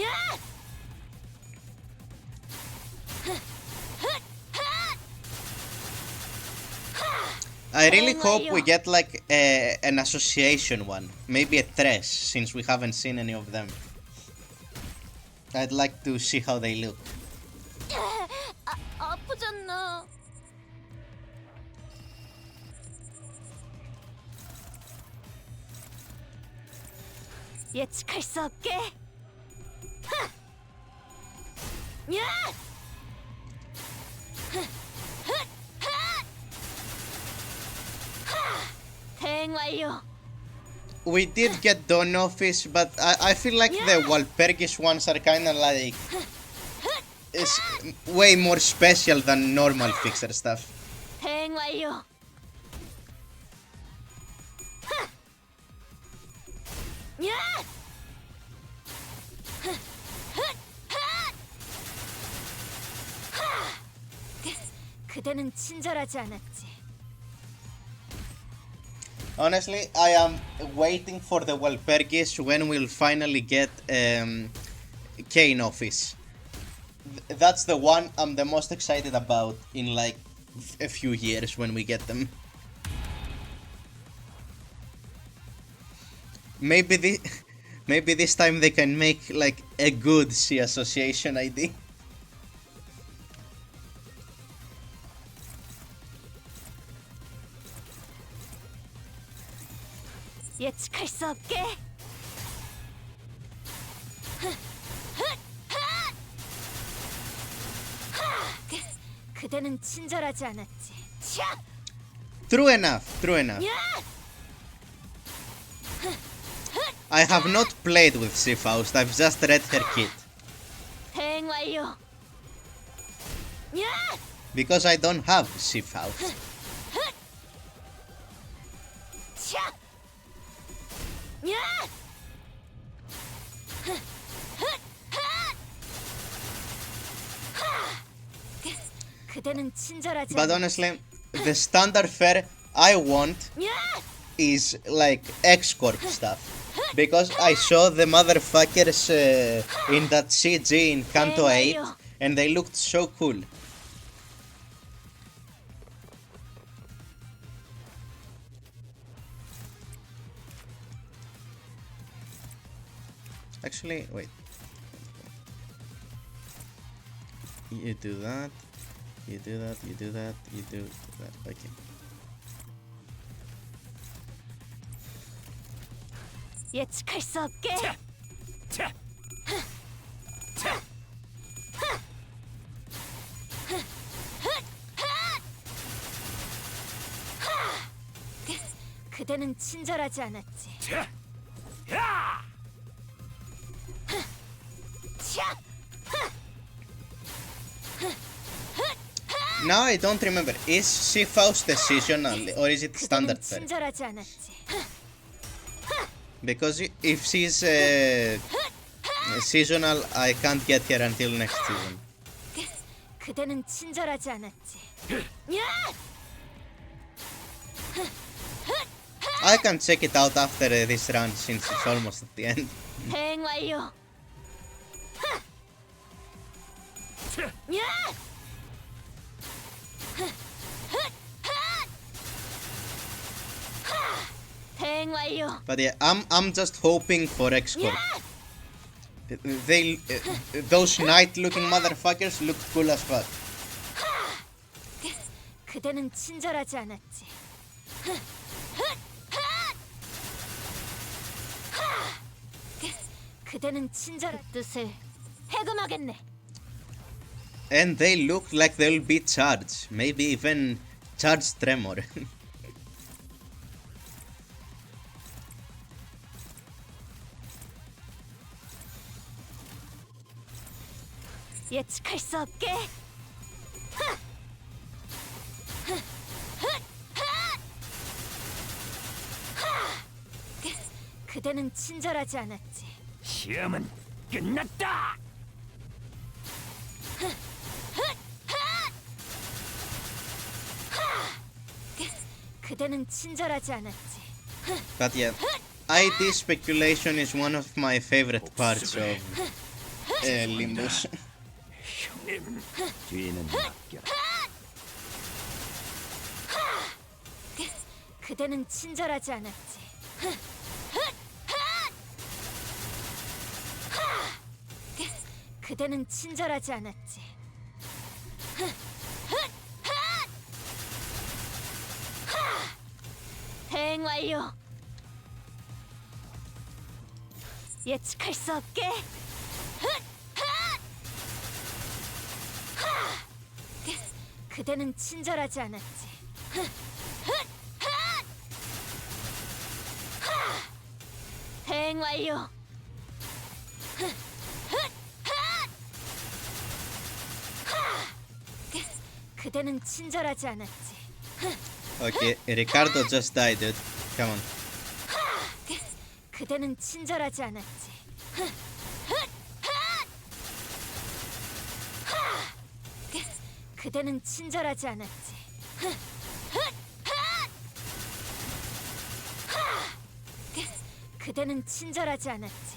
야! I really hope we get like an association one, maybe a tres, since we haven't seen any of them. I'd like to see how they look. 아프잖아. 예측할 수 없게. 야! 대응 완료. We did get Dawn Office, but I feel like the Walpurgis ones are kinda like is way more special than normal fixer stuff. 대응 완료. 야! 그대는 친절하지 않았지. Honestly, I am waiting for the Walpurgis when we'll finally get Kane Office. That's the one I'm the most excited about in like a few years when we get them. Maybe this time they can make like a good C association ID. 예측할 수 없게. 그대는 친절하지 않았지. 차! True enough, true enough. 야! I have not played with Seafaust, I've just read her kit. 대응 완료. 야! Because I don't have Seafaust. 차! 야! 그대는 친절하지 But 않았지. honestly, the standard fare I want 야! is like X-Corp stuff. Because I saw the motherfuckers in that CG in Kanto 8 and they looked so cool. Actually, wait. You do that, you do that, you do that, you do that. Okay. 예측할 수 없게. 자. 그대는 친절하지 않았지. 자. 야! 차! Now I don't remember. Is Seafaust seasonal or is it 그대는 standard fare? 친절하지 않았지. Because if she's seasonal, I can't get her until next season. 그대는 친절하지 않았지. 야! I can check it out after this run since it's almost at the end. 대응 완료. 야! 대응 완료. But yeah, I'm just hoping for X-Corp. They those knight-looking motherfuckers look cool as fuck. 그대는 친절하지 않았지. 그대는 친절 뜻을 해금하겠네. And they look like they'll be charged. Maybe even charged tremor. 예측할 수 없게. 그대는 친절하지 않았지. 시험은 끝났다. 그대는 친절하지 않았지. But yeah, ID speculation is one of my favorite parts of Limbus. 형님, 뒤는 맡겨라. 그대는 친절하지 않았지. 그대는 친절하지 않았지. 대응 완료. 예측할 수 없게. 그대는 친절하지 않았지. 대응 완료. 그대는 친절하지 않았지. Okay, Ricardo just died, dude. Come on. 그대는 친절하지 않았지. 그대는 친절하지 않았지. 그대는 친절하지 않았지.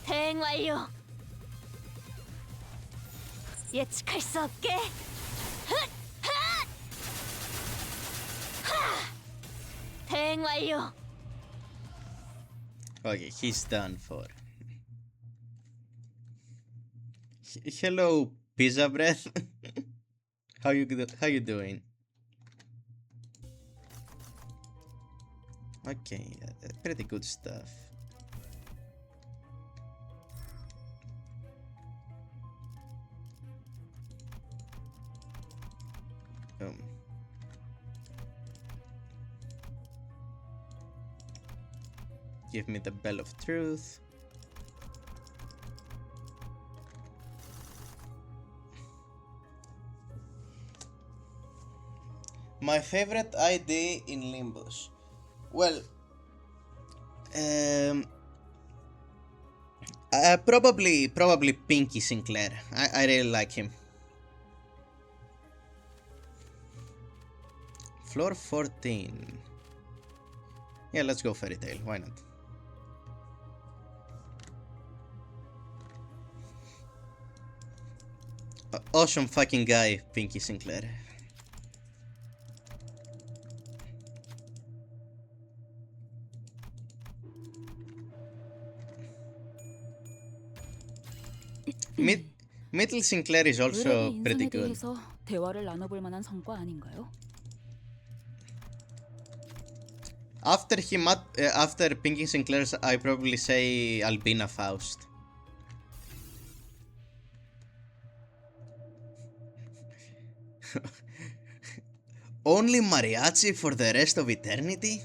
대응 완료. 예측할 수 없게. 대응 완료. Okay, he's done for. Hello, pizza breath. How you doing? Okay, pretty good stuff. Give me the bell of truth. My favorite ID in Limbus. Well, probably Pinky Sinclair. I really like him. Floor 14. Yeah, let's go Fairy Tail. Why not? Awesome fucking guy, Pinky Sinclair. Middle Sinclair is also pretty good. 대화를 나눠볼 만한 성과 아닌가요? After Pinky Sinclair's, I probably say Albina Faust. Only mariachi for the rest of eternity?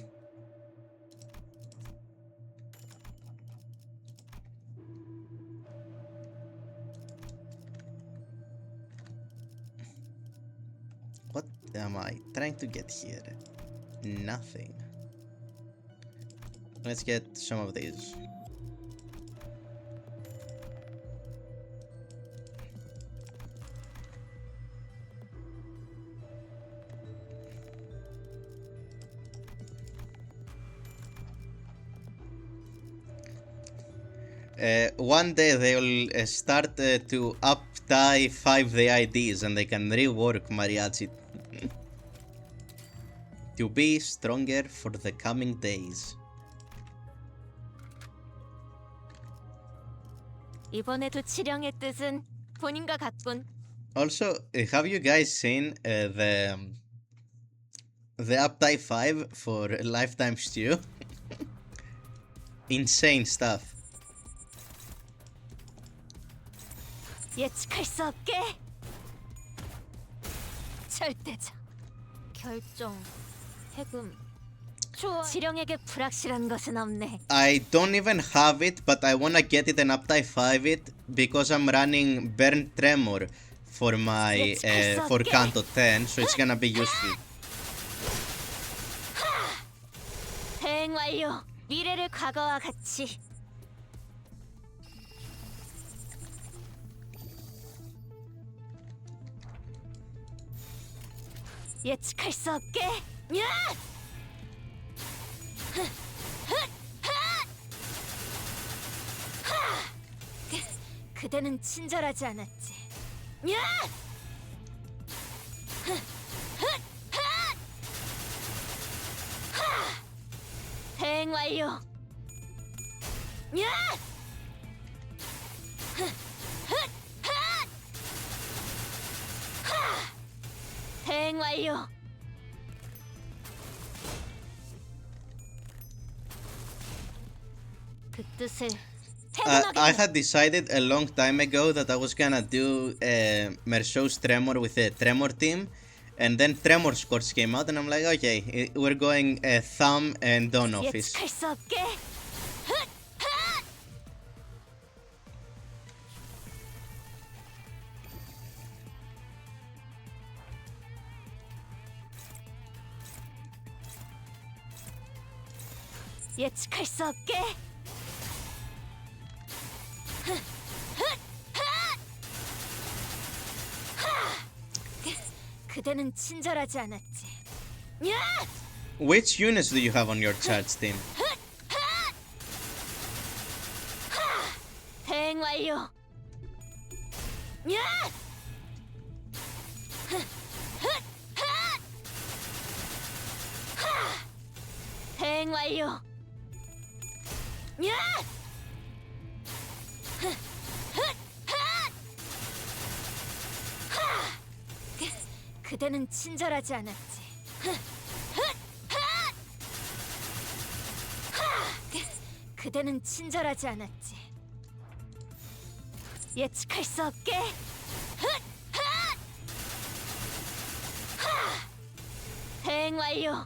What am I trying to get here? Nothing. Let's get some of these. One day they'll start to up-tie 5 the IDs and they can rework mariachi to be stronger for the coming days. 이번에도 치령의 뜻은 본인과 같군. Also, have you guys seen the up-tie 5 for Lifetime Stew? Insane stuff. 예측할 수 없게. 절대적. 결정. 해금. 좋아. 치령에게 불확실한 것은 없네. I don't even have it, but I wanna get it and up-tie 5 it because I'm running Burn Tremor for my for Canto 10, so it's gonna be useful. 대응 완료. 미래를 과거와 같이. 예측할 수 없게. 야! 그대는 친절하지 않았지. 야! 대응 완료. 야! 대응 완료. 그 뜻을 I had decided a long time ago that I was gonna do Merceau's Tremor with a Tremor team, and then Tremor Scorch came out, and I'm like, okay, we're going Thumb and Dawn Office. 예측할 수 없게. 예측할 수 없게. 그대는 친절하지 않았지. Which units do you have on your charge team? 대응 완료. 대응 완료. 그대는 친절하지 않았지. 그대는 친절하지 않았지. 예측할 수 없게. 대응 완료.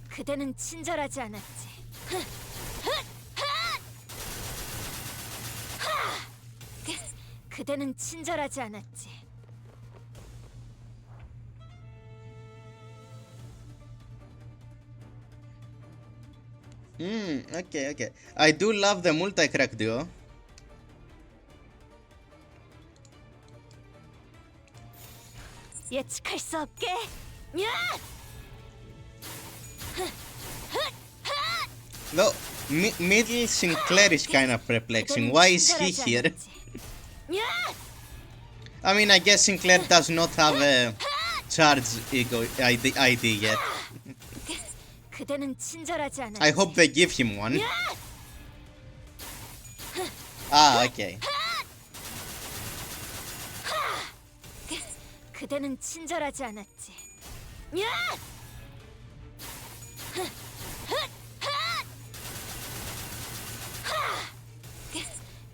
그대는 친절하지 않았지. 그대는 친절하지 않았지. Okay, okay. I do love the multi-crack duo. 예측할 수 없게. Though, Middle Sinclair is kind of perplexing. Why is he here? I mean, I guess Sinclair does not have a charge ego ID yet. 그대는 친절하지 않았지. I hope they give him one. Ah, okay. 그대는 친절하지 않았지.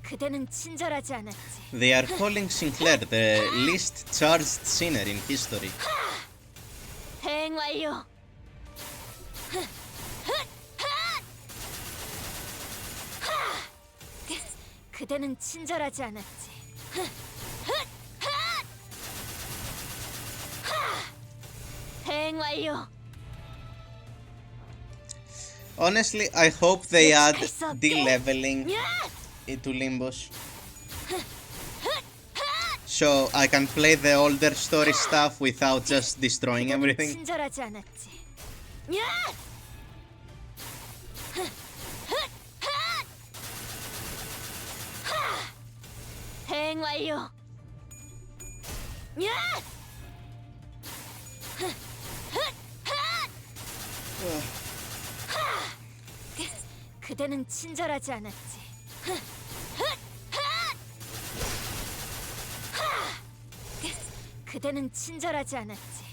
그대는 친절하지 않았지. They are calling Sinclair the least charged sinner in history. 대응 완료. 그대는 친절하지 않았지. 대응 완료. Honestly, I hope they add de-leveling into Limbos, so I can play the older story stuff without just destroying everything. 친절하지 않았지. 대응 완료. 그대는 친절하지 않았지. 그대는 친절하지 않았지.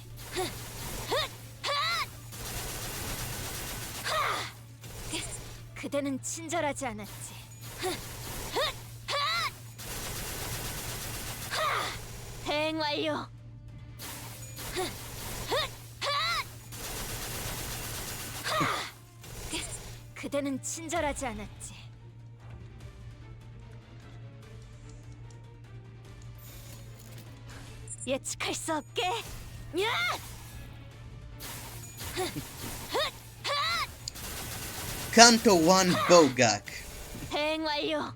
그대는 친절하지 않았지. 대응 완료. 그대는 친절하지 않았지. 예측할 수 없게. Kanto 1 Bogak. 대응 완료.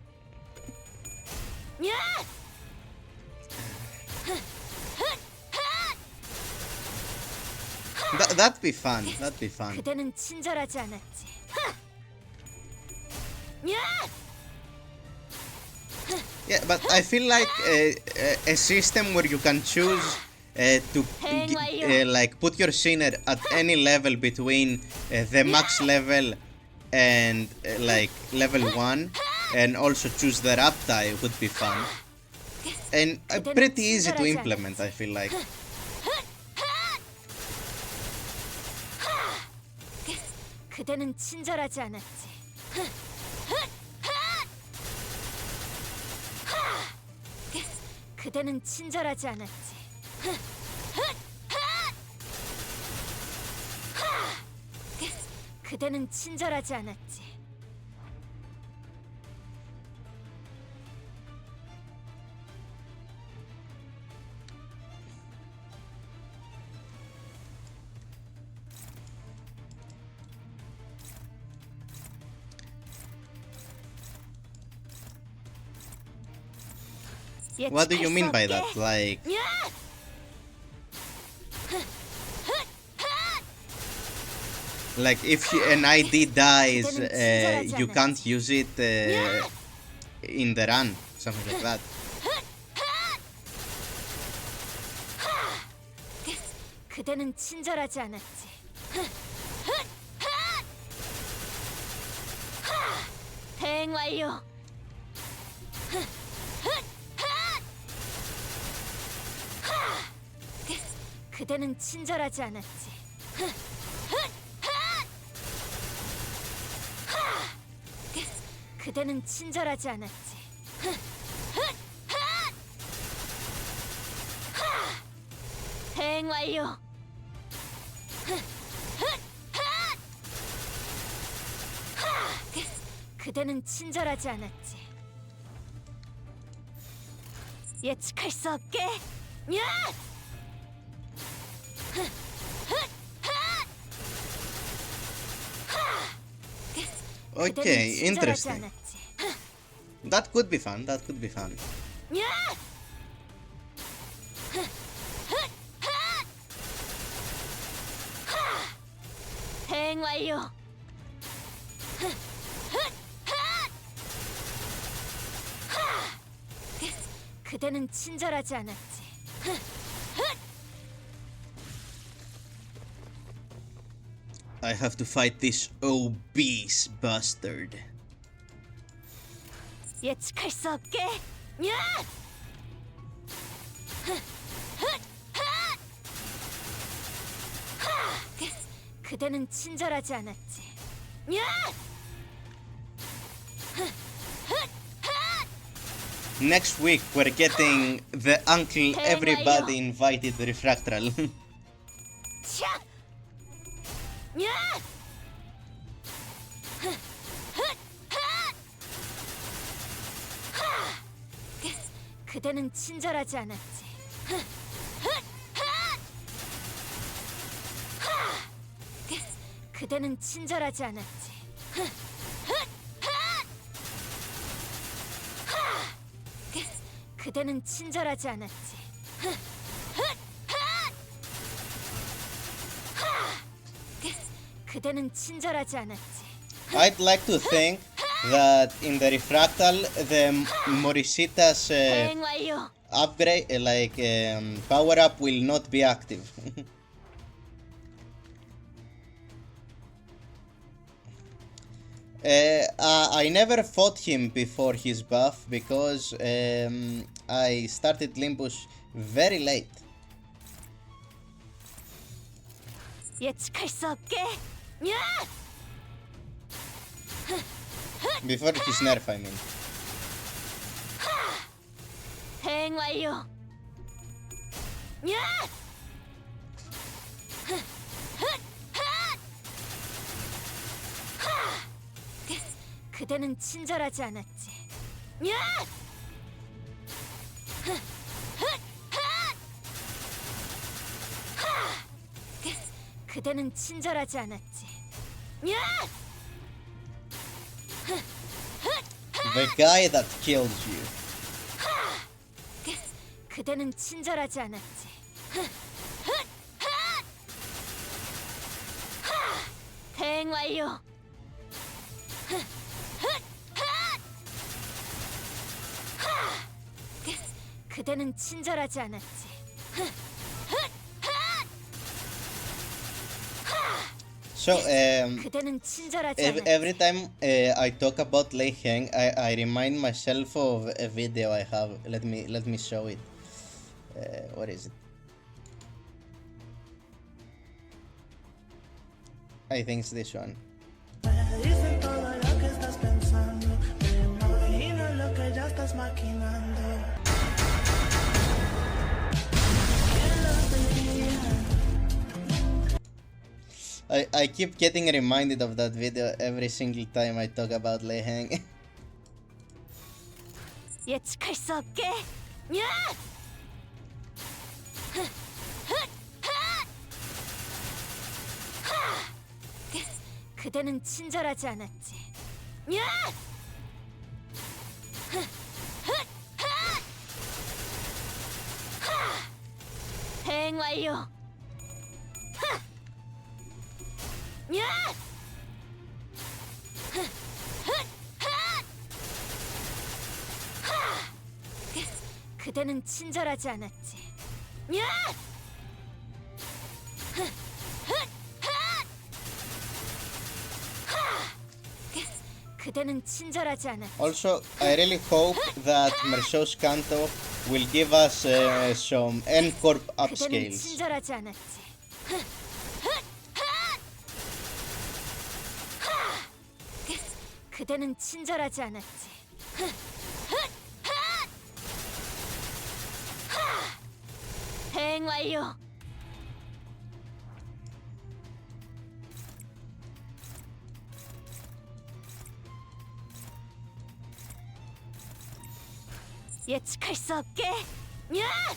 That'd be fun. That'd be fun. 그대는 친절하지 않았지. Yeah, but I feel like a system where you can choose to like put your sinner at any level between the max level and like level 1, and also choose the rap tie would be fun. And pretty easy to implement, I feel like. 그대는 친절하지 않았지. 그대는 친절하지 않았지. 그대는 친절하지 않았지. What do you mean by that? Like if an ID dies, you can't use it in the run, something like that. 그대는 친절하지 않았지. 대행 완료. 그대는 친절하지 않았지. 그대는 친절하지 않았지. 대행 완료. 그대는 친절하지 않았지. 예측할 수 없게. Okay, interesting. That could be fun. That could be fun. 대행 완료. 그대는 친절하지 않았지. I have to fight this obese bastard. 예측할 수 없게. 그대는 친절하지 않았지. Next week we're getting the Uncle Everybody Invited Refractal. 그대는 친절하지 않았지. 그대는 친절하지 않았지. 그대는 친절하지 않았지. 그대는 친절하지 않았지. I'd like to think that in the Refractal, the Morisitas 대행 완료. upgrade, power up will not be active. I never fought him before his buff because I started Limbus very late. 예측할 수 없게. Before his nerf, I mean. 대행 완료. 그대는 친절하지 않았지. 그대는 친절하지 않았지. The guy that killed you. 그대는 친절하지 않았지. 대행 완료. 그대는 친절하지 않았지. So, 그대는 친절하지 않았지. every time I talk about Lei Heng, I remind myself of a video I have. Let me show it. What is it? I think it's this one. I keep getting reminded of that video every single time I talk about Leheng. 예측할 수 없게. 야! 그대는 친절하지 않았지. 야! 대행 완료. 야! 그대는 친절하지 않았지. 야! 그대는 친절하지 않았지. Also, I really hope that Merceau's Canto will give us some N-Corp 그대는 upscales. 친절하지 않았지. 그대는 친절하지 않았지. 대행 완료. 예측할 수 없게. 야!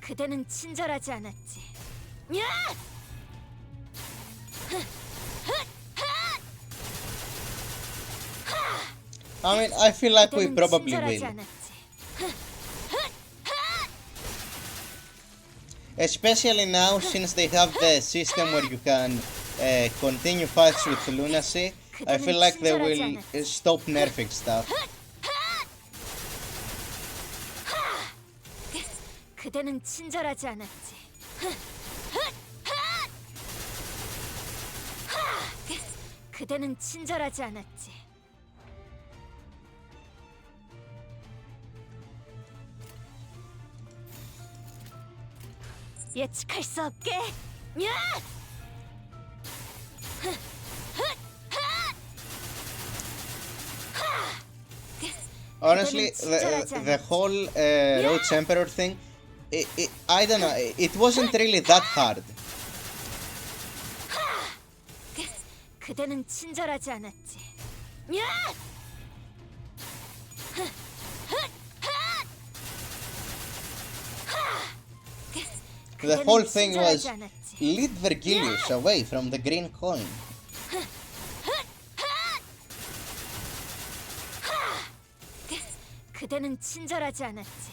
그대는 친절하지 않았지. 야! I mean, I feel like we 그대는 probably 친절하지 will. 않았지. Especially now, since they have the system where you can continue fights with lunacy, I feel like they will stop nerfing stuff. 그대는 친절하지 않았지. 그대는 친절하지 않았지. 예측할 수 없게. 야! Honestly, the whole Roach Emperor thing, I don't know, it wasn't really that hard. 그대는 친절하지 않았지. 야! The whole thing was lead Vergilius away from the green coin. 그대는 친절하지 않았지.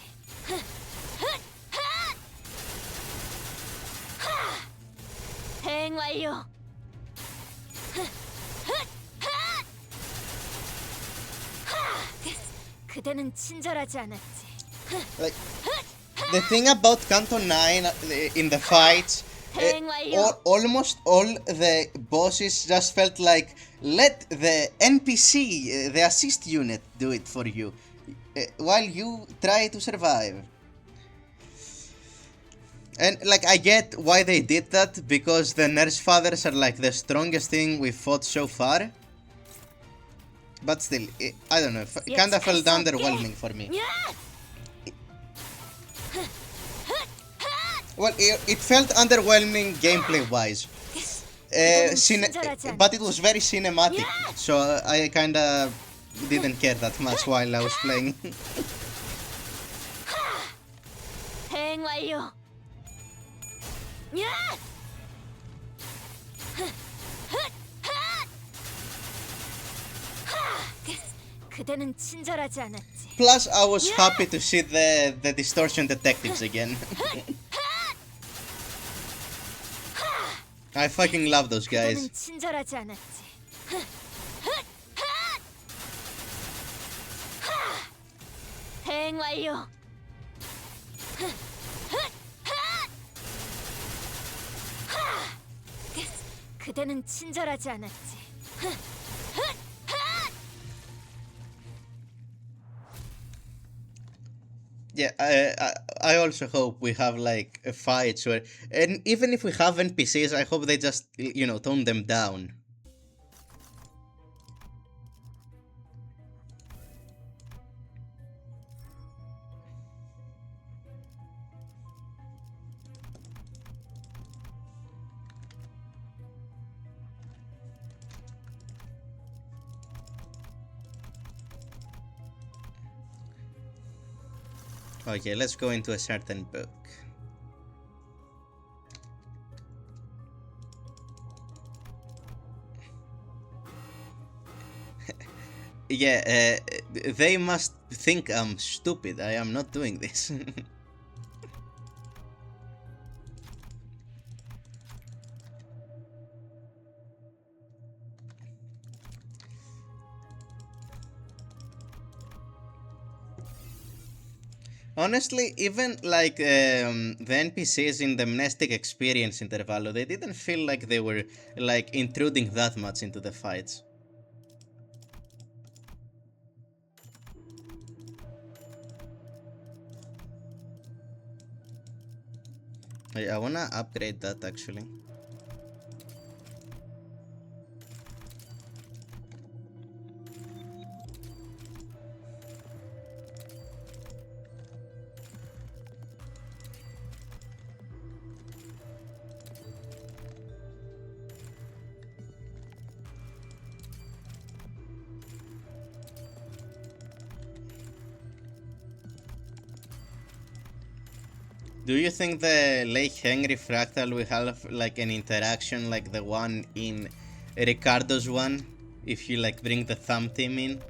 대행 완료. 그대는 친절하지 않았지. Like, the thing about Canto 9 in the fights, almost all the bosses just felt like, let the NPC, the assist unit, do it for you, while you try to survive. And like, I get why they did that, because the Nurse Fathers are like the strongest thing we've fought so far. But still, I don't know, it kinda felt underwhelming for me. Well, it felt underwhelming gameplay-wise, but it was very cinematic, so I kinda didn't care that much while I was playing. 대행 완료. 그대는 친절하지 않았지. Plus, I was happy to see the distortion detectives again. I fucking love those guys. 그대는 친절하지 않았지. 대행 완료. 그대는 친절하지 않았지. Yeah, I also hope we have like fights where, and even if we have NPCs, I hope they just tone them down. Okay, let's go into a certain book. Yeah, they must think I'm stupid. I am not doing this. Honestly, even like the NPCs in the monastic experience intervallo, they didn't feel like they were like intruding that much into the fights. I wanna upgrade that actually. Do you think the Lake Henry fractal will have like an interaction like the one in Ricardo's one? If you like bring the thumb team in?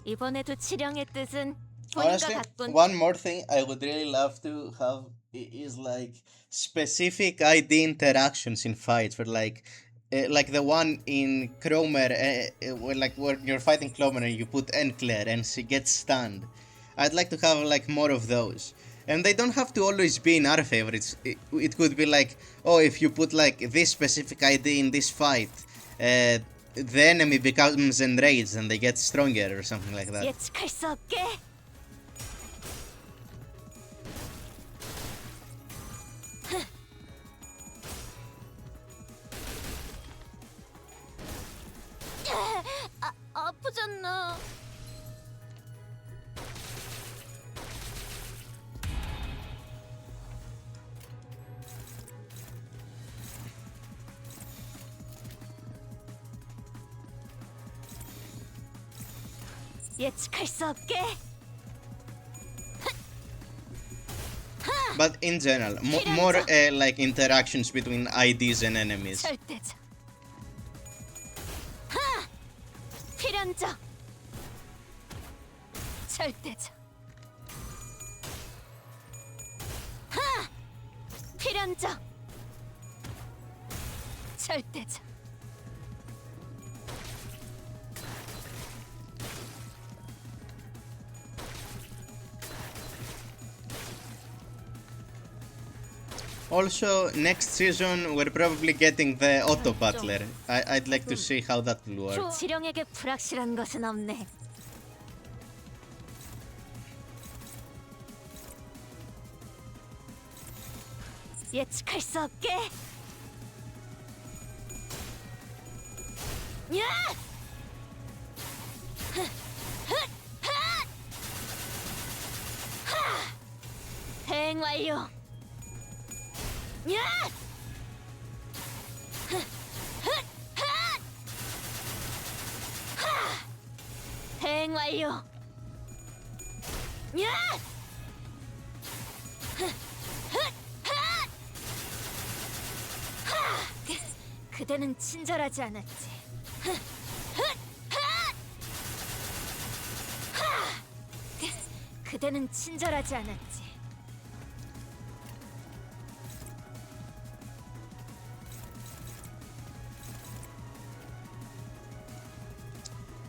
이번에도 치령의 뜻은 본인과 Honestly, 가꾼 one more thing I would really love to have is like specific ID interactions in fights, where like the one in Cromer, where like where you're fighting Cromer and you put Enclair and she gets stunned. I'd like to have like more of those, and they don't have to always be in our favor. It could be like, oh, if you put like this specific ID in this fight, the enemy becomes enraged and they get stronger or something like that. 예측할 수 없게. 아프잖아. 예측할 수 없게. But in general, more like interactions between IDs and enemies. 절대적. 하! 필연적. 절대적. 하! 필연적. 절대적. Also, next season we're probably getting the Auto Butler. I'd like to see how that will work. 지령에게 불확실한 것은 없네. 예측할 수 없게. 야! 대응 완료. 야! 대응 완료. 야! 그대는 친절하지 않았지. 그대는 친절하지 않았지.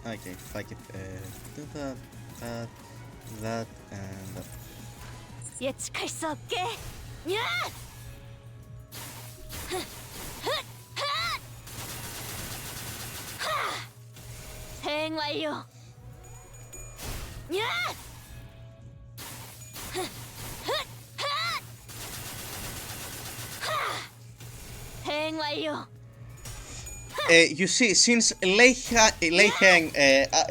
Okay, fuck it. Do that, that, and that. 예측할 수 없게. 야! 대응 완료. 야! 대응 완료. You see, since Lei Heng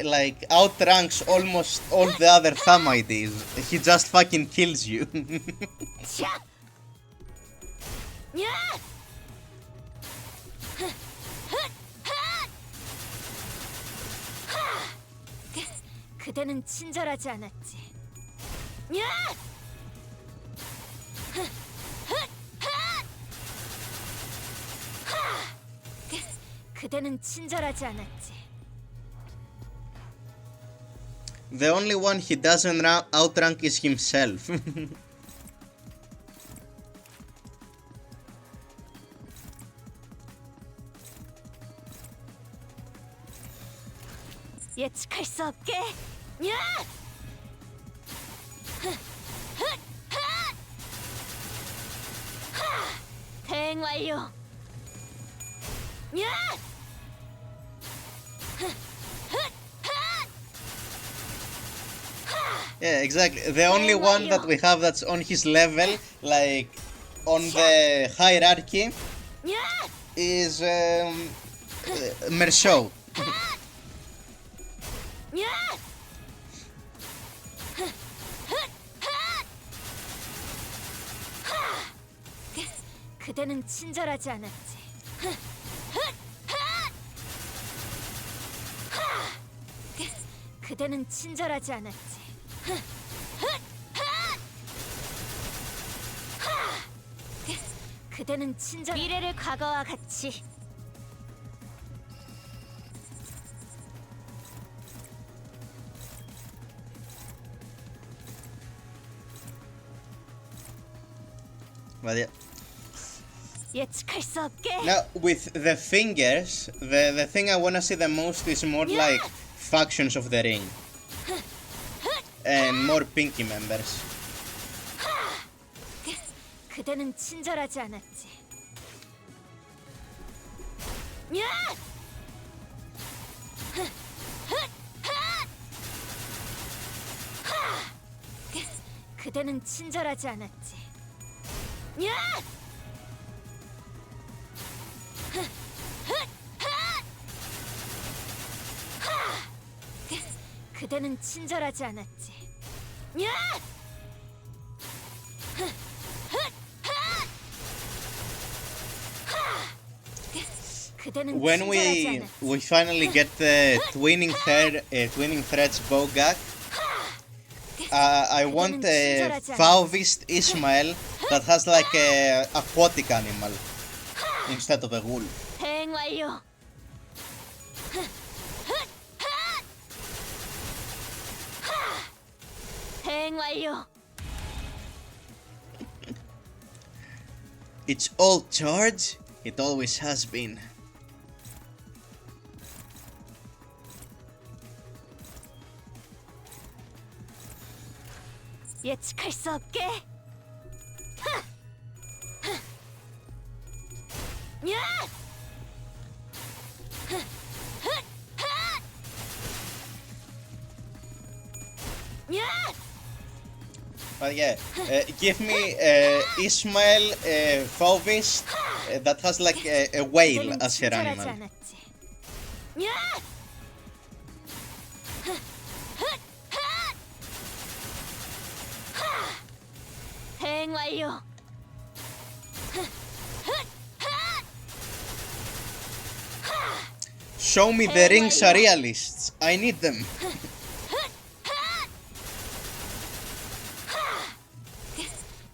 like outranks almost all the other thumb IDs, he just fucking kills you. 차! 야! 그대는 친절하지 않았지. 야! 그대는 친절하지 않았지. The only one he doesn't outrank is himself. 예측할 수 없게. 야! 대응 완료. 야! Yeah, exactly. The only one that we have that's on his level, like on the hierarchy, 야! is Merceau. 야! 그대는 친절하지 않았지. 그대는 친절하지 않았지. 그대는 친절. 미래를 과거와 같이. But yeah. 예측할 수 없게. Now with the fingers, the thing I wanna see the most is more like factions of the ring and more Pinky members. 그대는 친절하지 않았지. 야! 그대는 친절하지 않았지. 야! 그대는 친절하지 않았지. 야! 그대는 When 친절하지 않았지. we finally get the twinning threads Bogak, I want a Fauvist Ismael that has like a aquatic animal instead of a wolf. 대응 완료. 대응 완료. It's all charge. It always has been. 예측할 수 없게. 야! 야! But yeah, give me Ismael Fauvist that has like a whale as her animal. 야! 대응 완료. Show me the ring Sharialists. I need them.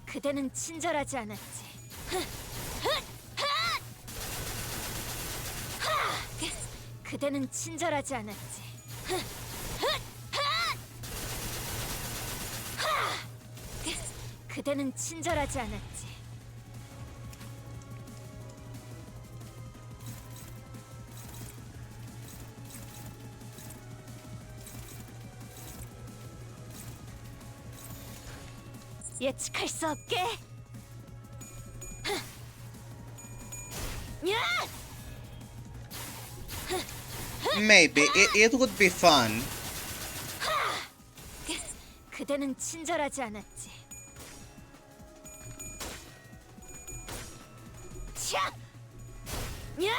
그대는 친절하지 않았지. 그대는 친절하지 않았지. 그대는 친절하지 않았지. 예측할 수 없게. 야! Maybe it would be fun. 그대는 친절하지 않았지. 차! 야!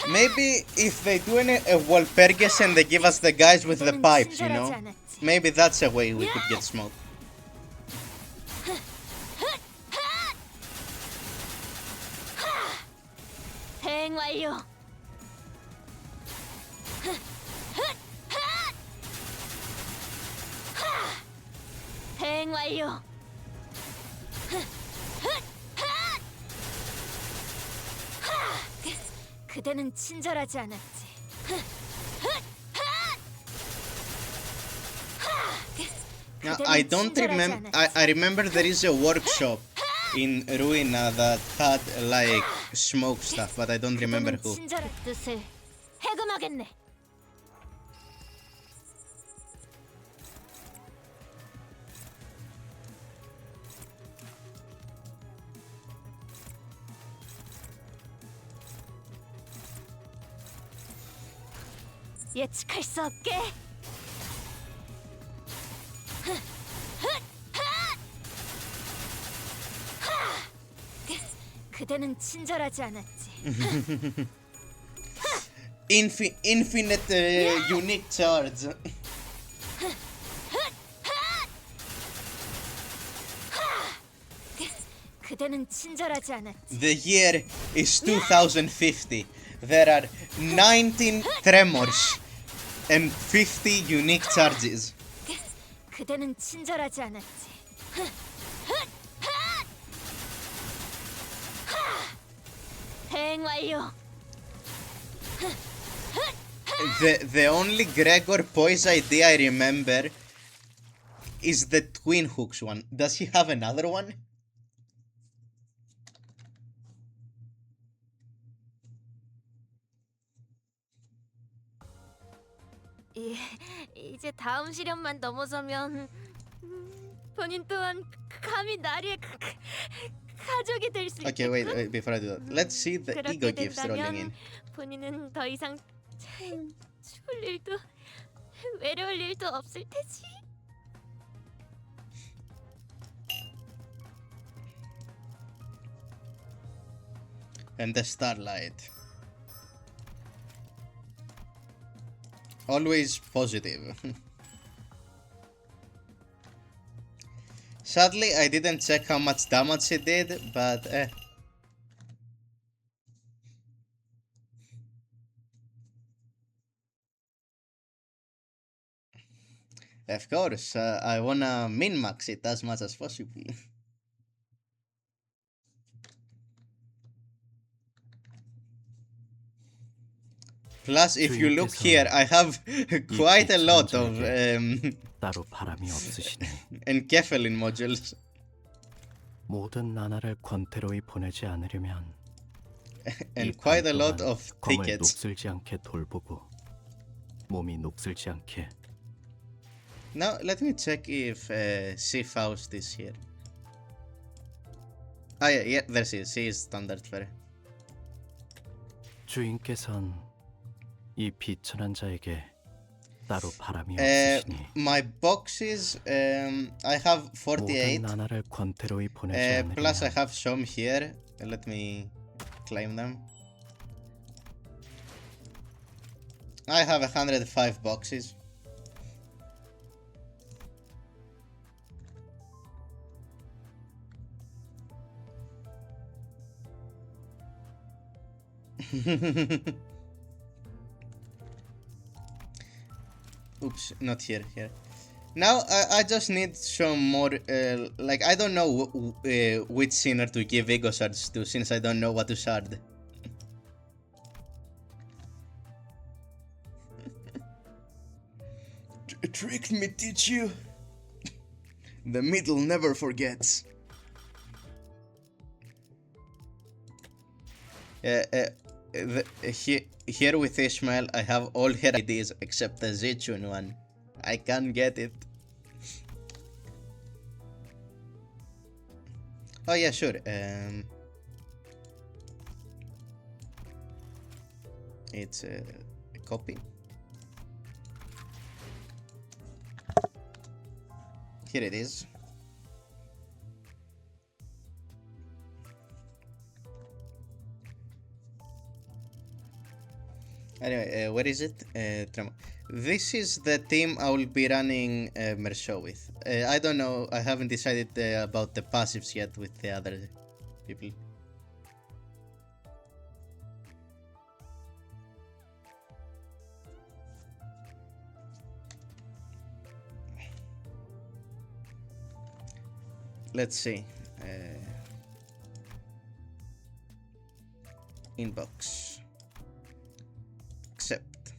Maybe if they do a Walpurgis and they give us the guys with the pipes, you know? Maybe that's a way we could get smoked. 대응 완료. 대응 완료. 그대는 친절하지 않았지. Now, I don't remember. I remember there is a workshop in Ruina that had like smoke stuff, but I don't remember who. 친절한 뜻을 해금하겠네. 예측할 수 없게. 그대는 친절하지 않았지. Infinite unique charge. 그대는 친절하지 않았지. The year is 2050. There are 19 tremors and 50 unique charges. 그대는 친절하지 않았지. 대응 완료. The only Gregor Poise idea I remember is the Twin Hooks one. Does he have another one? 이제 다음 시련만 넘어서면 본인 또한 감히 나리의 가족이 될 수 있겠군. Okay, wait, before I do that, let's see the ego gifts rolling in. 본인은 더 이상 죽을 일도 외로울 일도 없을 테지. And the starlight. Always positive. Sadly, I didn't check how much damage he did, but Of course, I wanna min-max it as much as possible. Plus, if you look here, I have quite a lot of 따로 바람이 없으시니 Enkephalin modules. 모든 나날을 권태로이 보내지 않으려면 And quite a lot of 검을 tickets. 녹슬지 않게 돌보고 몸이 녹슬지 않게. Now, let me check if Faust is here. Ah, yeah, there she is. She is standard fare. 주인께선 이 비천한 자에게 따로 바람이 없으시니 My boxes, I have 48. 모든 나날을 권태로이 보내지 Plus, I 않으려면 have some here. Let me claim them. I have 105 boxes. Oops, not here. Now I just need some more. Like I don't know which sinner to give ego shards to, since I don't know what to shard. Tricked me, teach you. The middle never forgets. Here with Ishmael, I have all her IDs except the Zichun one. I can't get it. Oh yeah, sure. It's a copy. Here it is. Anyway, where is it? This is the team I will be running Merceau with. I don't know, I haven't decided about the passives yet with the other people. Let's see. Inbox. Accept.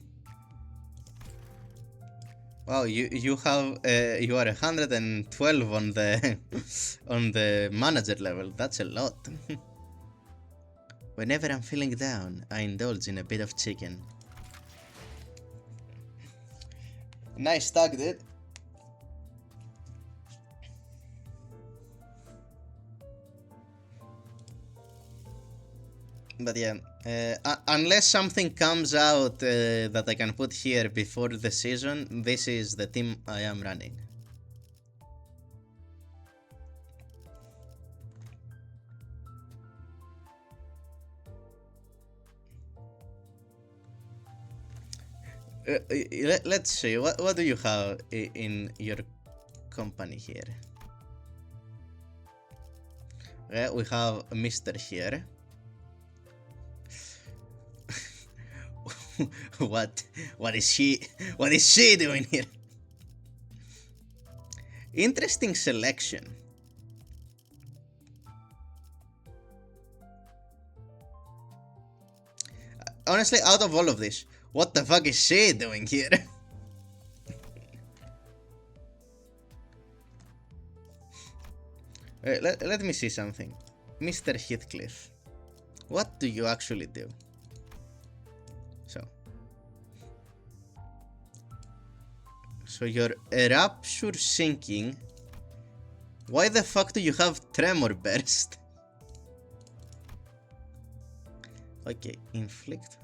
Wow, you have you are 112 on the on the manager level. That's a lot. Whenever I'm feeling down, I indulge in a bit of chicken. Nice tag, dude. But yeah, unless something comes out that I can put here before the season, this is the team I am running. Let's see, what do you have in your company here? We have Mr. here. What is she doing here? Interesting selection. Honestly, out of all of this, what the fuck is she doing here? Let me see something. Mr. Heathcliff, what do you actually do? So your Rapture sinking. Why the fuck do you have Tremor Burst? Okay, inflict.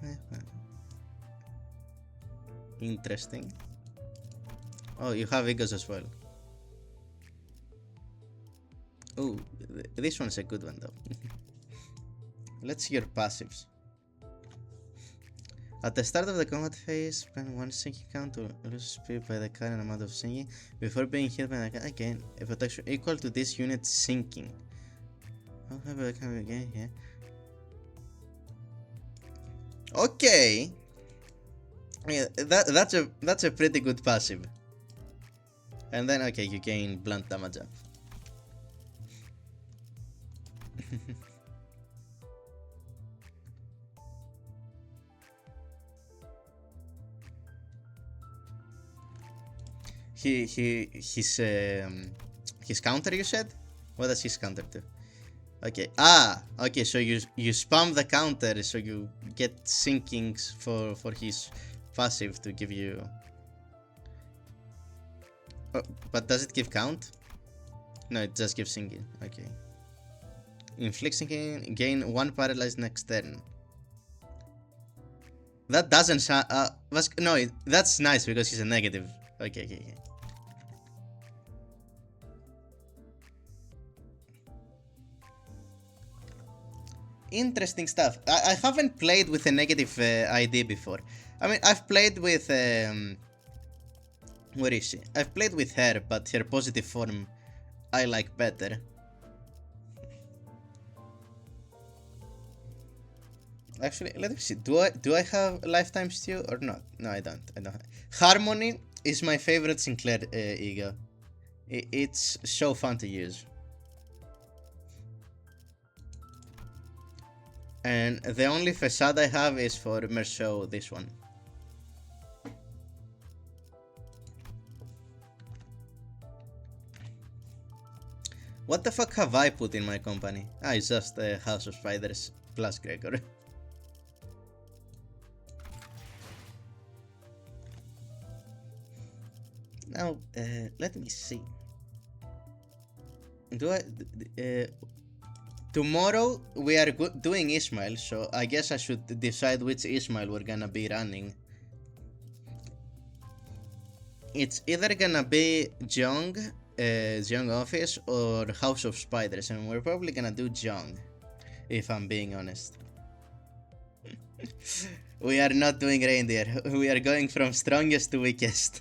Interesting. Oh, you have Egos as well. Oh, this one's a good one though. Let's see your passives. At the start of the combat phase, spend one sinking count to lose speed by the current amount of sinking before being hit by the again. A protection equal to this unit sinking. I'll have a come again here. Okay. Yeah, that's a pretty good passive. And then okay, you gain blunt damage up. His counter, you said? What does his counter do? Okay. Okay, so you spam the counter so you get sinkings for his passive to give you. Oh, but does it give count? No, it just gives sinking. Okay. Inflict sinking, gain 1 paralyzed next turn. That doesn't sound. No, that's nice because he's a negative. Okay. Interesting stuff. I haven't played with a negative ID before. I mean, I've played with where is she? I've played with her, but her positive form I like better. Actually, let me see. Do I have lifetime stew or not? No, I don't. Harmony is my favorite Sinclair ego. It's so fun to use. And the only facade I have is for Merceau, this one. What the fuck have I put in my company? It's just House of Spiders plus Gregor. Now, let me see. Tomorrow we are doing Ismail, so I guess I should decide which Ismail we're gonna be running. It's either gonna be Jong, Jong Office, or House of Spiders, and we're probably gonna do Jong, if I'm being honest. We are not doing reindeer. We are going from strongest to weakest.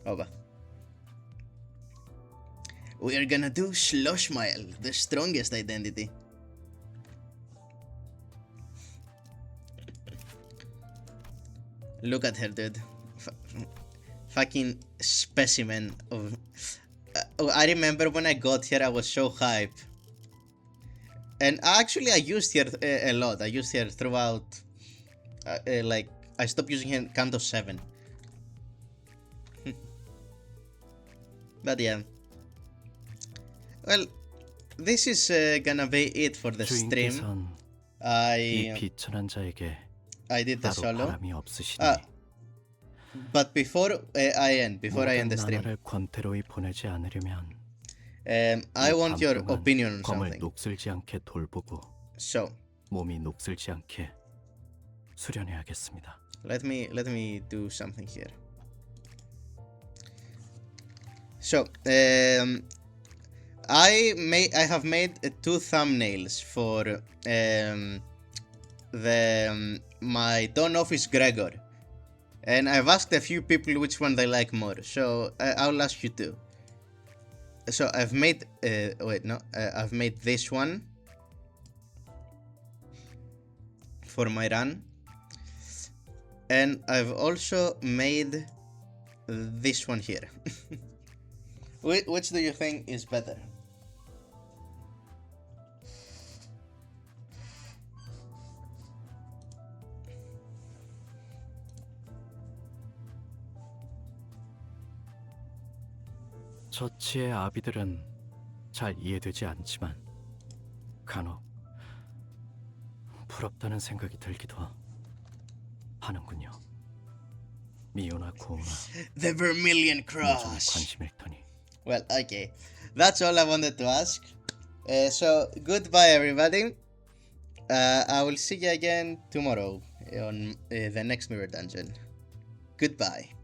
Oba. We are gonna do Schlossmile, the strongest identity. Look at her, dude. Fucking specimen of... I remember when I got here, I was so hyped. And actually, I used her a lot. I used her throughout... like, I stopped using her in Kanto 7. But yeah. Well, this is gonna be it for the stream. 주인께선 이 I 비천한 자에게 did the 따로 solo. 바람이 없으시니 But before I end the stream, 나라를 권태로이 보내지 않으려면 I 이 want your 밤 동안 opinion on 검을 something. 녹슬지 않게 돌보고 So, 몸이 녹슬지 않게 수련해야겠습니다. let me do something here. So, I have made 2 thumbnails for my Don Office Gregor, and I've asked a few people which one they like more. So I'll ask you too. So I've made I've made this one for my run, and I've also made this one here. Which do you think is better? 저치의 아비들은 잘 이해되지 않지만 간혹 부럽다는 생각이 들기도 하는군요. 미호나 고우나 The Vermilion 요즘 Cross. 관심일 터니. Well, okay. That's all I wanted to ask. So, goodbye, everybody. I will see you again tomorrow on the next Mirror Dungeon. Goodbye.